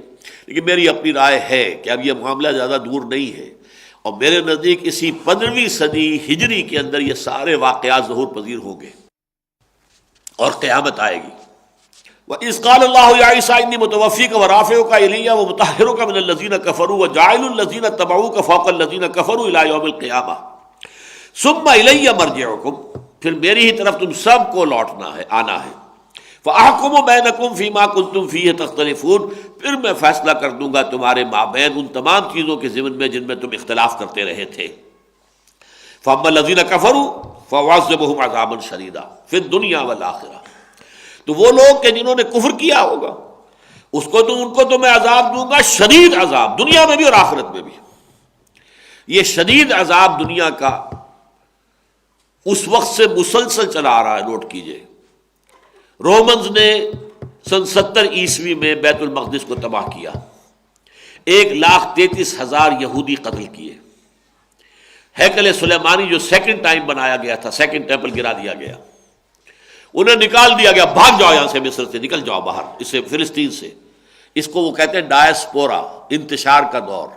لیکن میری اپنی رائے ہے کہ اب یہ معاملہ زیادہ دور نہیں ہے، اور میرے نزدیک اسی 15ویں صدی ہجری کے اندر یہ سارے واقعات ظہور پذیر ہوں گے اور قیامت آئے گی۔ وَإِذْ قَالَ اللَّهُ يَا عِيسَىٰ إِنِّي مُتَوَفِّيكَ وَرَافِعُكَ إِلَيَّ وَمُطَهِّرُكَ مِنَ الَّذِينَ كَفَرُوا وَجَاعِلُ الَّذِينَ اتَّبَعُوكَ فَوْقَ الَّذِينَ كَفَرُوا إِلَىٰ يَوْمِ الْقِيَامَةِ ثُمَّ إِلَيَّ مَرْجِعُكُمْ، پھر میری ہی طرف تم سب کو لوٹنا ہے، آنا ہے۔ فَأَحْكُمُ بَيْنَكُمْ فِي مَا كُنْتُمْ فِيهِ تَخْتَلِفُونَ، پھر میں فیصلہ کر دوں گا تمہارے مابین ان تمام چیزوں کے ضمن میں جن میں تم اختلاف کرتے رہے تھے۔ فَأَمَّا الَّذِينَ كَفَرُوا فَأُعَذِّبُهُمْ عَذَابًا شَدِيدًا فِي الدُّنْيَا وَالْآخِرَةِ، تو وہ لوگ کہ جنہوں نے کفر کیا ہوگا ان کو تو میں عذاب دوں گا، شدید عذاب، دنیا میں بھی اور آخرت میں بھی۔ یہ شدید عذاب دنیا کا اس وقت سے مسلسل چلا آ رہا ہے، نوٹ کیجئے۔ رومنز نے سن 70 عیسوی میں بیت المقدس کو تباہ کیا، 1,33,000 یہودی قتل کیے، ہیکل سلیمانی جو سیکنڈ ٹائم بنایا گیا تھا، سیکنڈ ٹیمپل گرا دیا گیا، انہیں نکال دیا گیا، بھاگ جاؤ یہاں سے، مصر سے نکل جاؤ باہر، اس سے فلسطین سے۔ اس کو وہ کہتے ہیں ڈائسپورا، انتشار کا دور،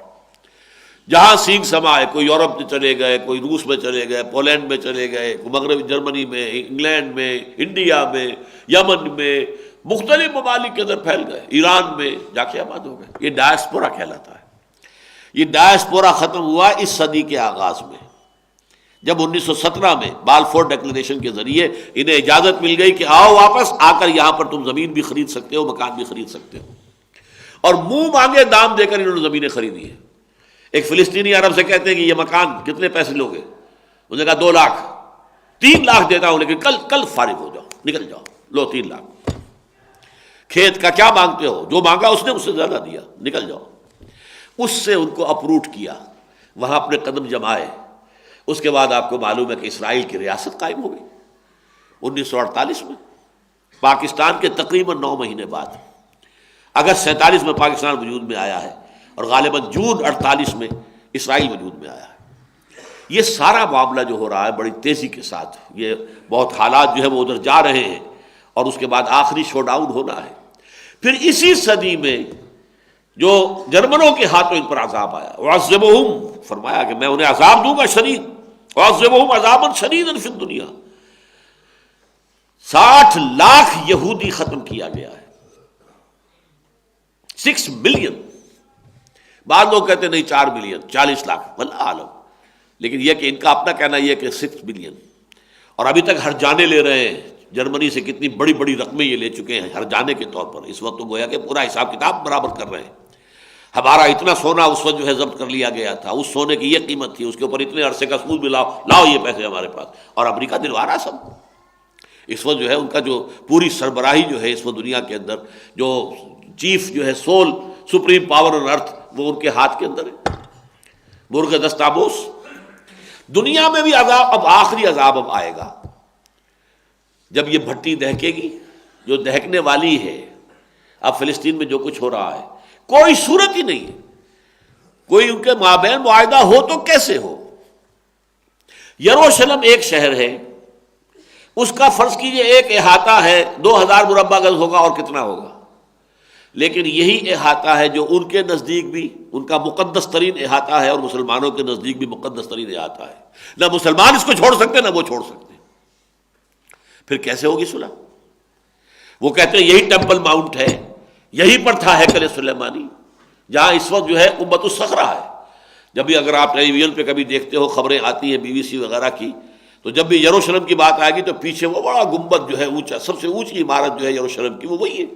جہاں سینگ سمائے، کوئی یورپ میں چلے گئے، کوئی روس میں چلے گئے، پولینڈ میں چلے گئے، کوئی مغربی جرمنی میں، انگلینڈ میں، انڈیا میں، یمن میں، مختلف ممالک کے اندر پھیل گئے، ایران میں جا کے آباد ہو گئے۔ یہ ڈائسپورا کہلاتا ہے۔ یہ ڈائسپورا ختم ہوا اس صدی کے آغاز میں، جب 1917 میں بالفور ڈیکلریشن کے ذریعے انہیں اجازت مل گئی کہ آؤ واپس، آ کر یہاں پر تم زمین بھی خرید سکتے ہو، مکان بھی خرید سکتے ہو، اور منہ مانگے دام دے کر انہوں نے زمینیں خریدی ہیں۔ ایک فلسطینی عرب سے کہتے ہیں کہ یہ مکان کتنے پیسے لوگے؟ انہوں نے کہا 2 لاکھ، 3 لاکھ دیتا ہوں، لیکن کل فارغ ہو جاؤ، نکل جاؤ، لو 3 لاکھ۔ کھیت کا کیا مانگتے ہو؟ جو مانگا اس نے اس سے زیادہ دیا، نکل جاؤ۔ اس سے ان کو اپروٹ کیا، وہاں اپنے قدم جمائے۔ اس کے بعد آپ کو معلوم ہے کہ اسرائیل کی ریاست قائم ہو گئی 1948 میں، پاکستان کے تقریباً 9 مہینے بعد۔ اگست 47 میں پاکستان وجود میں آیا ہے، اور غالباً جون 48 میں اسرائیل وجود میں آیا ہے۔ یہ سارا معاملہ جو ہو رہا ہے بڑی تیزی کے ساتھ، یہ بہت حالات جو ہے وہ ادھر جا رہے ہیں، اور اس کے بعد آخری شو ڈاؤن ہونا ہے۔ پھر اسی صدی میں جو جرمنوں کے ہاتھوں ان پر عذاب آیا، وَعَذِّبُهُمْ، فرمایا کہ میں انہیں عذاب دوں گا شدید، وَعَذِّبُهُمْ عَذَابًا شَدِيدًا فِي الدُّنْيَا۔ 60 لاکھ یہودی ختم کیا گیا ہے، 6 ملین۔ بعض لوگ کہتے ہیں نہیں 4 ملین، 40 لاکھ، واللہ عالم، لیکن یہ کہ ان کا اپنا کہنا یہ کہ 6 ملین، اور ابھی تک ہر جانے لے رہے ہیں۔ جرمنی سے کتنی بڑی بڑی رقمیں یہ لے چکے ہیں ہر جانے کے طور پر، اس وقت تو گویا کہ پورا حساب کتاب برابر کر رہے ہیں۔ ہمارا اتنا سونا اس وقت جو ہے ضبط کر لیا گیا تھا، اس سونے کی یہ قیمت تھی، اس کے اوپر اتنے عرصے کا سود بھی لاؤ یہ پیسے ہمارے پاس، اور امریکہ دلوا سب۔ اس وقت جو ہے ان کا جو پوری سربراہی جو ہے اس وقت دنیا کے اندر، جو چیف جو ہے سول سپریم پاور آن ارتھ، وہ ان کے ہاتھ کے اندر ہے، مرغ دستابوس۔ دنیا میں بھی عذاب، اب آخری عذاب اب آئے گا جب یہ بھٹی دہکے گی، جو دہکنے والی ہے۔ اب فلسطین میں جو کچھ ہو رہا ہے کوئی صورت ہی نہیں ہے، کوئی ان کے مابین معاہدہ ہو تو کیسے ہو؟ یروشلم ایک شہر ہے، اس کا فرض کیجئے ایک احاطہ ہے، 2000 مربع گز ہوگا، اور کتنا ہوگا؟ لیکن یہی احاطہ ہے جو ان کے نزدیک بھی ان کا مقدس ترین احاطہ ہے، اور مسلمانوں کے نزدیک بھی مقدس ترین احاطہ ہے۔ نہ مسلمان اس کو چھوڑ سکتے، نہ وہ چھوڑ سکتے۔ پھر کیسے ہوگی صلح؟ وہ کہتے ہیں یہی ٹیمپل ماؤنٹ ہے، یہی پر تھا ہیکل سلیمانی، جہاں اس وقت جو ہے قبۃ الصخرہ ہے۔ جب بھی اگر آپ ٹیلی ویژن پہ کبھی دیکھتے ہو، خبریں آتی ہیں BBC وغیرہ کی، تو جب بھی یروشلم کی بات آئے گی تو پیچھے وہ بڑا گنبد جو ہے اونچا، سب سے اونچی عمارت جو ہے یروشلم کی، وہ وہی ہے،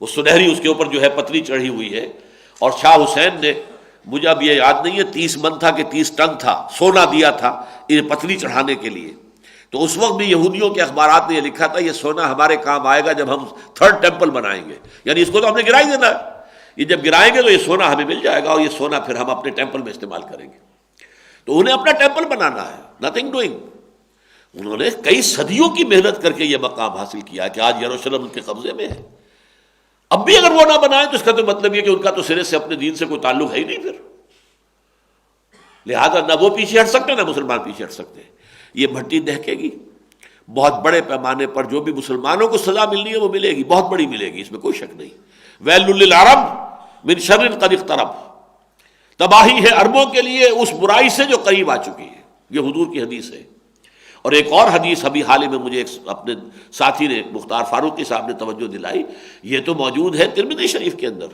وہ سنہری، اس کے اوپر جو ہے پتری چڑھی ہوئی ہے۔ اور شاہ حسین نے، مجھے اب یہ یاد نہیں ہے 30 من تھا کہ 30 ٹن تھا، سونا دیا تھا یہ پتری چڑھانے کے لیے۔ تو اس وقت بھی یہودیوں کے اخبارات نے یہ لکھا تھا یہ سونا ہمارے کام آئے گا جب ہم 3rd ٹیمپل بنائیں گے، یعنی اس کو تو ہم نے گرا ہی دینا ہے، یہ جب گرائیں گے تو یہ سونا ہمیں مل جائے گا، اور یہ سونا پھر ہم اپنے ٹیمپل میں استعمال کریں گے۔ تو انہیں اپنا ٹیمپل بنانا ہے، نتھنگ ڈوئنگ۔ انہوں نے کئی صدیوں کی محنت کر کے یہ مقام حاصل کیا کہ آج یروشلم ان کے قبضے میں ہے۔ اب بھی اگر وہ نہ بنائیں تو اس کا تو مطلب یہ کہ ان کا تو سرے سے اپنے دین سے کوئی تعلق ہے ہی نہیں، پھر لہذا نہ وہ پیچھے ہٹ سکتے، نہ مسلمان پیچھے ہٹ سکتے۔ یہ بھٹی دہکے گی، بہت بڑے پیمانے پر جو بھی مسلمانوں کو سزا ملنی ہے وہ ملے گی، بہت بڑی ملے گی، اس میں کوئی شک نہیں۔ ویل للعرب من شر قد اقترب، تباہی ہے عربوں کے لیے اس برائی سے جو قریب آ چکی ہے، یہ حضور کی حدیث ہے۔ اور ایک اور حدیث ابھی حال ہی میں مجھے ایک اپنے ساتھی نے، مختار فاروقی صاحب نے توجہ دلائی، یہ تو موجود ہے ترمذی شریف کے اندر،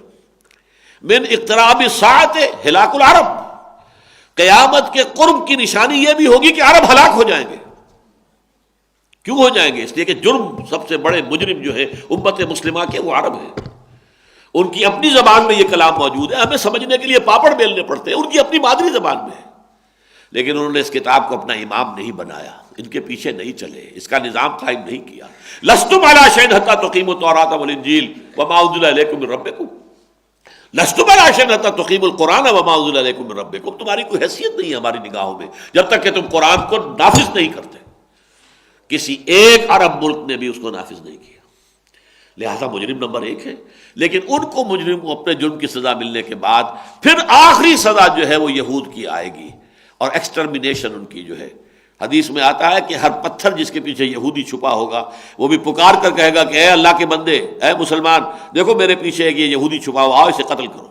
من اقتراب الساعۃ ہلاک العرب، قیامت کے قرب کی نشانی یہ بھی ہوگی کہ عرب ہلاک ہو جائیں گے۔ کیوں ہو جائیں گے؟ اس لیے کہ جرم سب سے بڑے مجرم جو ہے امت مسلمہ کے وہ عرب ہیں، ان کی اپنی زبان میں یہ کلام موجود ہے، ہمیں سمجھنے کے لیے پاپڑ بیلنے پڑتے ہیں، ان کی اپنی مادری زبان میں ہے، لیکن انہوں نے اس کتاب کو اپنا امام نہیں بنایا، ان کے پیچھے نہیں چلے، اس کا نظام قائم نہیں کیا۔ لستم علی شیء حتی تقیموا التوراۃ والانجیل وما انزل الیکم من ربکم، لستم علی شیء حتی تقیموا القرآن وما انزل الیکم من ربکم، تمہاری کوئی حیثیت نہیں ہے ہماری نگاہوں میں جب تک کہ تم قرآن کو نافذ نہیں کرتے۔ کسی ایک عرب ملک نے بھی اس کو نافذ نہیں کیا، لہذا مجرم نمبر 1 ہے۔ لیکن ان کو مجرم کو اپنے جرم کی سزا ملنے کے بعد پھر آخری سزا جو ہے وہ یہود کی آئے گی، اور ایکسٹرمینیشن ان کی جو ہے، حدیث میں آتا ہے کہ ہر پتھر جس کے پیچھے یہودی چھپا ہوگا وہ بھی پکار کر کہے گا کہ اے اللہ کے بندے، اے مسلمان، دیکھو میرے پیچھے ایک یہ یہودی چھپا ہوا، آؤ اسے قتل کرو۔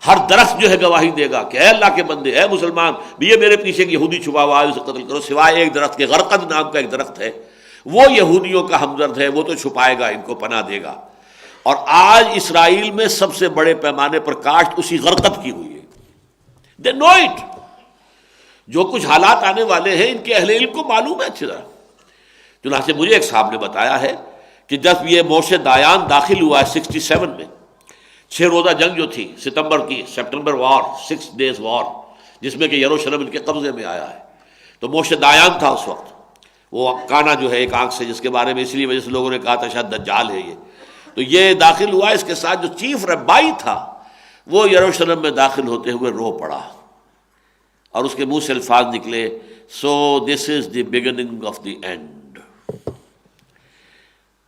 ہر درخت جو ہے گواہی دے گا کہ اے اللہ کے بندے، اے مسلمان، بھی یہ میرے پیچھے ایک یہودی چھپا ہوا ہے، اسے قتل کرو، سوائے ایک درخت کے، غرقد نام کا ایک درخت ہے، وہ یہودیوں کا ہمدرد ہے، وہ تو چھپائے گا، ان کو پناہ دے گا۔ اور آج اسرائیل میں سب سے بڑے پیمانے پر کاشت اسی غرقد کی ہوئی ہے، دے نو اٹ۔ جو کچھ حالات آنے والے ہیں ان کے اہل علم کو معلوم ہے اچھی طرح۔ چنانچہ مجھے ایک صاحب نے بتایا ہے کہ جب یہ موشے دایان داخل ہوا ہے 67 میں، 6 روزہ جنگ جو تھی ستمبر کی، سپٹمبر وار، 6 days وار، جس میں کہ یروشلم ان کے قبضے میں آیا ہے، تو موشے دایان تھا اس وقت، وہ کانا جو ہے ایک آنکھ سے، جس کے بارے میں اس لیے وجہ سے لوگوں نے کہا تھا شاید دجال ہے یہ، تو یہ داخل ہوا۔ اس کے ساتھ جو چیف ربائی تھا وہ یروشلم میں داخل ہوتے ہوئے رو پڑا، اور اس کے منہ سے الفاظ نکلے، so this is the beginning of the end.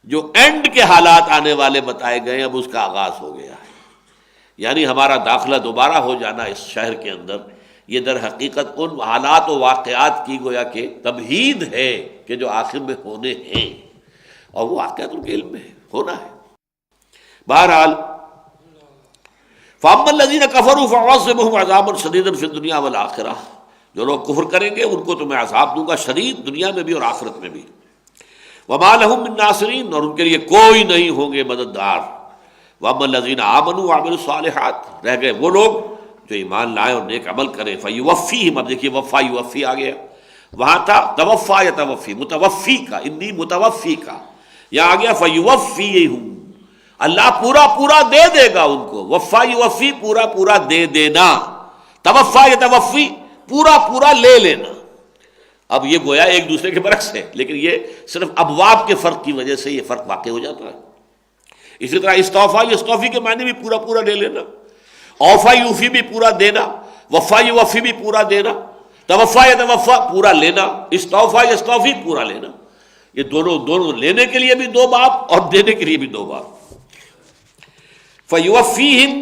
جو اینڈ کے حالات آنے والے بتائے گئے، اب اس کا آغاز ہو گیا ہے، یعنی ہمارا داخلہ دوبارہ ہو جانا اس شہر کے اندر، یہ در حقیقت ان حالات و واقعات کی گویا کہ تمہید ہے کہ جو آخر میں ہونے ہیں، اور وہ واقعات ان کے علم میں ہونا ہے۔ بہرحال فَأَمَّا الَّذِينَ كَفَرُوا فَأُعَذِّبُهُمْ عَذَابًا شَدِيدًا فِي الدُّنْيَا وَالْآخِرَةِ، جو لوگ کفر کریں گے ان کو تو میں عذاب دوں گا شدید، دنیا میں بھی اور آخرت میں بھی۔ وَمَا لَهُم مِّن نَّاصِرِينَ، اور ان کے لیے کوئی نہیں ہوں گے مددگار۔ وَأَمَّا الَّذِينَ آمَنُوا وَعَمِلُوا الصَّالِحَاتِ، رہ گئے وہ لوگ جو ایمان لائے اور نیک عمل کریں، فَيُوَفِّيهِمْ، اب دیکھیے وفا یوفی آ گیا، وہاں تھا توفا یتوفی، متوفی کا، انی متوفی کا، یہاں آ گیا فَيُوَفِّيهِمْ، اللہ پورا پورا دے دے گا ان کو، وفا یوفی پورا پورا دے دینا، توفا یتوفی پورا پورا لے لینا۔ اب یہ گویا ایک دوسرے کے برعکس ہے، لیکن یہ صرف ابواب کے فرق کی وجہ سے یہ فرق واقع ہو جاتا ہے۔ اسی طرح استوفا یستوفی کے معنی بھی پورا پورا لے لینا، اوفا یوفی بھی پورا دینا، وفا یوفی بھی پورا دینا، توفا یتوفا پورا لینا، استوفا یستوفی پورا لینا، یہ دونوں لینے کے لیے بھی 2 باب اور دینے کے لیے بھی 2 باب۔ فَيُوَفِّيهِمْ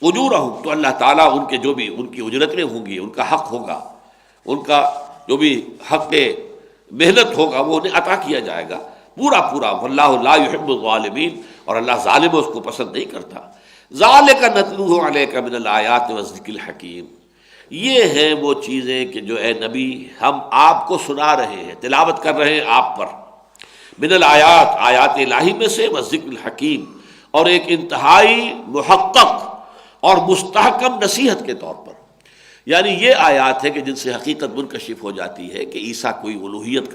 أُجُورَهُمْ، تو اللہ تعالیٰ ان کے جو بھی ان کی اجرتیں ہوں گی، ان کا حق ہوگا، ان کا جو بھی حق محنت ہوگا وہ انہیں عطا کیا جائے گا پورا پورا۔ وَاللَّهُ لَا يُحِبُّ الظَّالِمِينَ، اور اللہ ظالموں کو پسند نہیں کرتا۔ ذَلِكَ نَتْلُوهُ عَلَيْكَ مِنَ الْآيَاتِ وَالذِّكْرِ الْحَكِيمِ، یہ ہیں وہ چیزیں کہ جو اے نبی ہم آپ کو سنا رہے ہیں، تلاوت کر رہے ہیں آپ پر، من الآیات، آیات الہی میں سے، والذکر الحکیم، اور ایک انتہائی محقق اور مستحکم نصیحت کے طور پر، یعنی یہ آیات ہے کہ جن سے حقیقت منکشف ہو جاتی ہے کہ عیسیٰ کوئی الوہیت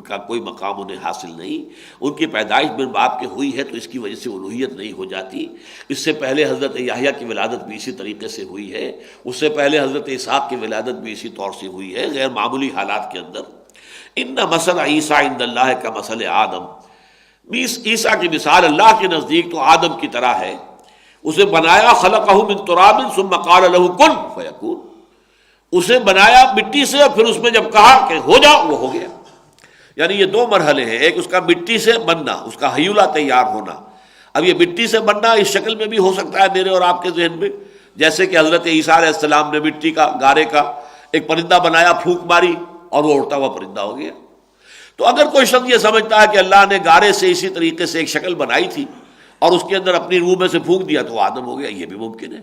کا کوئی مقام انہیں حاصل نہیں، ان کی پیدائش بن باپ کے ہوئی ہے تو اس کی وجہ سے الوہیت نہیں ہو جاتی۔ اس سے پہلے حضرت یحییٰ کی ولادت بھی اسی طریقے سے ہوئی ہے، اس سے پہلے حضرت اسحاق کی ولادت بھی اسی طور سے ہوئی ہے، غیر معمولی حالات کے اندر۔ ان مثل عیسیٰ عند اللہ کا مثل آدم، عیسیٰ کی مثال اللہ کے نزدیک تو آدم کی طرح ہے، اسے بنایا خلقہ من تراب ثم قال له کن فیکون، اسے بنایا مٹی سے اور پھر اس میں جب کہا کہ ہو جا وہ ہو گیا۔ یعنی یہ 2 مرحلے ہیں، ایک اس کا مٹی سے بننا، اس کا ہیولہ تیار ہونا۔ اب یہ مٹی سے بننا اس شکل میں بھی ہو سکتا ہے میرے اور آپ کے ذہن میں، جیسے کہ حضرت عیسیٰ علیہ السلام نے مٹی کا، گارے کا ایک پرندہ بنایا، پھونک ماری اور وہ اڑتا ہوا پرندہ ہو گیا۔ تو اگر کوئی شخص یہ سمجھتا ہے کہ اللہ نے گارے سے اسی طریقے سے ایک شکل بنائی تھی اور اس کے اندر اپنی روح میں سے پھونک دیا تو وہ آدم ہو گیا، یہ بھی ممکن ہے۔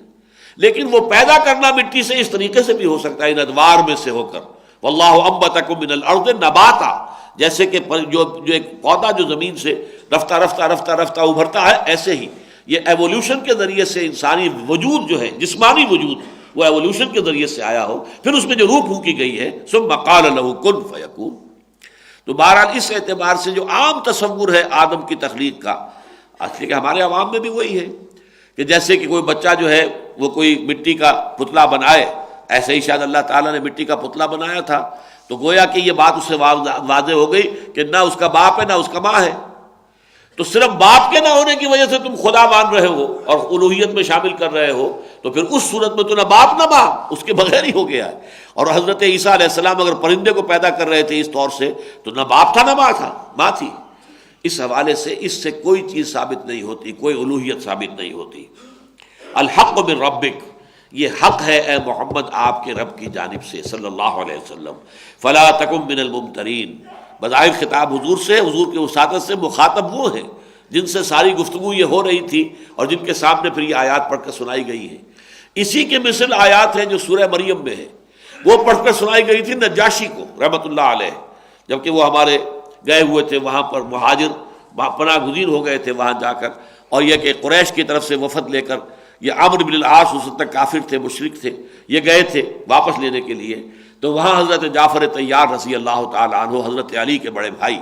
لیکن وہ پیدا کرنا مٹی سے اس طریقے سے بھی ہو سکتا ہے، ان ادوار میں سے ہو کر، واللہ انبتکم من الارض نباتا، جیسے کہ جو ایک پودا جو زمین سے رفتہ رفتہ رفتہ رفتہ ابھرتا ہے، ایسے ہی یہ ایوولوشن کے ذریعے سے انسانی وجود جو ہے، جسمانی وجود، وہ ایوولوشن کے ذریعے سے آیا ہو، پھر اس میں جو روح پھونکی گئی ہے، ثم قال له کن فیکون۔ تو بہرحال اس اعتبار سے جو عام تصور ہے آدم کی تخلیق کا، اصلی کہ ہمارے عوام میں بھی وہی ہے کہ جیسے کہ کوئی بچہ جو ہے وہ کوئی مٹی کا پتلا بنائے، ایسے ہی شاید اللہ تعالیٰ نے مٹی کا پتلا بنایا تھا، تو گویا کہ یہ بات اس سے واضح ہو گئی کہ نہ اس کا باپ ہے نہ اس کا ماں ہے، تو صرف باپ کے نہ ہونے کی وجہ سے تم خدا مان رہے ہو اور الوہیت میں شامل کر رہے ہو، تو پھر اس صورت میں تو نہ باپ نہ ماں، اس کے بغیر ہی ہو گیا ہے۔ اور حضرت عیسیٰ علیہ السلام اگر پرندے کو پیدا کر رہے تھے اس طور سے تو نہ باپ تھا نہ ماں تھا، ماں تھی۔ اس حوالے سے اس سے کوئی چیز ثابت نہیں ہوتی، کوئی الوہیت ثابت نہیں ہوتی۔ الحق من ربک، یہ حق ہے اے محمد آپ کے رب کی جانب سے صلی اللہ علیہ وسلم۔ فلا تکن من الممترین، بظاہر خطاب حضور سے، حضور کے وساطت سے مخاطب وہ ہیں جن سے ساری گفتگو یہ ہو رہی تھی اور جن کے سامنے پھر یہ آیات پڑھ کر سنائی گئی ہیں۔ اسی کے مثل آیات ہیں جو سورہ مریم میں ہے، وہ پڑھ کر سنائی گئی تھی نجاشی کو رحمۃ اللہ علیہ، جبکہ وہ ہمارے گئے ہوئے تھے وہاں پر، مہاجر پناہ گزین ہو گئے تھے وہاں جا کر، اور یہ کہ قریش کی طرف سے وفد لے کر، یہ عمرو بن العاص اس وقت تک کافر تھے، مشرک تھے، یہ گئے تھے واپس لینے کے لیے، تو وہاں حضرت جعفر طیار رضی اللہ تعالی عنہ، حضرت علی کے بڑے بھائی،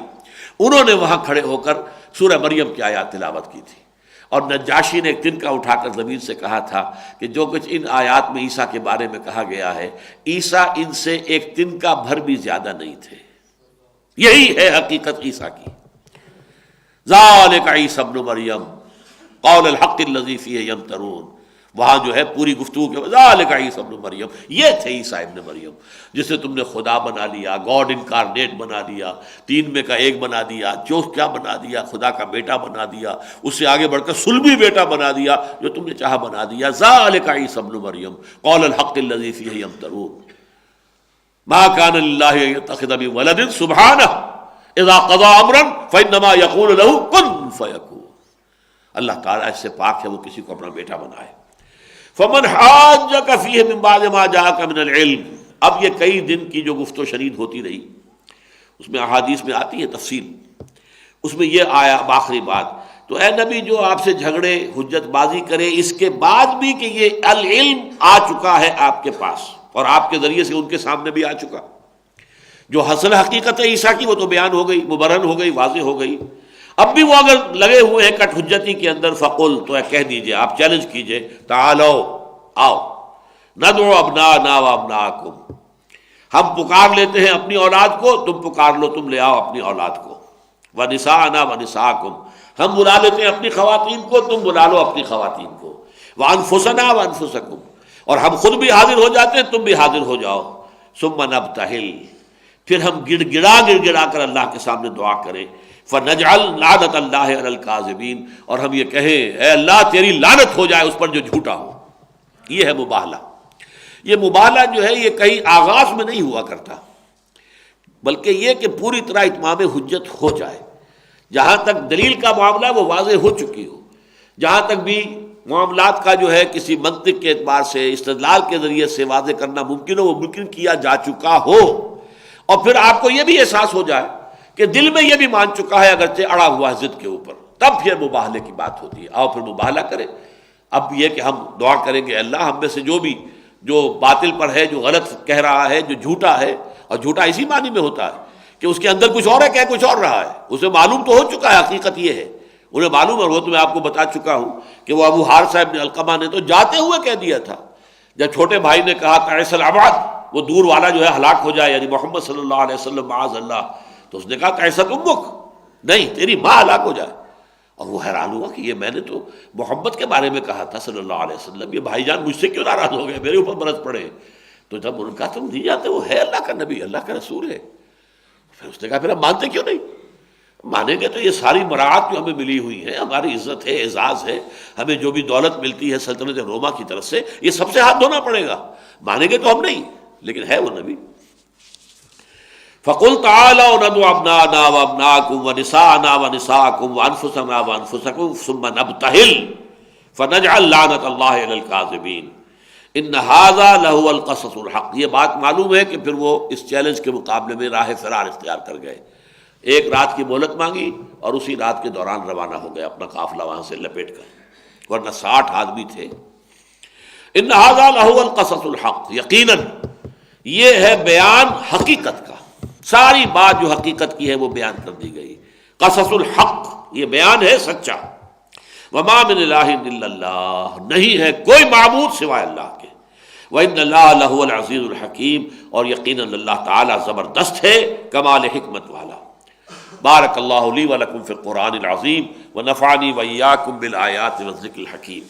انہوں نے وہاں کھڑے ہو کر سورہ مریم کی آیات تلاوت کی تھی، اور نجاشی نے ایک تنکا اٹھا کر زمین سے کہا تھا کہ جو کچھ ان آیات میں عیسیٰ کے بارے میں کہا گیا ہے، عیسیٰ ان سے ایک تنکا بھر بھی زیادہ نہیں تھے۔ یہی ہے حقیقت عیسیٰ کی۔ ذالک عیسی ابن مریم قول الحق الذی فیہ یمترون، وہاں جو ہے پوری گفتگو کے ذالک عیسی ابن مریم، یہ تھے عیسیٰ ابن مریم جسے تم نے خدا بنا لیا، گاڈ انکارنیٹ بنا دیا، تین میں کا ایک بنا دیا، جو کیا بنا دیا، خدا کا بیٹا بنا دیا، اس سے آگے بڑھ کر صلبی بیٹا بنا دیا، جو تم نے چاہا بنا دیا۔ ذالک عیسی ابن مریم قول الحق الذی فیہ یمترون ما کان للہ ان یتخذ من ولد سبحانہ اذا قضى امرا فانما يقول له کن فیکون، اللہ تعالیٰ اس سے پاک ہے وہ کسی کو اپنا بیٹا بنائے۔ فمن حاجک فیہ من بعد ما جاءک من العلم، اب یہ کئی دن کی جو گفت و شنید ہوتی رہی، اس میں احادیث میں آتی ہے تفصیل، اس میں یہ آیا آخری بات، تو اے نبی جو آپ سے جھگڑے حجت بازی کرے اس کے بعد بھی کہ یہ العلم آ چکا ہے آپ کے پاس اور آپ کے ذریعے سے ان کے سامنے بھی آ چکا، جو حاصل حقیقت ہے عیسیٰ کی وہ تو بیان ہو گئی، مبرہن ہو گئی، واضح ہو گئی، اب بھی وہ اگر لگے ہوئے ہیں کٹ حجتی کے اندر، فقل تو کہہ دیجئے، آپ چیلنج کیجئے، تعالو آؤ ندعو ابناءنا و ابناءکم، ہم پکار لیتے ہیں اپنی اولاد کو، تم پکار لو، تم لے آؤ اپنی اولاد کو، ونساءنا ونساءکم، ہم بلا لیتے ہیں اپنی خواتین کو، تم بلا لو اپنی خواتین کو، وانفسنا وانفسکم، اور ہم خود بھی حاضر ہو جاتے ہیں، تم بھی حاضر ہو جاؤ، ثم نبتہل، پھر ہم گڑ گڑا کر اللہ کے سامنے دعا کریں، فنجعل لعنت اللہ علی الکاذبین، اور ہم یہ کہیں اے اللہ تیری لعنت ہو جائے اس پر جو جھوٹا ہو۔ یہ ہے مباہلہ۔ یہ مباہلہ جو ہے یہ کہیں آغاز میں نہیں ہوا کرتا، بلکہ یہ کہ پوری طرح اتمام حجت ہو جائے، جہاں تک دلیل کا معاملہ وہ واضح ہو چکی ہو، جہاں تک بھی معاملات کا جو ہے کسی منطق کے اعتبار سے استدلال کے ذریعے سے واضح کرنا ممکن ہو، وہ ممکن کیا جا چکا ہو، اور پھر آپ کو یہ بھی احساس ہو جائے کہ دل میں یہ بھی مان چکا ہے اگرچہ اڑا ہوا ہے ضد کے اوپر، تب پھر مباہلے کی بات ہوتی ہے، آؤ پھر مباہلہ کریں۔ اب یہ کہ ہم دعا کریں گے اللہ ہم میں سے جو باطل پر ہے، جو غلط کہہ رہا ہے، جو جھوٹا ہے، اور جھوٹا اسی معنی میں ہوتا ہے کہ اس کے اندر کچھ اور ہے، کہہ کچھ اور رہا ہے، اسے معلوم تو ہو چکا ہے، حقیقت یہ ہے انہیں معلوم ہے، وہ تو میں آپ کو بتا چکا ہوں کہ وہ ابو حارثہ ابن علقمہ نے تو جاتے ہوئے کہہ دیا تھا، جب چھوٹے بھائی نے کہا تعیس الابعد، وہ دور والا جو ہے ہلاک ہو جائے، یعنی محمد صلی اللہ علیہ وسلم معاذ اللہ، تو اس نے کہا تعیست امک، نہیں تیری ماں ہلاک ہو جائے، اور وہ حیران ہوا کہ یہ میں نے تو محمد کے بارے میں کہا تھا صلی اللہ علیہ وسلم، یہ بھائی جان مجھ سے کیوں ناراض ہو گئے، میرے اوپر برس پڑے، تو جب انہوں نے کہا تم نہیں جانتے وہ ہے اللہ کا نبی، اللہ کا رسول ہے، پھر اس نے کہا پھر ہم مانتے کیوں نہیں؟ مانیں گے تو یہ ساری مراعات جو ہمیں ملی ہوئی ہیں، ہماری عزت ہے، اعزاز ہے، ہمیں جو بھی دولت ملتی ہے سلطنت روما کی طرف سے، یہ سب سے ہاتھ دھونا پڑے گا، مانیں گے تو ہم نہیں، لیکن ہے وہ نبی۔ فَقُلْ تَعَالَوْا نَدْعُ أَبْنَاءَنَا وَأَبْنَاءَكُمْ وَنِسَاءَنَا وَنِسَاءَكُمْ وَأَنفُسَنَا وَأَنفُسَكُمْ ثُمَّ نَبْتَهِلْ فَنَجْعَلْ لَعْنَتَ اللَّهِ عَلَى الْكَاذِبِينَ إِنَّ هَذَا لَهُوَ الْقَصَصُ الْحَقُّ۔ یہ بات معلوم ہے کہ پھر وہ اس چیلنج کے مقابلے میں راہ فرار اختیار کر گئے، ایک رات کی مہلت مانگی اور اسی رات کے دوران روانہ ہو گئے اپنا قافلہ وہاں سے لپیٹ کر، ورنہ 60 آدمی تھے۔ إِنَّ هَذَا لَهُوَ الْقَصَصُ الْحَقُّ، یقیناً یہ ہے بیان حقیقت کا، ساری بات جو حقیقت کی ہے وہ بیان کر دی گئی. قصص الحق، یہ بیان ہے سچا. وما من الہ الا اللہ، نہیں ہے کوئی معبود سوائے اللہ کے. وَإِنَّ اللَّهَ لَهُوَ الْعَزِيزُ الْحَكِيمُ، اور یقیناً اللہ تعالیٰ زبردست ہے، کمال حکمت والا. بارک اللہ لی ولکم فی القرآن العظیم ونفعنی وإیاکم بالآیات والذکر الحکیم.